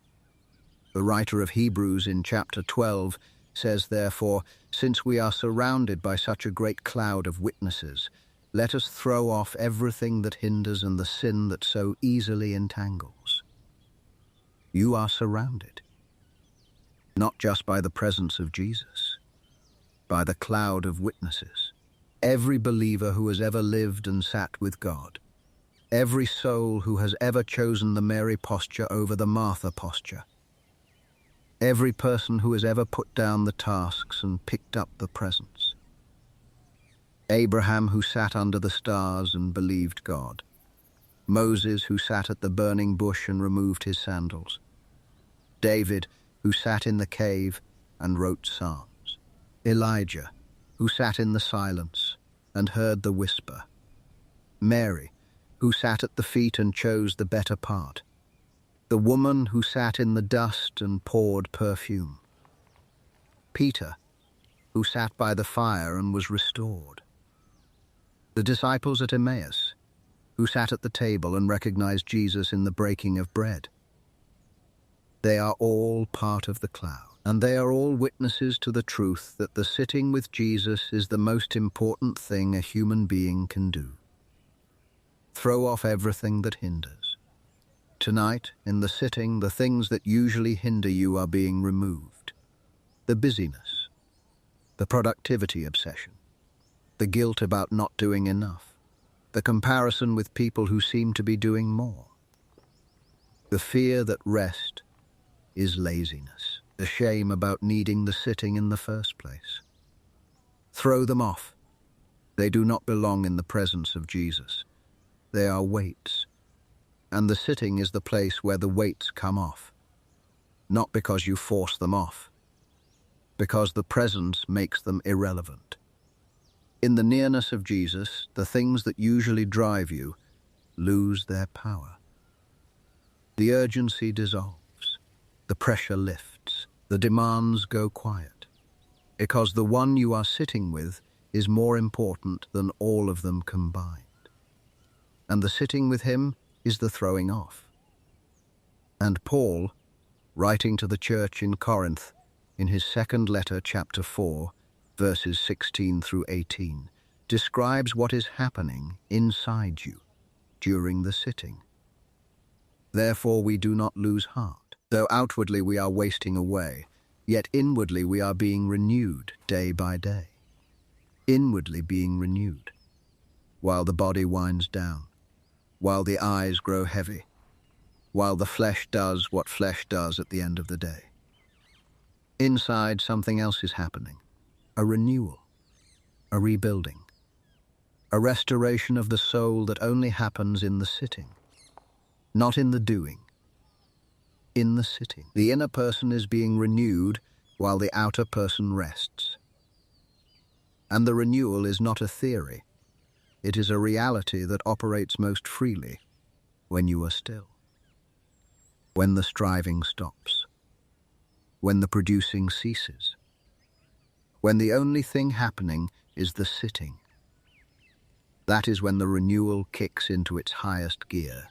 The writer of Hebrews in chapter 12 says, therefore, since we are surrounded by such a great cloud of witnesses, let us throw off everything that hinders and the sin that so easily entangles. You are surrounded, not just by the presence of Jesus, by the cloud of witnesses. Every believer who has ever lived and sat with God. Every soul who has ever chosen the Mary posture over the Martha posture. Every person who has ever put down the tasks and picked up the presents. Abraham who sat under the stars and believed God. Moses who sat at the burning bush and removed his sandals. David who sat in the cave and wrote psalms. Elijah who sat in the silence and heard the whisper. Mary who sat at the feet and chose the better part. The woman who sat in the dust and poured perfume. Peter who sat by the fire and was restored. The disciples at Emmaus who sat at the table and recognized Jesus in the breaking of bread. They are all part of the cloud. And they are all witnesses to the truth that the sitting with Jesus is the most important thing a human being can do. Throw off everything that hinders. Tonight, in the sitting, the things that usually hinder you are being removed. The busyness, the productivity obsession, the guilt about not doing enough, the comparison with people who seem to be doing more, the fear that rest is laziness. The shame about needing the sitting in the first place. Throw them off. They do not belong in the presence of Jesus. They are weights. And the sitting is the place where the weights come off. Not because you force them off, because the presence makes them irrelevant. In the nearness of Jesus, the things that usually drive you lose their power. The urgency dissolves. The pressure lifts. The demands go quiet, because the one you are sitting with is more important than all of them combined. And the sitting with him is the throwing off. And Paul, writing to the church in Corinth, in his second letter, chapter 4, verses 16 through 18, describes what is happening inside you during the sitting. Therefore we do not lose heart. Though outwardly we are wasting away, yet inwardly we are being renewed day by day. Inwardly being renewed. while the body winds down, while the eyes grow heavy, while the flesh does what flesh does at the end of the day. Inside, something else is happening. A renewal, a rebuilding, a restoration of the soul that only happens in the sitting, not in the doing, in the sitting. The inner person is being renewed while the outer person rests. And the renewal is not a theory. It is a reality that operates most freely when you are still, when the striving stops, when the producing ceases, when the only thing happening is the sitting. That is when the renewal kicks into its highest gear.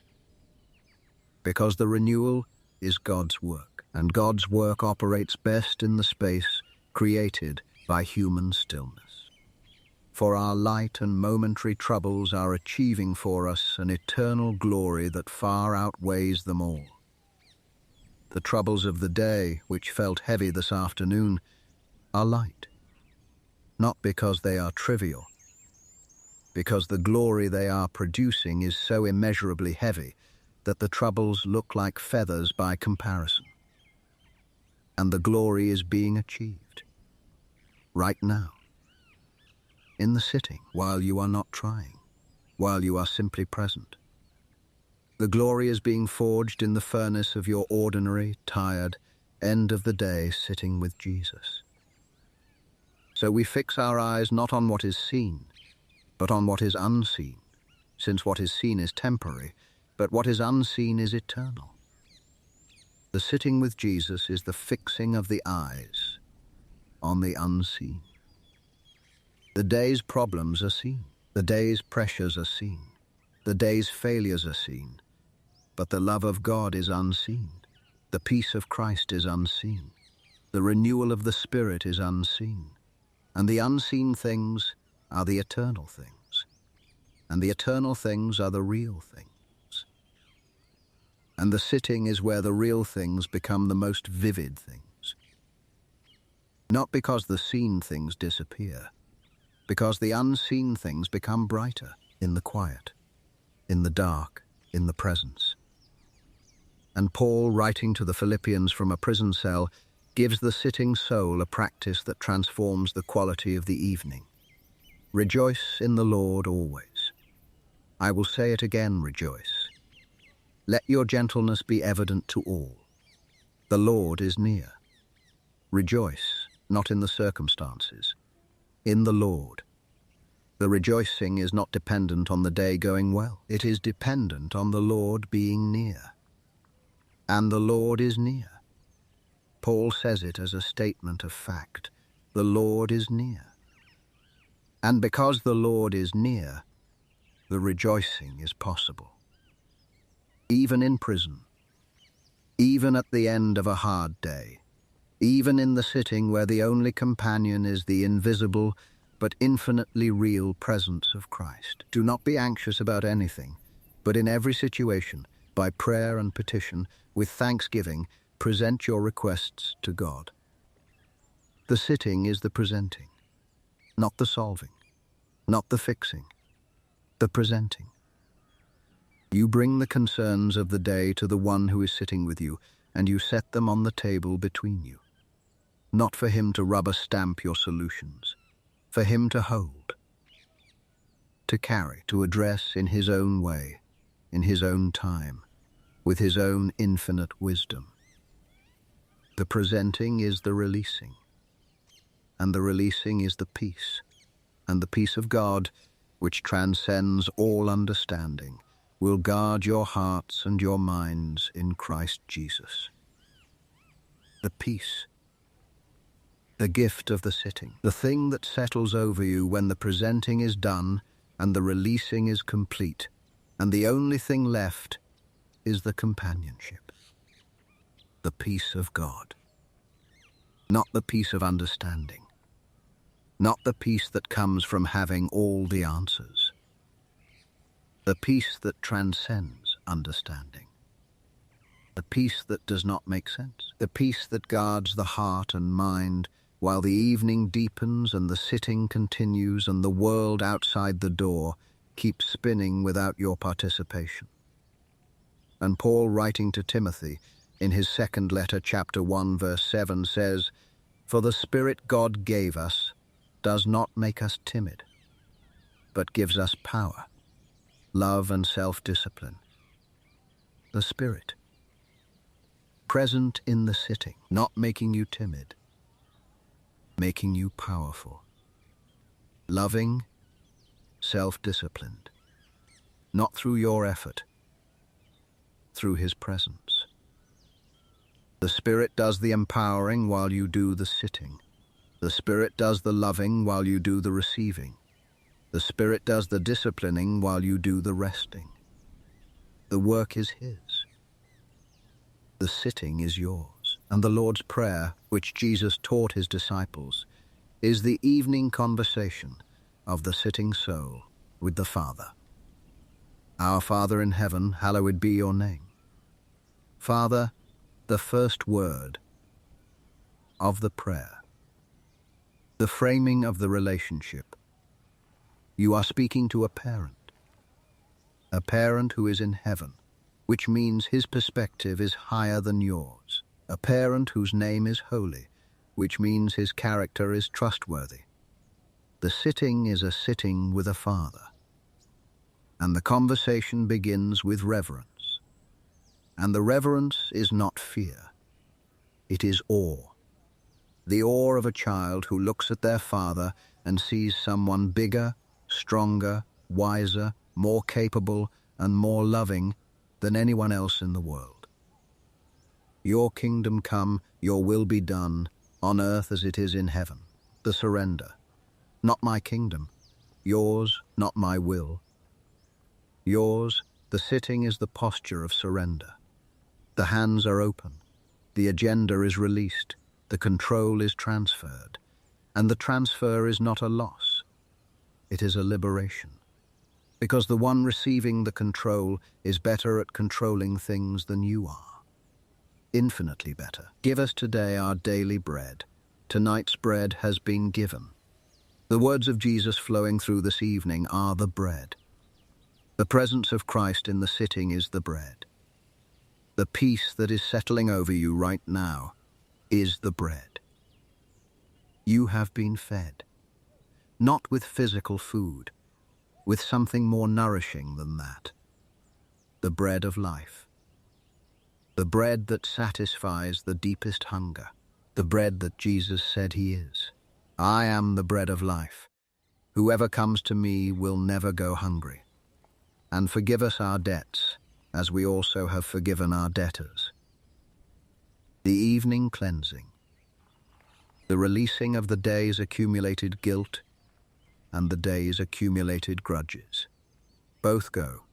Because the renewal is God's work, and God's work operates best in the space created by human stillness. For our light and momentary troubles are achieving for us an eternal glory that far outweighs them all. The troubles of the day, which felt heavy this afternoon, are light, not because they are trivial, because the glory they are producing is so immeasurably heavy that the troubles look like feathers by comparison. And the glory is being achieved right now, in the sitting, while you are not trying, while you are simply present. The glory is being forged in the furnace of your ordinary, tired, end-of-the-day sitting with Jesus. So we fix our eyes not on what is seen, but on what is unseen, since what is seen is temporary, but what is unseen is eternal. The sitting with Jesus is the fixing of the eyes on the unseen. The day's problems are seen, the day's pressures are seen, the day's failures are seen, but the love of God is unseen, the peace of Christ is unseen, the renewal of the Spirit is unseen, and the unseen things are the eternal things, and the eternal things are the real things. And the sitting is where the real things become the most vivid things. Not because the seen things disappear, because the unseen things become brighter in the quiet, in the dark, in the presence. And Paul, writing to the Philippians from a prison cell, gives the sitting soul a practice that transforms the quality of the evening. Rejoice in the Lord always. I will say it again, rejoice. Let your gentleness be evident to all. The Lord is near. Rejoice, not in the circumstances, in the Lord. The rejoicing is not dependent on the day going well. It is dependent on the Lord being near. And the Lord is near. Paul says it as a statement of fact. The Lord is near. And because the Lord is near, the rejoicing is possible. Even in prison, even at the end of a hard day, even in the sitting where the only companion is the invisible but infinitely real presence of Christ. Do not be anxious about anything, but in every situation, by prayer and petition, with thanksgiving, present your requests to God. The sitting is the presenting, not the solving, not the fixing, the presenting. You bring the concerns of the day to the one who is sitting with you, and you set them on the table between you. Not for him to rubber stamp your solutions, for him to hold, to carry, to address in his own way, in his own time, with his own infinite wisdom. The presenting is the releasing, and the releasing is the peace, and the peace of God, which transcends all understanding, will guard your hearts and your minds in Christ Jesus. The peace, the gift of the sitting, the thing that settles over you when the presenting is done and the releasing is complete, and the only thing left is the companionship, the peace of God. Not the peace of understanding, not the peace that comes from having all the answers, the peace that transcends understanding, the peace that does not make sense, the peace that guards the heart and mind while the evening deepens and the sitting continues and the world outside the door keep spinning without your participation. And Paul, writing to Timothy, in his second letter, chapter 1, verse 7, says, "For the Spirit God gave us does not make us timid, but gives us power, love, and self-discipline." The Spirit, present in the sitting, not making you timid, making you powerful, loving, self-disciplined, not through your effort, through His presence. The Spirit does the empowering while you do the sitting. The Spirit does the loving while you do the receiving. The Spirit does the disciplining while you do the resting. The work is His. The sitting is yours. And the Lord's Prayer, which Jesus taught His disciples, is the evening conversation of the sitting soul with the Father. Our Father in heaven, hallowed be your name. Father, the first word of the prayer, the framing of the relationship. You are speaking to a parent who is in heaven, which means his perspective is higher than yours. A parent whose name is holy, which means his character is trustworthy. The sitting is a sitting with a father. And the conversation begins with reverence. And the reverence is not fear. It is awe. The awe of a child who looks at their father and sees someone bigger, stronger, wiser, more capable, and more loving than anyone else in the world. Your kingdom come, your will be done, on earth as it is in heaven. The surrender. Not my kingdom. Yours, not my will. Yours, the sitting is the posture of surrender. The hands are open. The agenda is released. The control is transferred. And the transfer is not a loss. It is a liberation. Because the one receiving the control is better at controlling things than you are. Infinitely better. Give us today our daily bread. Tonight's bread has been given. The words of Jesus flowing through this evening are the bread. The presence of Christ in the sitting is the bread. The peace that is settling over you right now is the bread. You have been fed, not with physical food, with something more nourishing than that. The bread of life. The bread that satisfies the deepest hunger. The bread that Jesus said He is. I am the bread of life. Whoever comes to me will never go hungry. And forgive us our debts, as we also have forgiven our debtors. The evening cleansing. The releasing of the day's accumulated guilt and the day's accumulated grudges. Both go.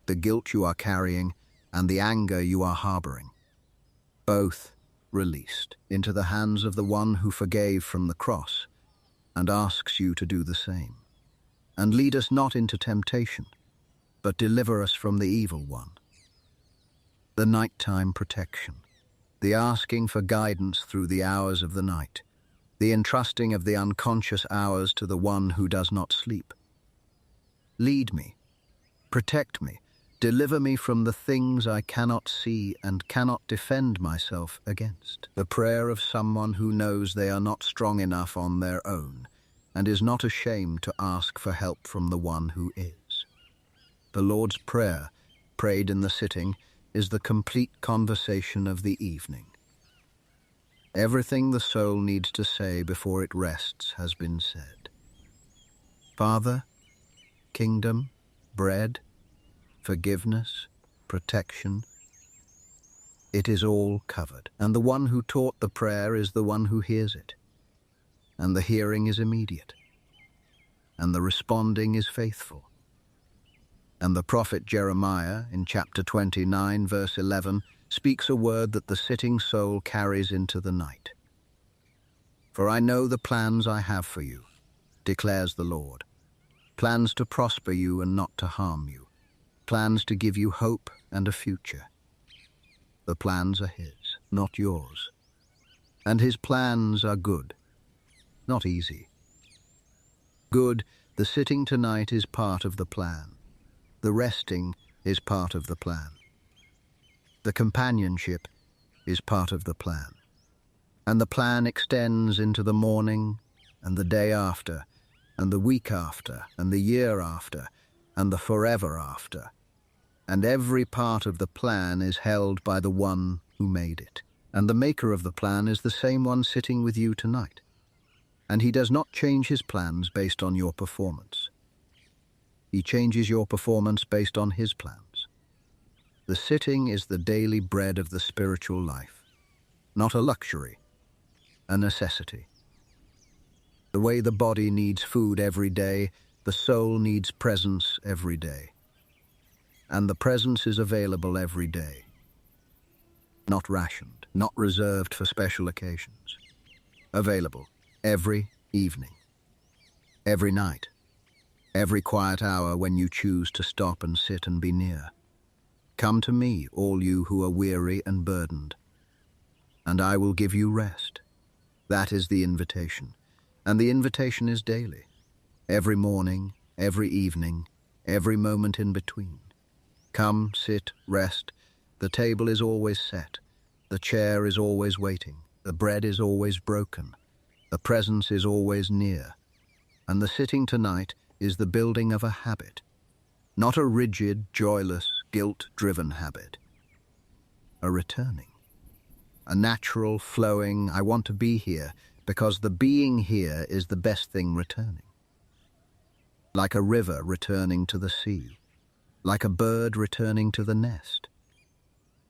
The guilt you are carrying and the anger you are harboring. Both released into the hands of the one who forgave from the cross and asks you to do the same. And lead us not into temptation, but deliver us from the evil one. The nighttime protection. The asking for guidance through the hours of the night. The entrusting of the unconscious hours to the one who does not sleep. Lead me, protect me, deliver me from the things I cannot see and cannot defend myself against. The prayer of someone who knows they are not strong enough on their own and is not ashamed to ask for help from the one who is. The Lord's Prayer, prayed in the sitting, is the complete conversation of the evening. Everything the soul needs to say before it rests has been said. Father, kingdom, bread, forgiveness, protection. It is all covered. And the one who taught the prayer is the one who hears it. And the hearing is immediate. And the responding is faithful. And the prophet Jeremiah, in chapter 29, verse 11, speaks a word that the sitting soul carries into the night. For I know the plans I have for you, declares the Lord. Plans to prosper you and not to harm you. Plans to give you hope and a future. The plans are His, not yours. And His plans are good, not easy. Good The sitting tonight is part of the plan. The resting is part of the plan. The companionship is part of the plan. And the plan extends into the morning and the day after and the week after and the year after and the forever after. And every part of the plan is held by the one who made it. And the maker of the plan is the same one sitting with you tonight. And he does not change his plans based on your performance. He changes your performance based on his plans. The sitting is the daily bread of the spiritual life, not a luxury, a necessity. The way the body needs food every day, the soul needs presence every day. And the presence is available every day. Not rationed, not reserved for special occasions. Available every evening, every night, every quiet hour when you choose to stop and sit and be near. Come to me, all you who are weary and burdened, and I will give you rest. That is the invitation. And the invitation is daily, every morning, every evening, every moment in between. Come, sit, rest. The table is always set. The chair is always waiting. The bread is always broken. The presence is always near. And the sitting tonight is the building of a habit, not a rigid, joyless, guilt-driven habit. A returning. A natural, flowing, I want to be here, because the being here is the best thing returning. Like a river returning to the sea. Like a bird returning to the nest.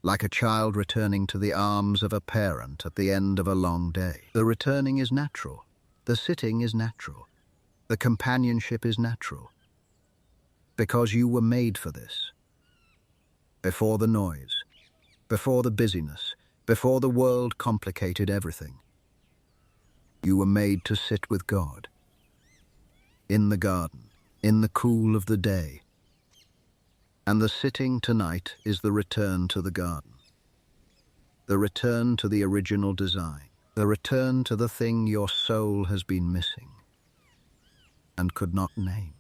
Like a child returning to the arms of a parent at the end of a long day. The returning is natural. The sitting is natural. The companionship is natural. Because you were made for this. Before the noise, before the busyness, before the world complicated everything. You were made to sit with God. In the garden, in the cool of the day. And the sitting tonight is the return to the garden. The return to the original design. The return to the thing your soul has been missing and could not name.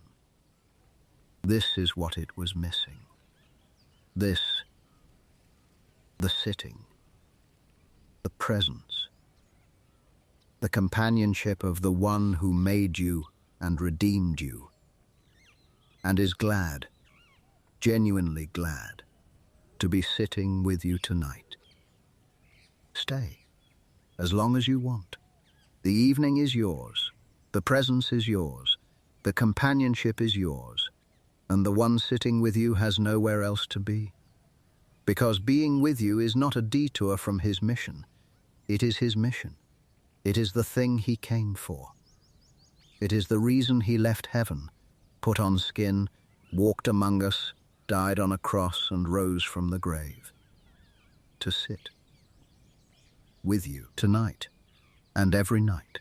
This is what it was missing. This, the sitting, the presence, the companionship of the one who made you and redeemed you, and is glad, genuinely glad, to be sitting with you tonight. Stay, as long as you want. The evening is yours, the presence is yours, the companionship is yours, and the one sitting with you has nowhere else to be. Because being with you is not a detour from his mission. It is his mission. It is the thing he came for. It is the reason he left heaven, put on skin, walked among us, died on a cross, and rose from the grave. To sit with you tonight and every night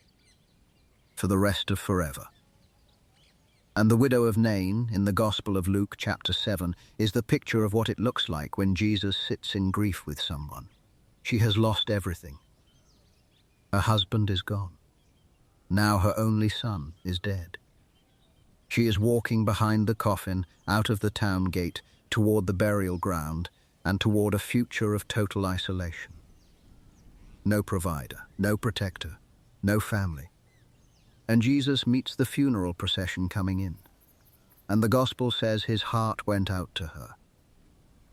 for the rest of forever. And the widow of Nain, in the Gospel of Luke chapter 7, is the picture of what it looks like when Jesus sits in grief with someone. She has lost everything. Her husband is gone. Now her only son is dead. She is walking behind the coffin, out of the town gate, toward the burial ground, and toward a future of total isolation. No provider, no protector, no family. And Jesus meets the funeral procession coming in. And the Gospel says his heart went out to her.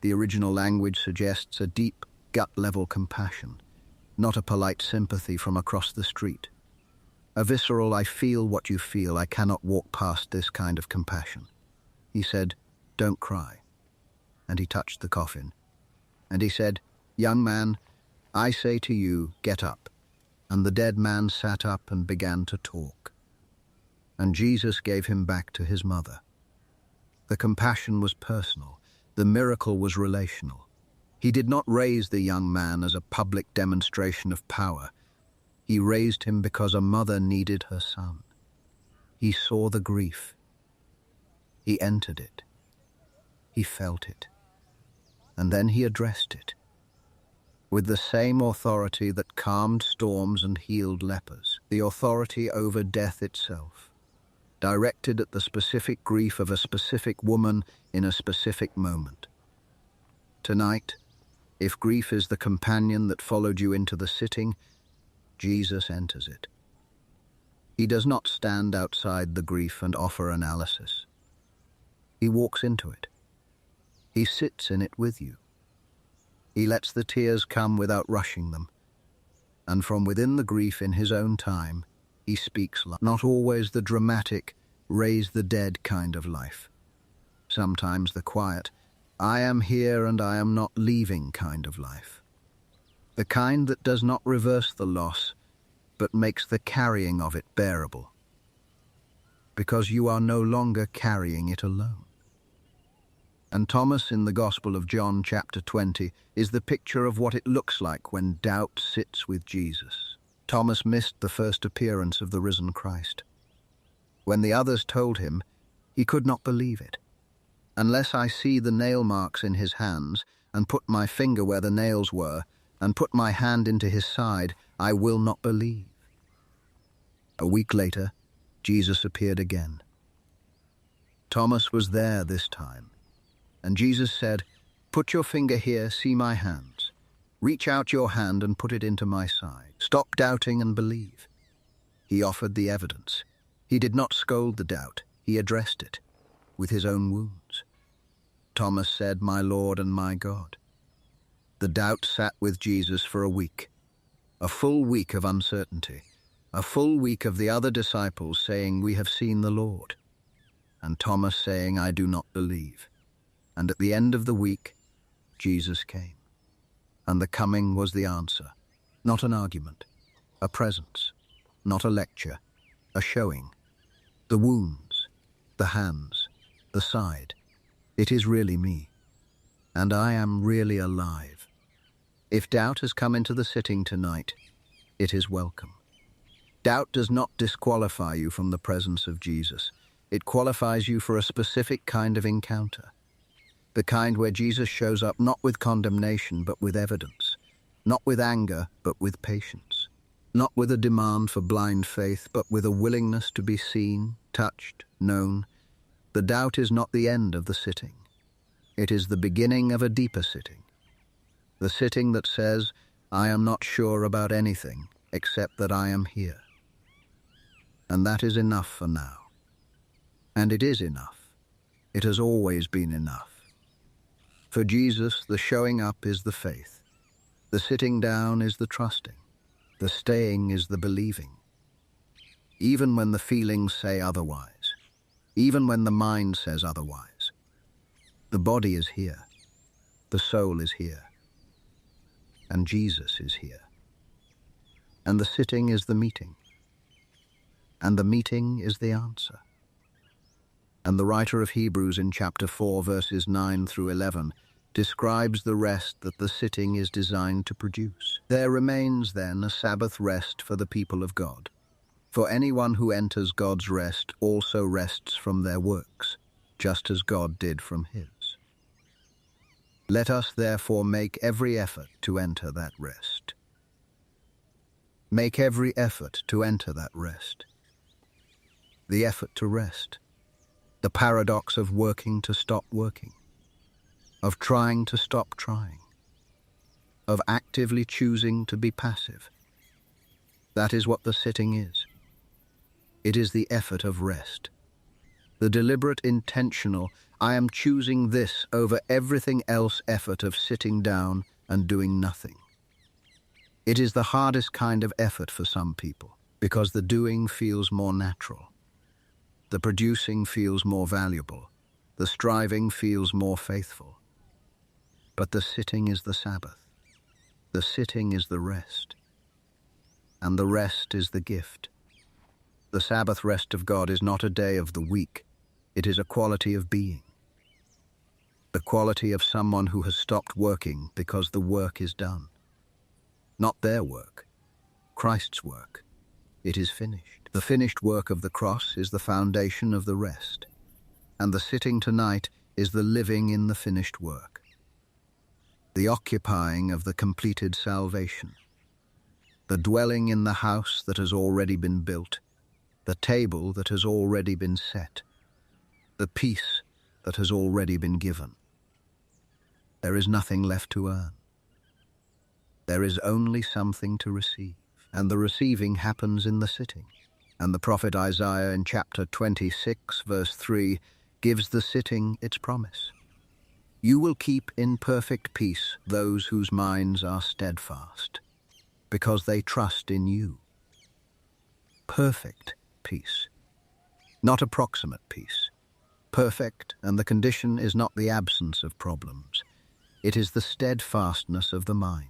The original language suggests a deep, gut-level compassion, not a polite sympathy from across the street. A visceral, I feel what you feel, I cannot walk past this kind of compassion. He said, don't cry. And he touched the coffin. And he said, young man, I say to you, get up. And the dead man sat up and began to talk. And Jesus gave him back to his mother. The compassion was personal. The miracle was relational. He did not raise the young man as a public demonstration of power. He raised him because a mother needed her son. He saw the grief. He entered it. He felt it. And then he addressed it. With the same authority that calmed storms and healed lepers, the authority over death itself. directed at the specific grief of a specific woman in a specific moment. Tonight, if grief is the companion that followed you into the sitting, Jesus enters it. He does not stand outside the grief and offer analysis. He walks into it. He sits in it with you. He lets the tears come without rushing them. And from within the grief in his own time, he speaks life. Not always the dramatic, raise the dead kind of life. Sometimes the quiet, I am here and I am not leaving kind of life. The kind that does not reverse the loss, but makes the carrying of it bearable. Because you are no longer carrying it alone. And Thomas in the Gospel of John chapter 20 is the picture of what it looks like when doubt sits with Jesus. Thomas missed the first appearance of the risen Christ. When the others told him, he could not believe it. Unless I see the nail marks in his hands, and put my finger where the nails were, and put my hand into his side, I will not believe. A week later, Jesus appeared again. Thomas was there this time. And Jesus said, put your finger here, see my hands. Reach out your hand and put it into my side. Stop doubting and believe. He offered the evidence. He did not scold the doubt. He addressed it with his own wounds. Thomas said, my Lord and my God. The doubt sat with Jesus for a week. A full week of uncertainty. A full week of the other disciples saying, we have seen the Lord. And Thomas saying, I do not believe. And at the end of the week, Jesus came. And the coming was the answer. Not an argument, a presence, not a lecture, a showing. The wounds, the hands, the side. It is really me. And I am really alive. If doubt has come into the sitting tonight, it is welcome. Doubt does not disqualify you from the presence of Jesus. It qualifies you for a specific kind of encounter. The kind where Jesus shows up not with condemnation but with evidence, not with anger but with patience, not with a demand for blind faith but with a willingness to be seen, touched, known. The doubt is not the end of the sitting. It is the beginning of a deeper sitting. The sitting that says, I am not sure about anything except that I am here. And that is enough for now. And it is enough. It has always been enough. For Jesus, the showing up is the faith. The sitting down is the trusting. The staying is the believing. Even when the feelings say otherwise. Even when the mind says otherwise. The body is here. The soul is here. And Jesus is here. And the sitting is the meeting. And the meeting is the answer. And the writer of Hebrews in chapter 4, verses 9 through 11, describes the rest that the sitting is designed to produce. There remains then a Sabbath rest for the people of God. For anyone who enters God's rest also rests from their works, just as God did from his. Let us therefore make every effort to enter that rest. Make every effort to enter that rest. The effort to rest. The paradox of working to stop working. Of trying to stop trying. Of actively choosing to be passive. That is what the sitting is. It is the effort of rest. The deliberate, intentional, I am choosing this over everything else effort of sitting down and doing nothing. It is the hardest kind of effort for some people, because the doing feels more natural. The producing feels more valuable. The striving feels more faithful. But the sitting is the Sabbath. The sitting is the rest. And the rest is the gift. The Sabbath rest of God is not a day of the week. It is a quality of being. The quality of someone who has stopped working because the work is done. Not their work, Christ's work. It is finished. The finished work of the cross is the foundation of the rest. And the sitting tonight is the living in the finished work. The occupying of the completed salvation. The dwelling in the house that has already been built. the table that has already been set, the peace that has already been given. There is nothing left to earn. There is only something to receive, and the receiving happens in the sitting. And the prophet Isaiah in chapter 26, verse 3, gives the sitting its promise. You will keep in perfect peace those whose minds are steadfast, because they trust in you. Perfect peace, not approximate peace. Perfect, and the condition is not the absence of problems. It is the steadfastness of the mind.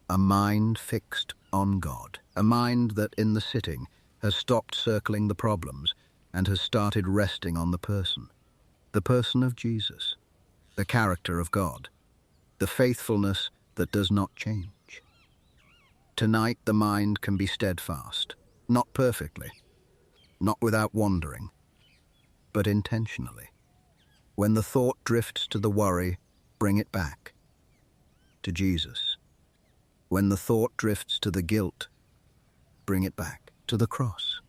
A mind fixed on God. A mind that in the sitting has stopped circling the problems and has started resting on the person of Jesus, the character of God, the faithfulness that does not change. Tonight the mind can be steadfast, not perfectly, not without wandering, but intentionally. When the thought drifts to the worry, bring it back to Jesus. When the thought drifts to the guilt, bring it back to the cross.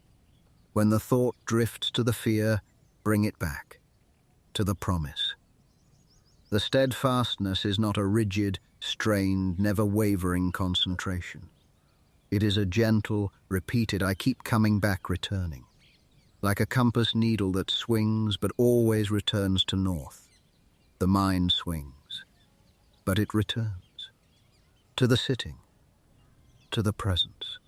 When the thought drifts to the fear, bring it back to the promise. The steadfastness is not a rigid, strained, never-wavering concentration. It is a gentle, repeated, I keep coming back, returning. Like a compass needle that swings but always returns to north. The mind swings, but it returns. To the sitting, to the presence,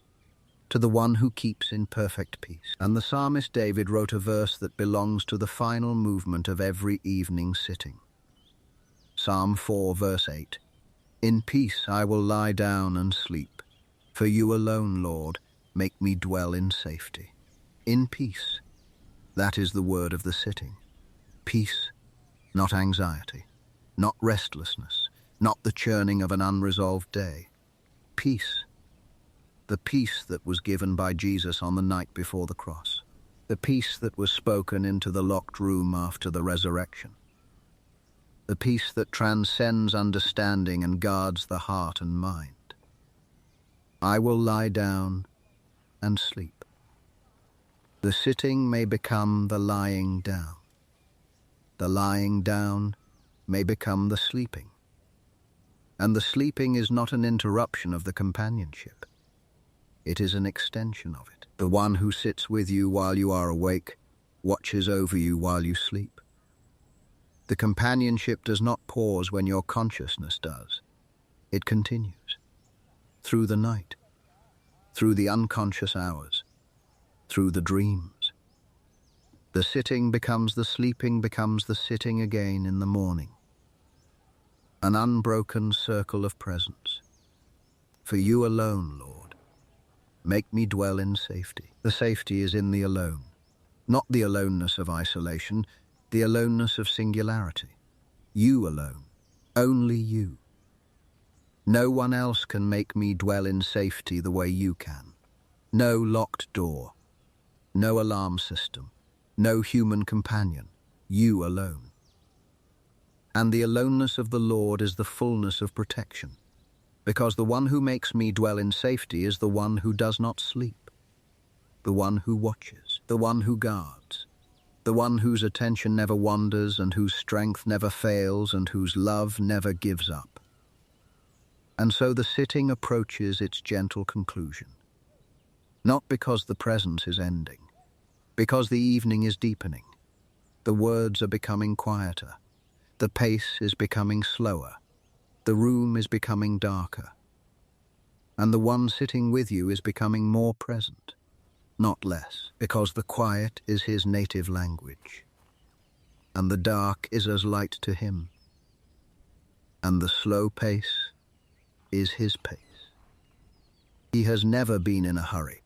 to the one who keeps in perfect peace. And the psalmist David wrote a verse that belongs to the final movement of every evening sitting. Psalm 4, verse 8. In peace I will lie down and sleep, for you alone, Lord, make me dwell in safety. In peace, that is the word of the sitting. Peace, not anxiety, not restlessness, not the churning of an unresolved day. Peace, the peace that was given by Jesus on the night before the cross. The peace that was spoken into the locked room after the resurrection. The peace that transcends understanding and guards the heart and mind. I will lie down and sleep. The sitting may become the lying down. The lying down may become the sleeping. And the sleeping is not an interruption of the companionship. It is an extension of it. The one who sits with you while you are awake, watches over you while you sleep. The companionship does not pause when your consciousness does. It continues. Through the night, through the unconscious hours, through the dreams. The sitting becomes the sleeping, becomes the sitting again in the morning. An unbroken circle of presence. For you alone, Lord, make me dwell in safety. The safety is in the alone, not the aloneness of isolation, the aloneness of singularity. You alone, only you. No one else can make me dwell in safety the way you can. No locked door, no alarm system, no human companion, you alone. And the aloneness of the Lord is the fullness of protection, because the one who makes me dwell in safety is the one who does not sleep, the one who watches, the one who guards, the one whose attention never wanders and whose strength never fails and whose love never gives up. And so the sitting approaches its gentle conclusion, not because the presence is ending, because the evening is deepening, the words are becoming quieter, the pace is becoming slower, the room is becoming darker, and the one sitting with you is becoming more present, not less, because the quiet is his native language, and the dark is as light to him, and the slow pace is his pace. He has never been in a hurry.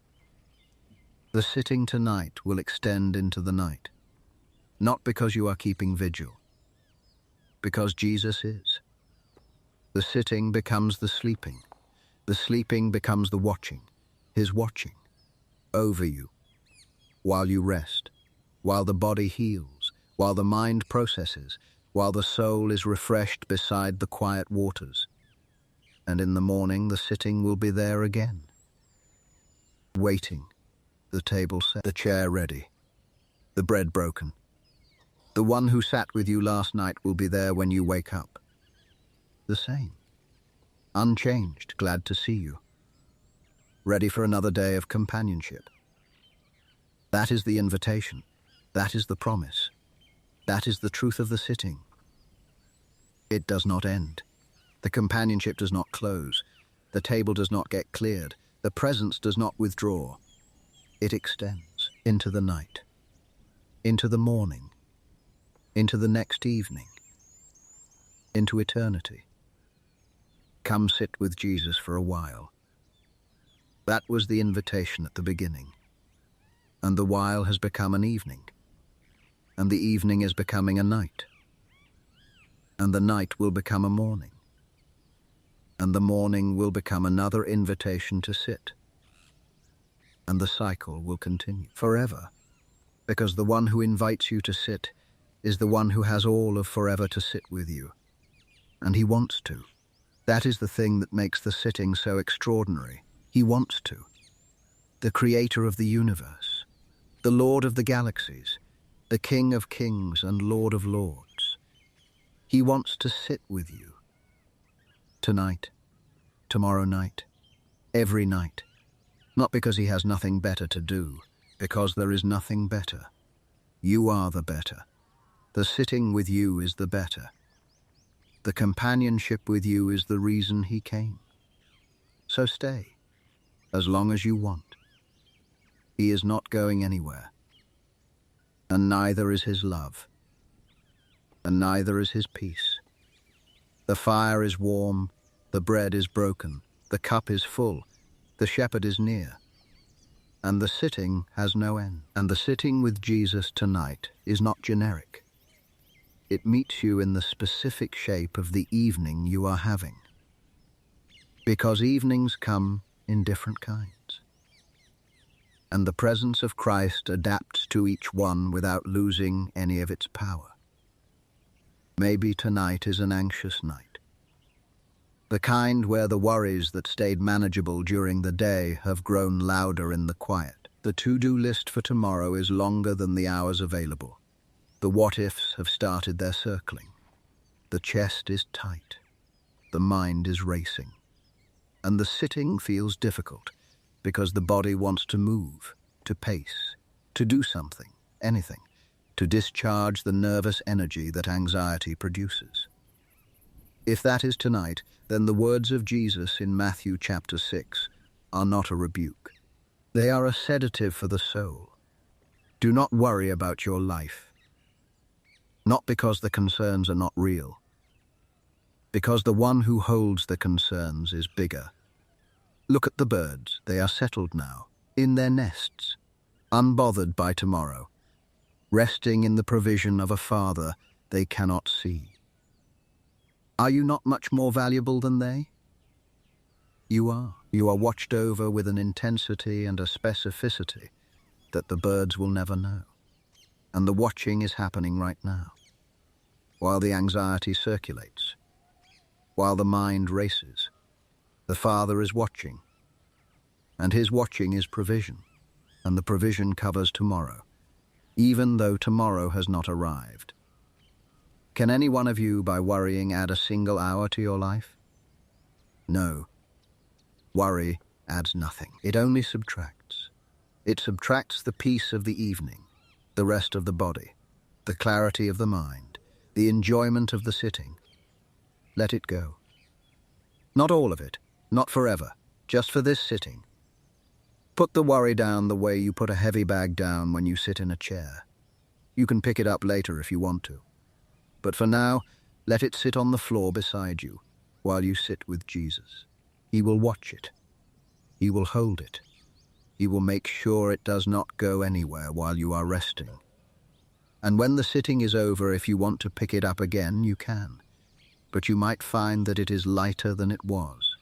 The sitting tonight will extend into the night, not because you are keeping vigil, because Jesus is. The sitting becomes the sleeping becomes the watching, his watching, over you, while you rest, while the body heals, while the mind processes, while the soul is refreshed beside the quiet waters. And in the morning the sitting will be there again, waiting, the table set, the chair ready, the bread broken. The one who sat with you last night will be there when you wake up. The same. Unchanged, glad to see you. Ready for another day of companionship. That is the invitation. That is the promise. That is the truth of the sitting. It does not end. The companionship does not close. The table does not get cleared. The presence does not withdraw. It extends into the night, into the morning, into the next evening, into eternity. Come sit with Jesus for a while. That was the invitation at the beginning. And the while has become an evening. And the evening is becoming a night. And the night will become a morning. And the morning will become another invitation to sit. And the cycle will continue forever, because the one who invites you to sit is the one who has all of forever to sit with you. And he wants to. That is the thing that makes the sitting so extraordinary. He wants to. The creator of the universe, the Lord of the galaxies, the King of kings and Lord of lords. He wants to sit with you. Tonight, tomorrow night, every night. Not because he has nothing better to do, because there is nothing better. You are the better. The sitting with you is the better. The companionship with you is the reason he came. So stay, as long as you want. He is not going anywhere. And neither is his love. And neither is his peace. The fire is warm, the bread is broken, the cup is full, the shepherd is near. And the sitting has no end. And the sitting with Jesus tonight is not generic. It meets you in the specific shape of the evening you are having. Because evenings come in different kinds. And the presence of Christ adapts to each one without losing any of its power. Maybe tonight is an anxious night. The kind where the worries that stayed manageable during the day have grown louder in the quiet. The to-do list for tomorrow is longer than the hours available. The what-ifs have started their circling. The chest is tight. The mind is racing. And the sitting feels difficult because the body wants to move, to pace, to do something, anything, to discharge the nervous energy that anxiety produces. If that is tonight, then the words of Jesus in Matthew chapter 6 are not a rebuke. They are a sedative for the soul. Do not worry about your life. Not because the concerns are not real, because the one who holds the concerns is bigger. Look at the birds. They are settled now, in their nests, unbothered by tomorrow, resting in the provision of a Father they cannot see. Are you not much more valuable than they? You are. You are watched over with an intensity and a specificity that the birds will never know. And the watching is happening right now, while the anxiety circulates, while the mind races. The Father is watching, and his watching is provision, and the provision covers tomorrow, even though tomorrow has not arrived. Can any one of you, by worrying, add a single hour to your life? No. Worry adds nothing. It only subtracts. It subtracts the peace of the evening, the rest of the body, the clarity of the mind, the enjoyment of the sitting. Let it go. Not all of it. Not forever, just for this sitting. Put the worry down the way you put a heavy bag down when you sit in a chair. You can pick it up later if you want to. But for now, let it sit on the floor beside you while you sit with Jesus. He will watch it. He will hold it. He will make sure it does not go anywhere while you are resting. And when the sitting is over, if you want to pick it up again, you can. But you might find that it is lighter than it was,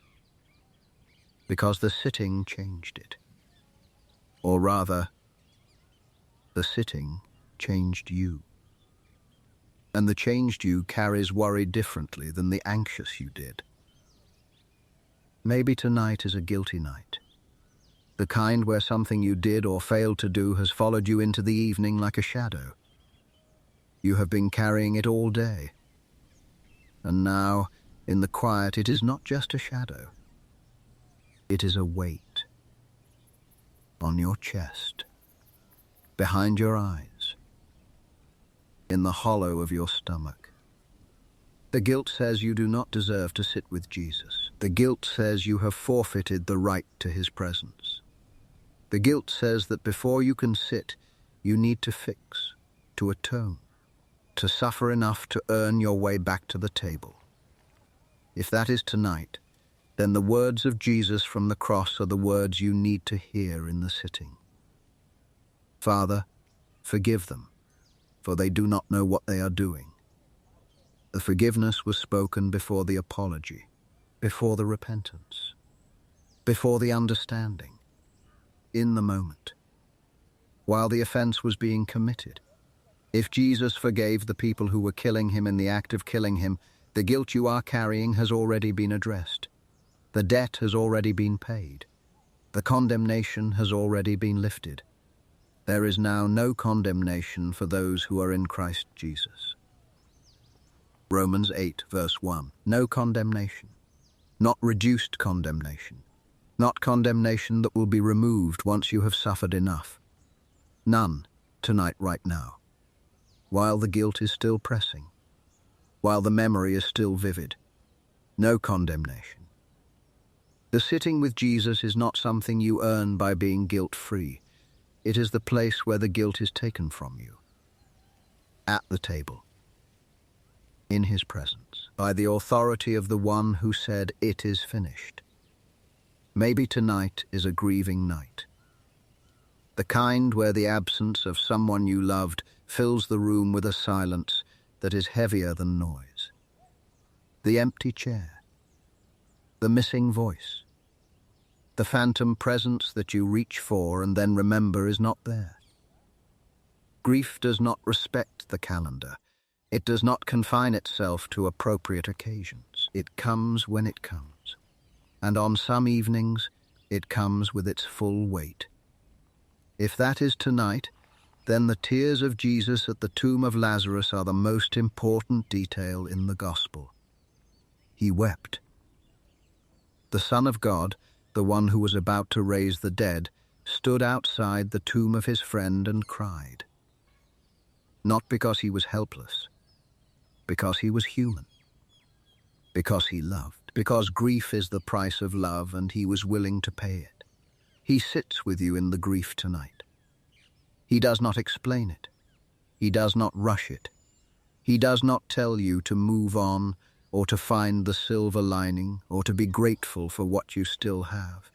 because the sitting changed it. Or rather, the sitting changed you. And the changed you carries worry differently than the anxious you did. Maybe tonight is a guilty night. The kind where something you did or failed to do has followed you into the evening like a shadow. You have been carrying it all day. And now, in the quiet, it is not just a shadow. It is a weight on your chest, behind your eyes, in the hollow of your stomach. The guilt says you do not deserve to sit with Jesus. The guilt says you have forfeited the right to his presence. The guilt says that before you can sit, you need to fix, to atone, to suffer enough to earn your way back to the table. If that is tonight, then the words of Jesus from the cross are the words you need to hear in the sitting. Father, forgive them, for they do not know what they are doing. The forgiveness was spoken before the apology, before the repentance, before the understanding, in the moment, while the offense was being committed. If Jesus forgave the people who were killing him in the act of killing him, the guilt you are carrying has already been addressed. The debt has already been paid. The condemnation has already been lifted. There is now no condemnation for those who are in Christ Jesus. Romans 8, verse 1. No condemnation. Not reduced condemnation. Not condemnation that will be removed once you have suffered enough. None tonight, right now. While the guilt is still pressing. While the memory is still vivid. No condemnation. The sitting with Jesus is not something you earn by being guilt-free. It is the place where the guilt is taken from you. At the table. In his presence. By the authority of the one who said, "It is finished." Maybe tonight is a grieving night. The kind where the absence of someone you loved fills the room with a silence that is heavier than noise. The empty chair. The missing voice. The phantom presence that you reach for and then remember is not there. Grief does not respect the calendar. It does not confine itself to appropriate occasions. It comes when it comes. And on some evenings, it comes with its full weight. If that is tonight, then the tears of Jesus at the tomb of Lazarus are the most important detail in the gospel. He wept. The Son of God, the one who was about to raise the dead, stood outside the tomb of his friend and cried. Not because he was helpless, because he was human. Because he loved. Because grief is the price of love and he was willing to pay it. He sits with you in the grief tonight. He does not explain it. He does not rush it. He does not tell you to move on or to find the silver lining or to be grateful for what you still have.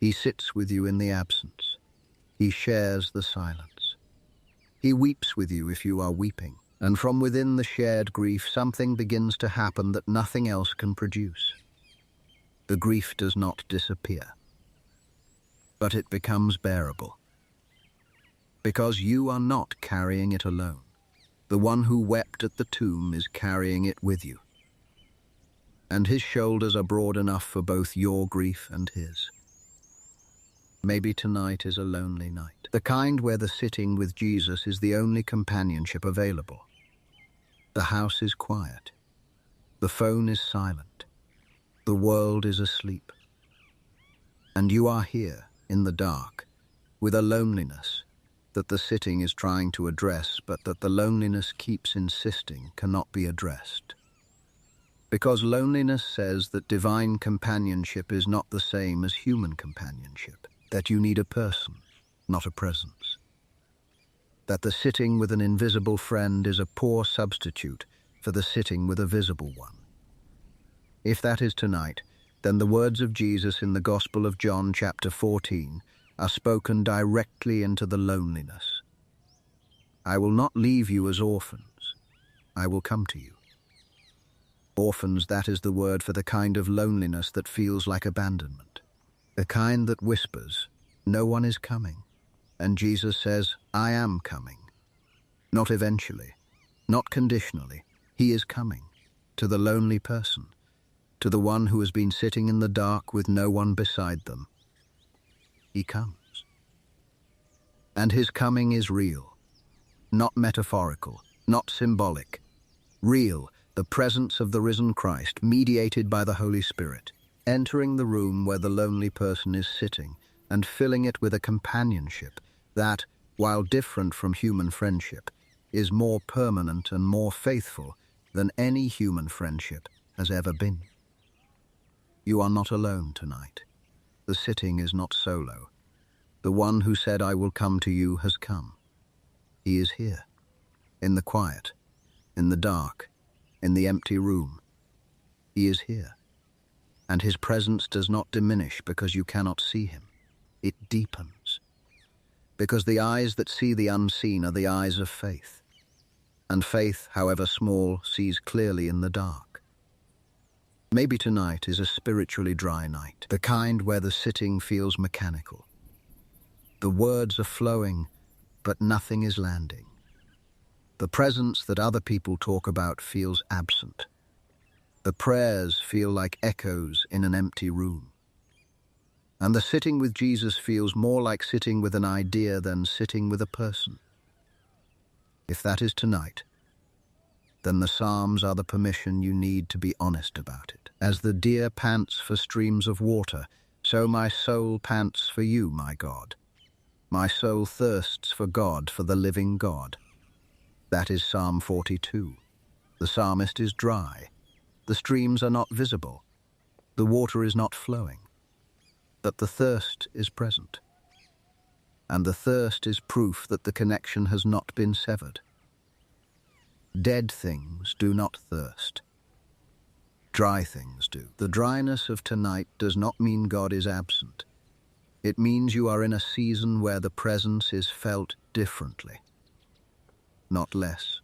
He sits with you in the absence. He shares the silence. He weeps with you if you are weeping. And from within the shared grief, something begins to happen that nothing else can produce. The grief does not disappear, but it becomes bearable. Because you are not carrying it alone. The one who wept at the tomb is carrying it with you. And his shoulders are broad enough for both your grief and his. Maybe tonight is a lonely night. The kind where the sitting with Jesus is the only companionship available. The house is quiet. The phone is silent. The world is asleep. And you are here, in the dark, with a loneliness that the sitting is trying to address, but that the loneliness keeps insisting cannot be addressed. Because loneliness says that divine companionship is not the same as human companionship, that you need a person, not a presence. That the sitting with an invisible friend is a poor substitute for the sitting with a visible one. If that is tonight, then the words of Jesus in the Gospel of John chapter 14 are spoken directly into the loneliness. I will not leave you as orphans. I will come to you. Orphans, that is the word for the kind of loneliness that feels like abandonment. The kind that whispers, no one is coming. And Jesus says, I am coming. Not eventually, not conditionally. He is coming to the lonely person, to the one who has been sitting in the dark with no one beside them. he comes. And his coming is real, not metaphorical, not symbolic. Real, the presence of the risen Christ, mediated by the Holy Spirit, entering the room where the lonely person is sitting and filling it with a companionship that, while different from human friendship, is more permanent and more faithful than any human friendship has ever been. You are not alone tonight. The sitting is not solo. The one who said, "I will come to you," has come. He is here, in the quiet, in the dark, in the empty room. He is here, and his presence does not diminish because you cannot see him. It deepens, because the eyes that see the unseen are the eyes of faith, and faith, however small, sees clearly in the dark. Maybe tonight is a spiritually dry night, the kind where the sitting feels mechanical. The words are flowing, but nothing is landing. The presence that other people talk about feels absent. The prayers feel like echoes in an empty room. And the sitting with Jesus feels more like sitting with an idea than sitting with a person. If that is tonight, then the Psalms are the permission you need to be honest about it. As the deer pants for streams of water, so my soul pants for you, my God. My soul thirsts for God, for the living God. That is Psalm 42. The psalmist is dry. The streams are not visible. The water is not flowing. But the thirst is present. And the thirst is proof that the connection has not been severed. Dead things do not thirst. Dry things do. The dryness of tonight does not mean God is absent. It means you are in a season where the presence is felt differently. Not less.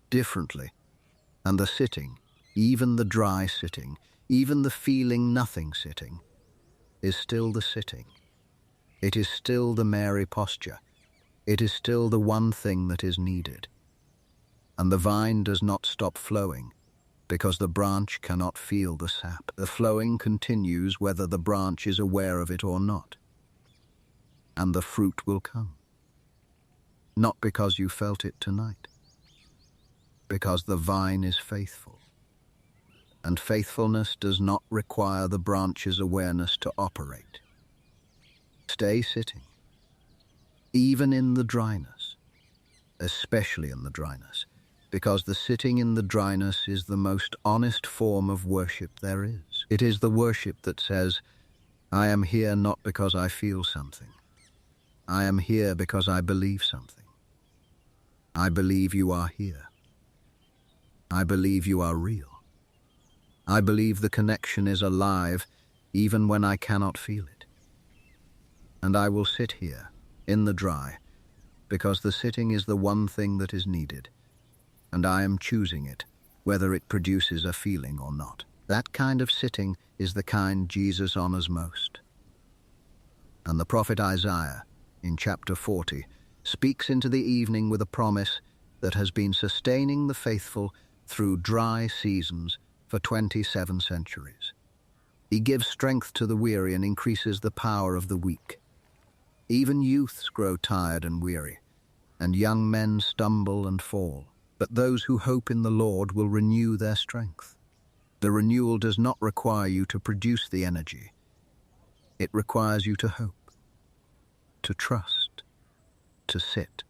Differently. And the sitting, even the dry sitting, even the feeling nothing sitting, is still the sitting. It is still the Mary posture. It is still the one thing that is needed. And the vine does not stop flowing because the branch cannot feel the sap. The flowing continues whether the branch is aware of it or not. And the fruit will come. Not because you felt it tonight, because the vine is faithful. And faithfulness does not require the branch's awareness to operate. Stay sitting, even in the dryness, especially in the dryness, because the sitting in the dryness is the most honest form of worship there is. It is the worship that says, "I am here not because I feel something. I am here because I believe something. I believe you are here. I believe you are real. I believe the connection is alive even when I cannot feel it. And I will sit here, in the dry, because the sitting is the one thing that is needed, and I am choosing it, whether it produces a feeling or not." That kind of sitting is the kind Jesus honors most. And the prophet Isaiah, in chapter 40, speaks into the evening with a promise that has been sustaining the faithful through dry seasons for 27 centuries. He gives strength to the weary and increases the power of the weak. Even youths grow tired and weary, and young men stumble and fall. But those who hope in the Lord will renew their strength. The renewal does not require you to produce the energy. It requires you to hope, to trust, to sit.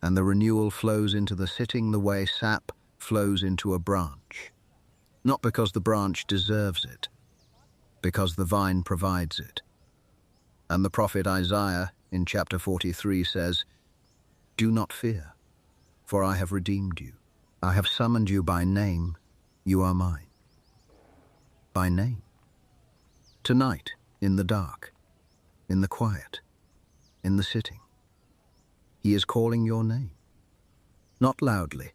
And the renewal flows into the sitting the way sap flows into a branch. Not because the branch deserves it, because the vine provides it. And the prophet Isaiah in chapter 43 says, "Do not fear, for I have redeemed you. I have summoned you by name. You are mine." By name. Tonight, in the dark, in the quiet, in the sitting, he is calling your name. Not loudly.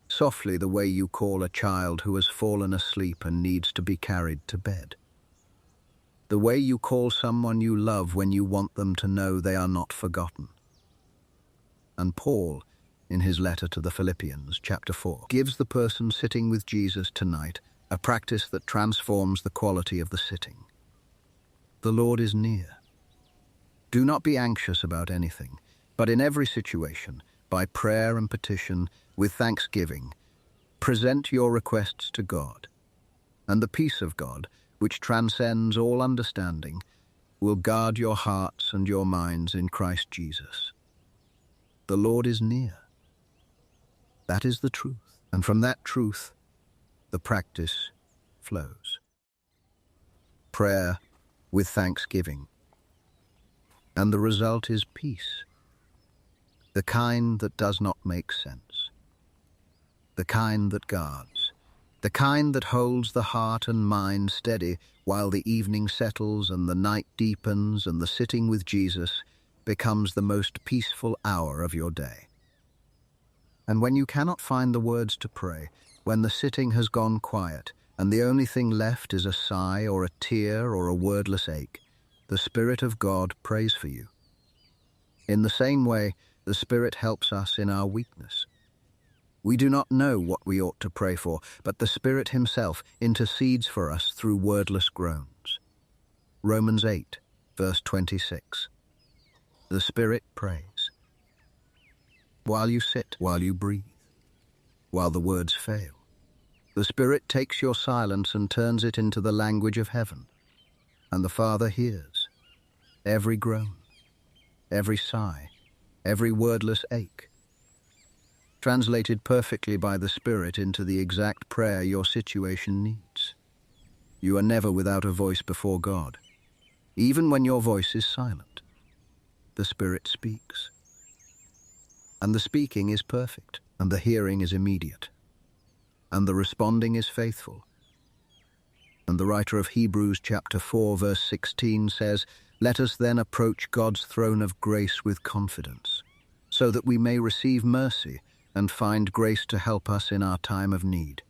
Softly, the way you call a child who has fallen asleep and needs to be carried to bed. The way you call someone you love when you want them to know they are not forgotten. And Paul, in his letter to the Philippians, chapter 4, gives the person sitting with Jesus tonight a practice that transforms the quality of the sitting. The Lord is near. Do not be anxious about anything, but in every situation, by prayer and petition, with thanksgiving, present your requests to God. And the peace of God, which transcends all understanding, will guard your hearts and your minds in Christ Jesus. The Lord is near. That is the truth, and from that truth, the practice flows. Prayer with thanksgiving. And the result is peace, the kind that does not make sense, the kind that guards, the kind that holds the heart and mind steady while the evening settles and the night deepens and the sitting with Jesus becomes the most peaceful hour of your day. And when you cannot find the words to pray, when the sitting has gone quiet and the only thing left is a sigh or a tear or a wordless ache, the Spirit of God prays for you. In the same way, the Spirit helps us in our weakness. We do not know what we ought to pray for, but the Spirit Himself intercedes for us through wordless groans. Romans 8, verse 26. The Spirit prays. While you sit, while you breathe, while the words fail, the Spirit takes your silence and turns it into the language of heaven, and the Father hears every groan, every sigh, every wordless ache, translated perfectly by the Spirit into the exact prayer your situation needs. You are never without a voice before God. Even when your voice is silent, the Spirit speaks. And the speaking is perfect, and the hearing is immediate, and the responding is faithful. And the writer of Hebrews chapter 4 verse 16 says, "Let us then approach God's throne of grace with confidence, so that we may receive mercy and find grace to help us in our time of need."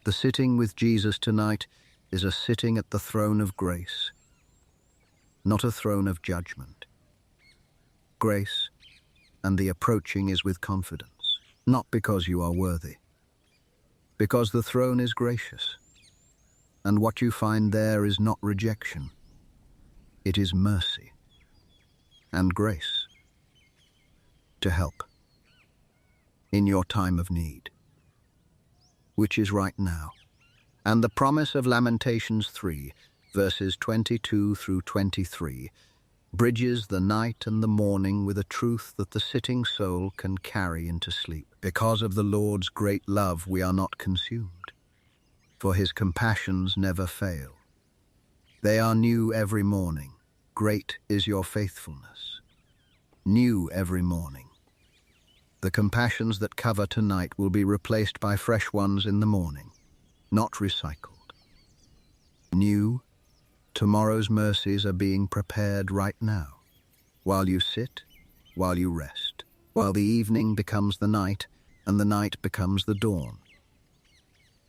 The sitting with Jesus tonight is a sitting at the throne of grace, not a throne of judgment. Grace, and the approaching is with confidence, not because you are worthy, because the throne is gracious, and what you find there is not rejection. It is mercy and grace to help in your time of need, which is right now. And the promise of Lamentations 3, verses 22 through 23, bridges the night and the morning with a truth that the sitting soul can carry into sleep. Because of the Lord's great love we are not consumed, for His compassions never fail. They are new every morning. Great is your faithfulness. New every morning. The compassions that cover tonight will be replaced by fresh ones in the morning, not recycled. New, tomorrow's mercies are being prepared right now, while you sit, while you rest, while the evening becomes the night and the night becomes the dawn.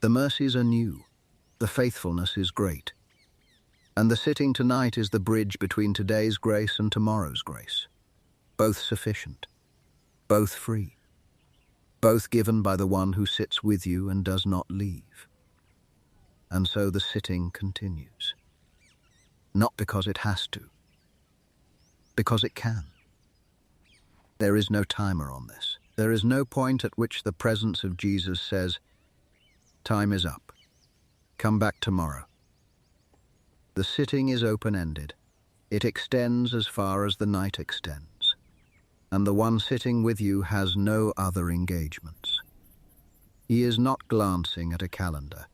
The mercies are new, the faithfulness is great, and the sitting tonight is the bridge between today's grace and tomorrow's grace, both sufficient, both free, both given by the one who sits with you and does not leave. And so the sitting continues. Not because it has to, because it can. There is no timer on this. There is no point at which the presence of Jesus says, "Time is up. Come back tomorrow." The sitting is open-ended. It extends as far as the night extends. And the one sitting with you has no other engagements. He is not glancing at a calendar.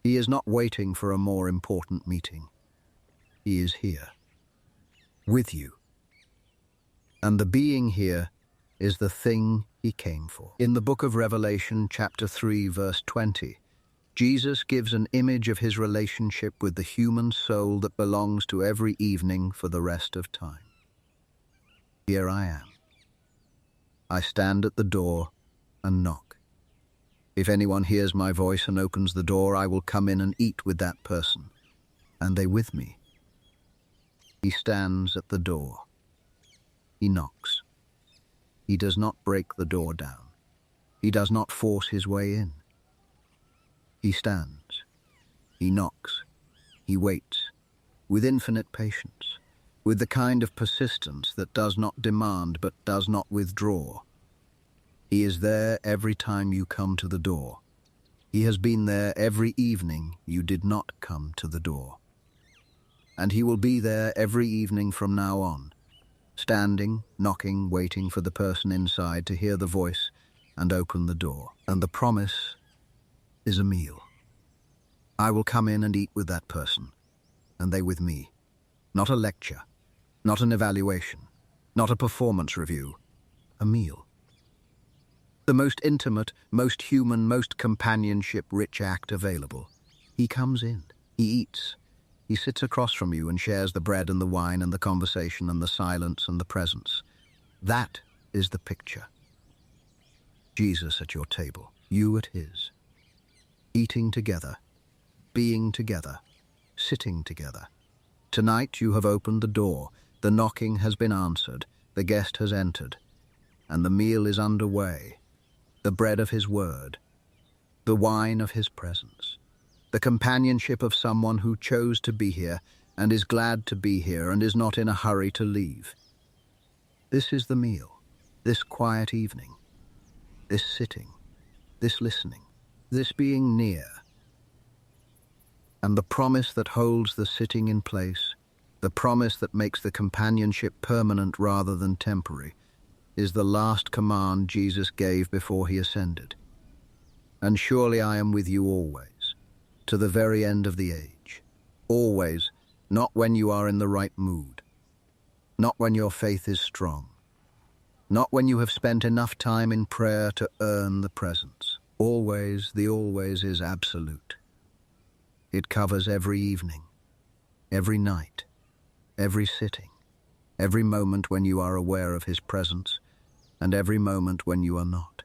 He is not waiting for a more important meeting. He is here, with you. And the being here is the thing He came for. In the book of Revelation, chapter 3, verse 20, Jesus gives an image of His relationship with the human soul that belongs to every evening for the rest of time. Here I am. I stand at the door and knock. If anyone hears my voice and opens the door, I will come in and eat with that person, and they with me. He stands at the door. He knocks. He does not break the door down. He does not force His way in. He stands. He knocks. He waits with infinite patience, with the kind of persistence that does not demand but does not withdraw. He is there every time you come to the door. He has been there every evening you did not come to the door. And he will be there every evening from now on, standing, knocking, waiting for the person inside to hear the voice and open the door. And the promise is a meal. I will come in and eat with that person, and they with me. Not a lecture, not an evaluation, not a performance review, a meal. The most intimate, most human, most companionship-rich act available. He comes in, he eats, he sits across from you and shares the bread and the wine and the conversation and the silence and the presence. That is the picture. Jesus at your table, you at his. Eating together, being together, sitting together. Tonight you have opened the door, the knocking has been answered, the guest has entered, and the meal is underway. The bread of his word, the wine of his presence, the companionship of someone who chose to be here and is glad to be here and is not in a hurry to leave. This is the meal, this quiet evening, this sitting, this listening, this being near. And the promise that holds the sitting in place, the promise that makes the companionship permanent rather than temporary, is the last command Jesus gave before he ascended. And surely I am with you always, to the very end of the age. Always, not when you are in the right mood, not when your faith is strong, not when you have spent enough time in prayer to earn the presence. Always, the always is absolute. It covers every evening, every night, every sitting, every moment when you are aware of his presence, and every moment when you are not.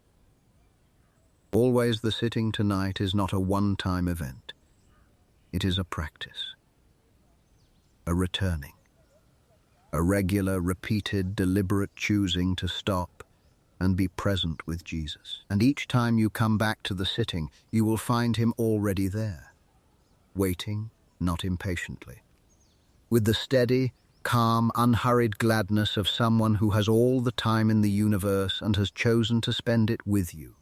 Always the sitting tonight is not a one-time event. It is a practice, a returning, a regular, repeated, deliberate choosing to stop and be present with Jesus. And each time you come back to the sitting, you will find him already there, waiting, not impatiently, with the steady, calm, unhurried gladness of someone who has all the time in the universe and has chosen to spend it with you.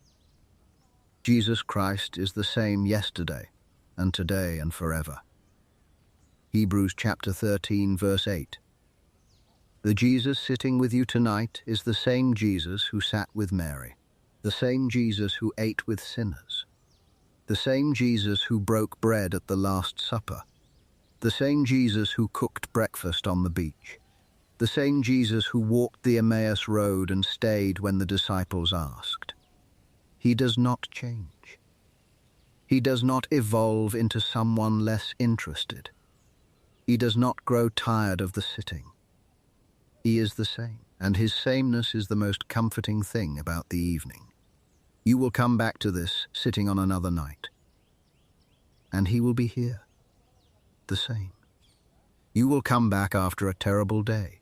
Jesus Christ is the same yesterday and today and forever. Hebrews chapter 13, verse 8. The Jesus sitting with you tonight is the same Jesus who sat with Mary, the same Jesus who ate with sinners, the same Jesus who broke bread at the Last Supper, the same Jesus who cooked breakfast on the beach, the same Jesus who walked the Emmaus road and stayed when the disciples asked. He does not change. He does not evolve into someone less interested. He does not grow tired of the sitting. He is the same, and his sameness is the most comforting thing about the evening. You will come back to this sitting on another night, and he will be here. The same. You will come back after a terrible day,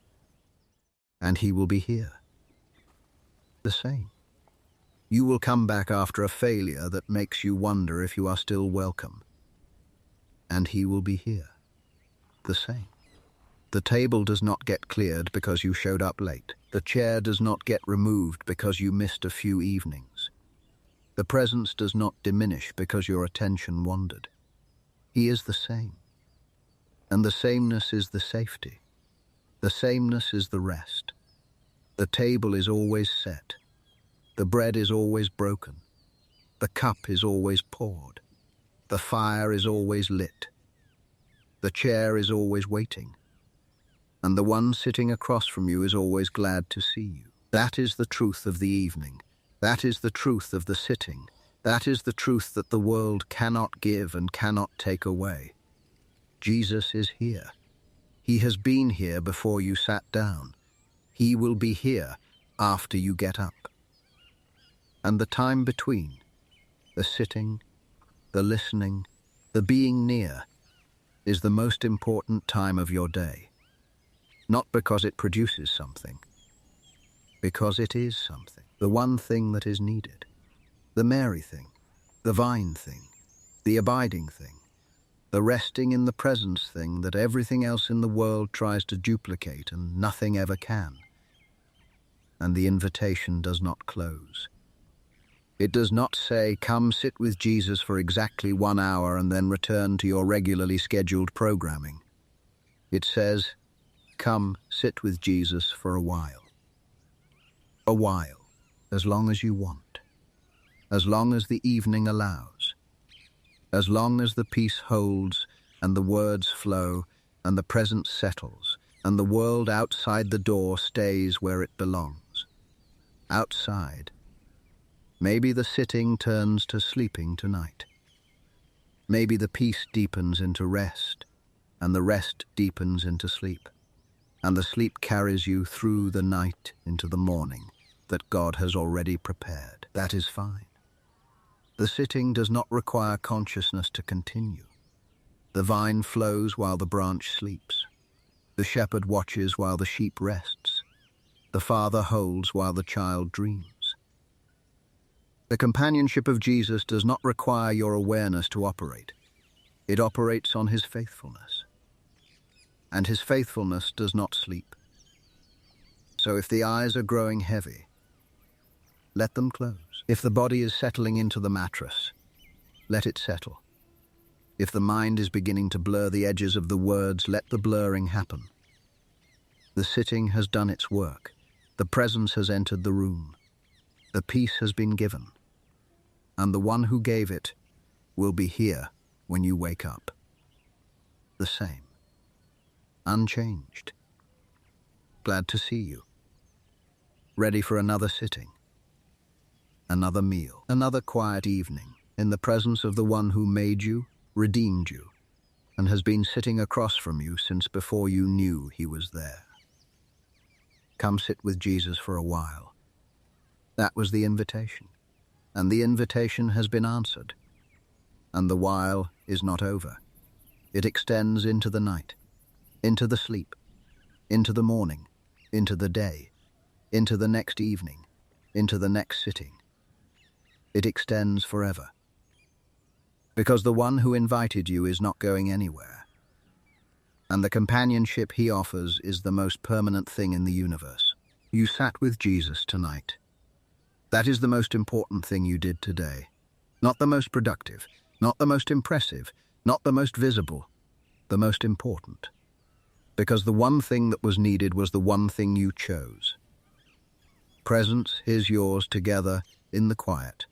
and he will be here. The same. You will come back after a failure that makes you wonder if you are still welcome, and he will be here. The same. The table does not get cleared because you showed up late. The chair does not get removed because you missed a few evenings. The presence does not diminish because your attention wandered. He is the same. And the sameness is the safety. The sameness is the rest. The table is always set. The bread is always broken. The cup is always poured. The fire is always lit. The chair is always waiting. And the one sitting across from you is always glad to see you. That is the truth of the evening. That is the truth of the sitting. That is the truth that the world cannot give and cannot take away. Jesus is here. He has been here before you sat down. He will be here after you get up. And the time between, the sitting, the listening, the being near, is the most important time of your day. Not because it produces something, because it is something, the one thing that is needed, the Mary thing, the vine thing, the abiding thing, The resting in the presence thing that everything else in the world tries to duplicate and nothing ever can. And the invitation does not close. It does not say, come sit with Jesus for exactly 1 hour and then return to your regularly scheduled programming. It says, come sit with Jesus for a while. A while, as long as you want. As long as the evening allows. As long as the peace holds and the words flow and the presence settles and the world outside the door stays where it belongs. Outside. Maybe the sitting turns to sleeping tonight. Maybe the peace deepens into rest, and the rest deepens into sleep, and the sleep carries you through the night into the morning that God has already prepared. That is fine. The sitting does not require consciousness to continue. The vine flows while the branch sleeps. The shepherd watches while the sheep rests. The father holds while the child dreams. The companionship of Jesus does not require your awareness to operate. It operates on his faithfulness. And his faithfulness does not sleep. So if the eyes are growing heavy, let them close. If the body is settling into the mattress, let it settle. If the mind is beginning to blur the edges of the words, let the blurring happen. The sitting has done its work. The presence has entered the room. The peace has been given. And the one who gave it will be here when you wake up. The same. Unchanged. Glad to see you. Ready for another sitting. Another meal. Another quiet evening in the presence of the one who made you, redeemed you, and has been sitting across from you since before you knew he was there. Come sit with Jesus for a while. That was the invitation. And the invitation has been answered. And the while is not over. It extends into the night, into the sleep, into the morning, into the day, into the next evening, into the next sitting. It extends forever. Because the one who invited you is not going anywhere. And the companionship he offers is the most permanent thing in the universe. You sat with Jesus tonight. That is the most important thing you did today. Not the most productive, not the most impressive, not the most visible, the most important. Because the one thing that was needed was the one thing you chose. Presence is yours together in the quiet,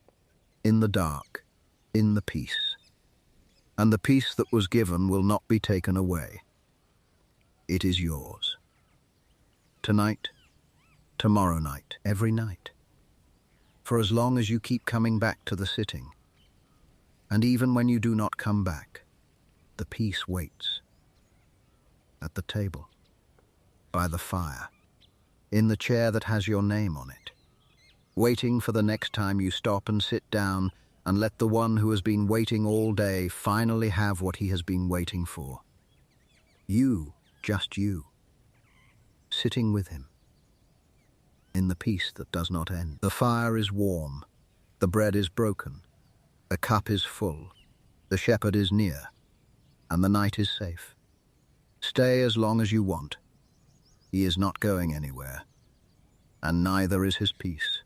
in the dark, in the peace. And the peace that was given will not be taken away. It is yours. Tonight, tomorrow night, every night. For as long as you keep coming back to the sitting, and even when you do not come back, the peace waits. At the table, by the fire, in the chair that has your name on it, waiting for the next time you stop and sit down and let the one who has been waiting all day finally have what he has been waiting for. You, just you, sitting with him. In the peace that does not end. The fire is warm, the bread is broken, the cup is full, the shepherd is near, and the night is safe. Stay as long as you want. He is not going anywhere, and neither is his peace.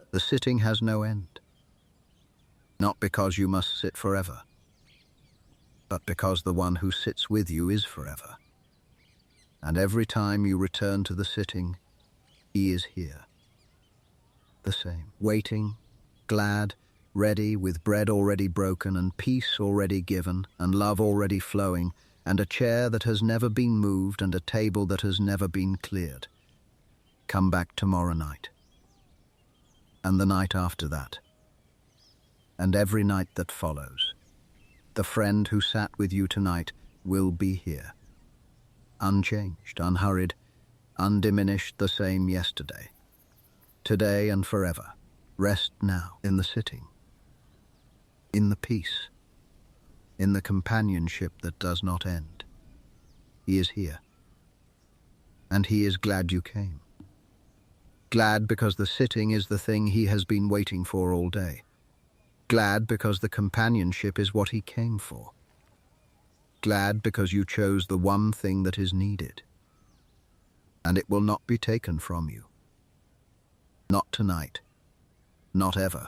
The sitting has no end. Not because you must sit forever, but because the one who sits with you is forever. And every time you return to the sitting, he is here. The same. Waiting, glad, ready, with bread already broken and peace already given and love already flowing and a chair that has never been moved and a table that has never been cleared. Come back tomorrow night. And the night after that. And every night that follows. The friend who sat with you tonight will be here. Unchanged, unhurried, undiminished, the same yesterday, today and forever. Rest now in the sitting, in the peace, in the companionship that does not end. He is here, and he is glad you came. Glad because the sitting is the thing he has been waiting for all day. Glad because the companionship is what he came for. glad because you chose the one thing that is needed. And it will not be taken from you. Not tonight. Not ever.